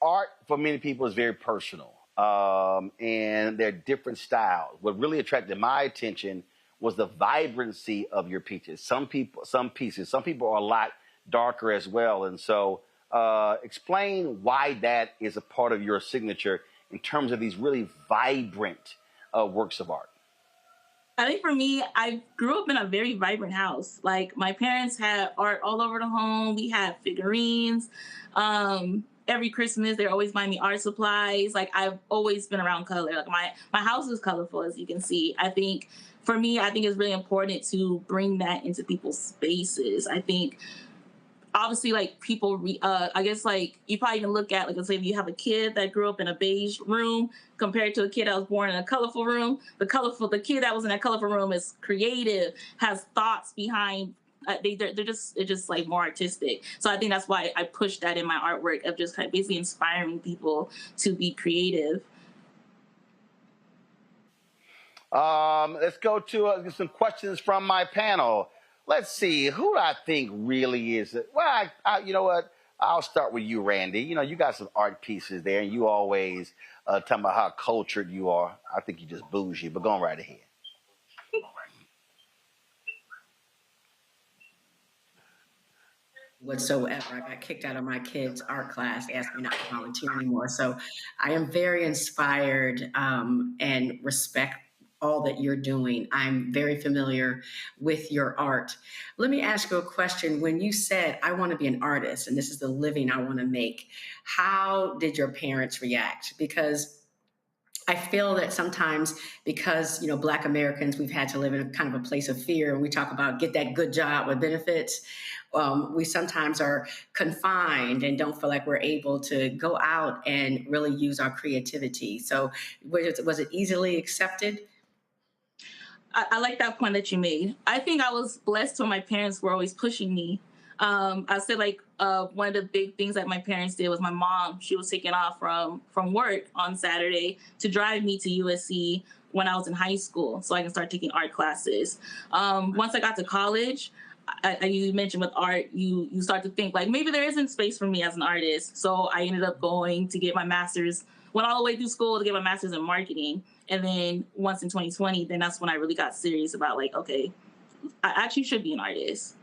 art for many people is very personal, and there are different styles. What really attracted my attention was the vibrancy of your pieces. Some people are a lot darker as well. And so explain why that is a part of your signature in terms of these really vibrant works of art. I think for me, I grew up in a very vibrant house. Like my parents had art all over the home. We had figurines. Every Christmas, they're always buying me art supplies. Like I've always been around color. Like my house is colorful, as you can see. I think for me, I think it's really important to bring that into people's spaces. I think obviously like people, I guess like you probably even look at, like let's say if you have a kid that grew up in a beige room compared to a kid that was born in a colorful room, the kid that was in that colorful room is creative, has thoughts behind, they're just like more artistic. So I think that's why I push that in my artwork of just kind of basically inspiring people to be creative. Let's go to some questions from my panel. Let's see, who do I think really is it? Well, you know what? I'll start with you, Randy. You know, you got some art pieces there, and you always talking about how cultured you are. I think you just bougie, but go on right ahead. Whatsoever. I got kicked out of my kids' art class, asked me not to volunteer anymore. So I am very inspired and respect all that you're doing. I'm very familiar with your art. Let me ask you a question. When you said, I want to be an artist and this is the living I want to make, how did your parents react? Because I feel that sometimes because, you know, Black Americans, we've had to live in a kind of a place of fear, and we talk about get that good job with benefits. We sometimes are confined and don't feel like we're able to go out and really use our creativity. So was it easily accepted? I like that point that you made. I think I was blessed when my parents were always pushing me. I said like one of the big things that my parents did was my mom, she was taking off from work on Saturday to drive me to USC when I was in high school so I can start taking art classes. Once I got to college, you mentioned with art, you start to think like maybe there isn't space for me as an artist. So I ended up going to get my master's, went all the way through school to get my master's in marketing. And then once in 2020, then that's when I really got serious about like, okay, I actually should be an artist.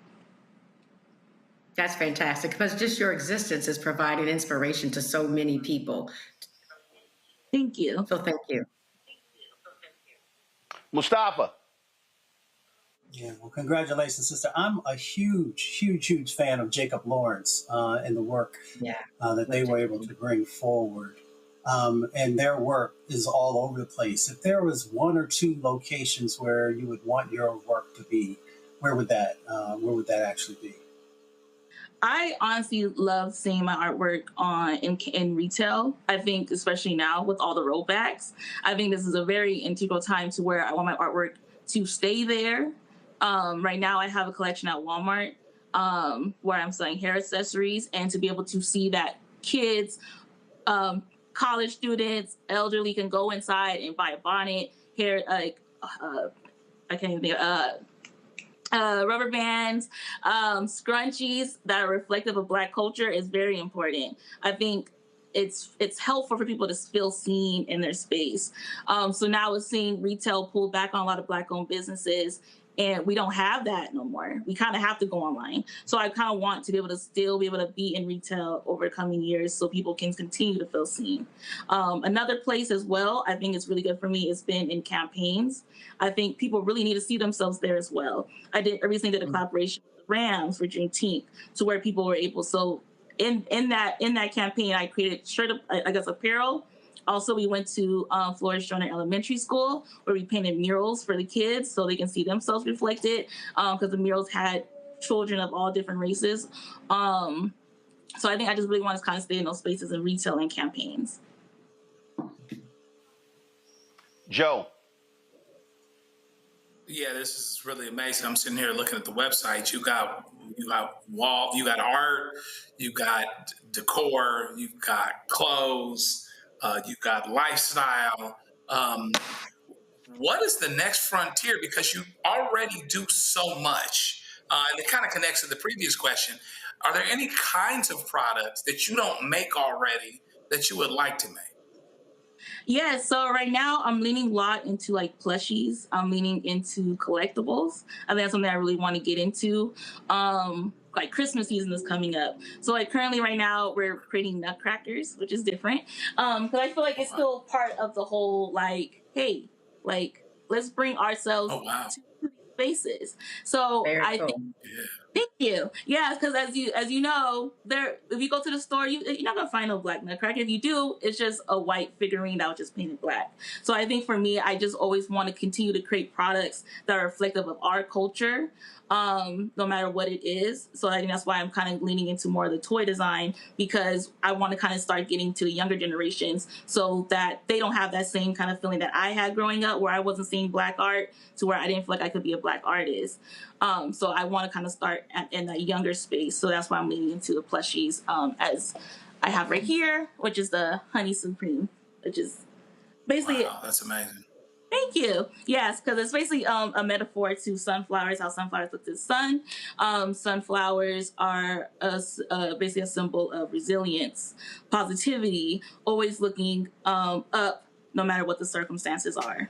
That's fantastic, because just your existence is providing inspiration to so many people. Thank you. So thank you. Mustafa. Yeah, well, congratulations, sister. I'm a huge fan of Jacob Lawrence and the work that they were able to bring forward. And their work is all over the place. If there was one or two locations where you would want your work to be, where would that actually be? I honestly love seeing my artwork in retail. I think especially now with all the rollbacks, I think this is a very integral time to where I want my artwork to stay there. Right now I have a collection at Walmart where I'm selling hair accessories, and to be able to see that kids, college students, elderly can go inside and buy a bonnet, hair, like, I can't even think rubber bands, scrunchies that are reflective of Black culture is very important. I think it's helpful for people to feel seen in their space. So now we're seeing retail pull back on a lot of Black-owned businesses, And we don't have that no more. We kind of have to go online. So I kind of want to be able to still be able to be in retail over the coming years so people can continue to feel seen. Another place as well, I think it's really good for me, has been in campaigns. I think people really need to see themselves there as well. I recently did a collaboration with the Rams for Juneteenth to where people were able, so in that campaign, I created apparel. Also, we went to Flores Joyner Elementary School where we painted murals for the kids so they can see themselves reflected because the murals had children of all different races. So I think I just really want to kind of stay in those spaces in retail and campaigns. Joe. Yeah, this is really amazing. I'm sitting here looking at the website. You got wall, you got art, you got decor, you've got clothes, you've got lifestyle. What is the next frontier? Because you already do so much. And it kind of connects to the previous question. Are there any kinds of products that you don't make already that you would like to make? Yeah, so right now I'm leaning a lot into like plushies. I'm leaning into collectibles. I think that's something I really want to get into. Like Christmas season is coming up. So like currently right now we're creating nutcrackers, which is different. Because I feel like it's still part of the whole like, hey, like let's bring ourselves to these spaces. So I think thank you. Yeah, because as you know, if you go to the store, you're not gonna find no black nutcracker. If you do, it's just a white figurine that was just painted black. So I think for me, I just always want to continue to create products that are reflective of our culture, no matter what it is. So I think that's why I'm kind of leaning into more of the toy design, because I want to kind of start getting to the younger generations so that they don't have that same kind of feeling that I had growing up where I wasn't seeing black art to where I didn't feel like I could be a black artist. So I want to kind of start in that younger space. So that's why I'm leaning into the plushies, as I have right here, which is the Honey Supreme, which is basically... Wow, that's amazing. Thank you. Yes, because it's basically a metaphor to sunflowers, how sunflowers look to the sun. Sunflowers are basically a symbol of resilience, positivity, always looking up no matter what the circumstances are.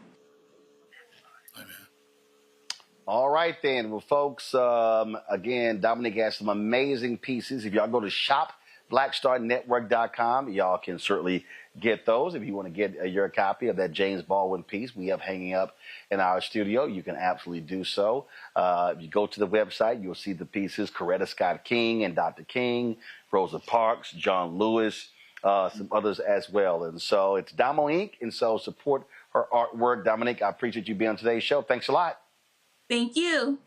All right, then. Well, folks, again, Dominique has some amazing pieces. If y'all go to shopblackstarnetwork.com, y'all can certainly get those. If you want to get your copy of that James Baldwin piece we have hanging up in our studio, you can absolutely do so. If you go to the website, you'll see the pieces, Coretta Scott King and Dr. King, Rosa Parks, John Lewis, some others as well. And so it's Damo Inc., and so support her artwork. Dominique, I appreciate you being on today's show. Thanks a lot. Thank you.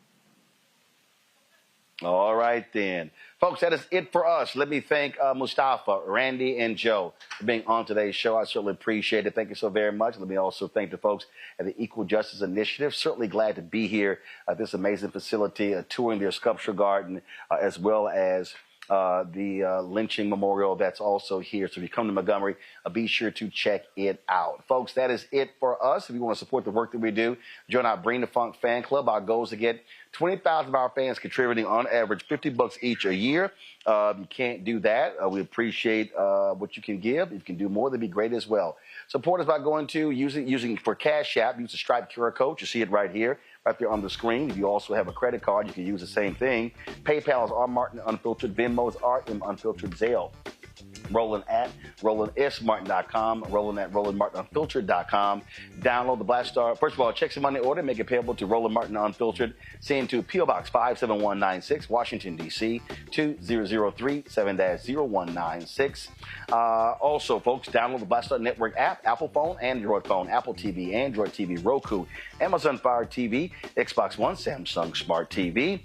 All right, then. Folks, that is it for us. Let me thank Mustafa, Randy, and Joe for being on today's show. I certainly appreciate it. Thank you so very much. Let me also thank the folks at the Equal Justice Initiative. Certainly glad to be here at this amazing facility, touring their sculpture garden, as well as the lynching memorial that's also here. So if you come to Montgomery, be sure to check it out. Folks, that is it for us. If you want to support the work that we do, join our Bring the Funk fan club. Our goal is to get 20,000 of our fans contributing on average $50 each a year. You can't do that. We appreciate what you can give. If you can do more, that'd be great as well. Support us by going to using for Cash App, use the Stripe QR code. You see it right here, right there on the screen. If you also have a credit card, you can use the same thing. PayPal is R Martin Unfiltered. Venmo is RM Unfiltered. Zelle, Roland at RolandSMartin.com, Roland at RolandMartinUnfiltered.com. Download the Black Star. First of all, check some money order, make it payable to Roland Martin Unfiltered. Send to P.O. Box 57196, Washington, D.C. 2003 7-0196. Also, folks, download the Black Star Network app, Apple phone, Android phone, Apple TV, Android TV, Roku, Amazon Fire TV, Xbox One, Samsung Smart TV.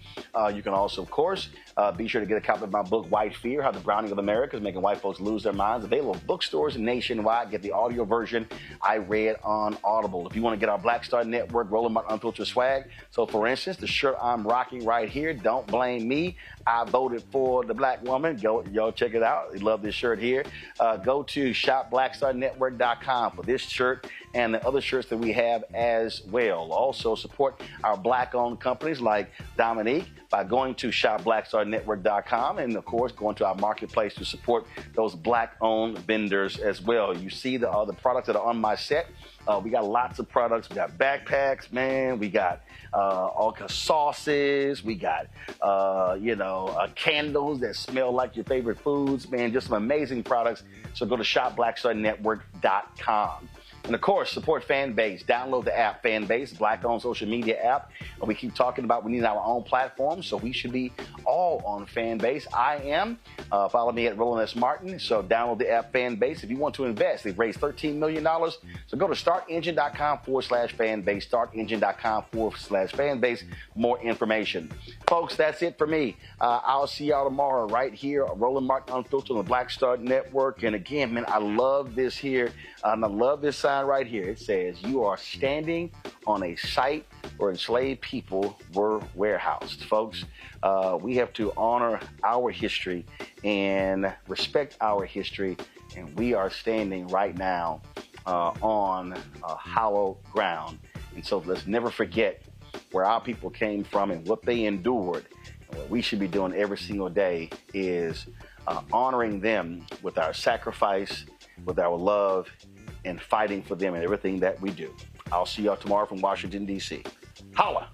You can also, of course, be sure to get a copy of my book, White Fear, How the Browning of America is Making White Folks Lose Their Minds. Available at bookstores nationwide. Get the audio version I read on Audible. If you want to get our Black Star Network Roland Martin Unfiltered swag, so for instance, the shirt I'm rocking right here, don't blame me, I voted for the black woman. Y'all check it out. I love this shirt here. Go to shopblackstarnetwork.com for this shirt and the other shirts that we have as well. Also support our Black-owned companies like Dominique by going to shopblackstarnetwork.com, and of course going to our marketplace to support those Black-owned vendors as well. You see the products that are on my set. We got lots of products. We got backpacks, man. We got all kinds of sauces. We got, candles that smell like your favorite foods, man. Just some amazing products. So go to shopblackstarnetwork.com. And of course, support Fanbase. Download the app, Fanbase, Black-owned social media app. And we keep talking about we need our own platform, so we should be all on Fanbase. I am. Follow me at Roland S. Martin. So download the app, Fanbase. If you want to invest, they've raised $13 million. So go to startengine.com/Fanbase, startengine.com/Fanbase. More information. Folks, that's it for me. I'll see y'all tomorrow right here, Roland Martin Unfiltered on the Black Star Network. And again, man, I love this here. And I love this sign right here. It says, "You are standing on a site where enslaved people were warehoused." Folks, we have to honor our history and respect our history. And we are standing right now on hallowed ground. And so let's never forget where our people came from and what they endured. And what we should be doing every single day is honoring them with our sacrifice, with our love, and fighting for them in everything that we do. I'll see y'all tomorrow from Washington, D.C. Holla!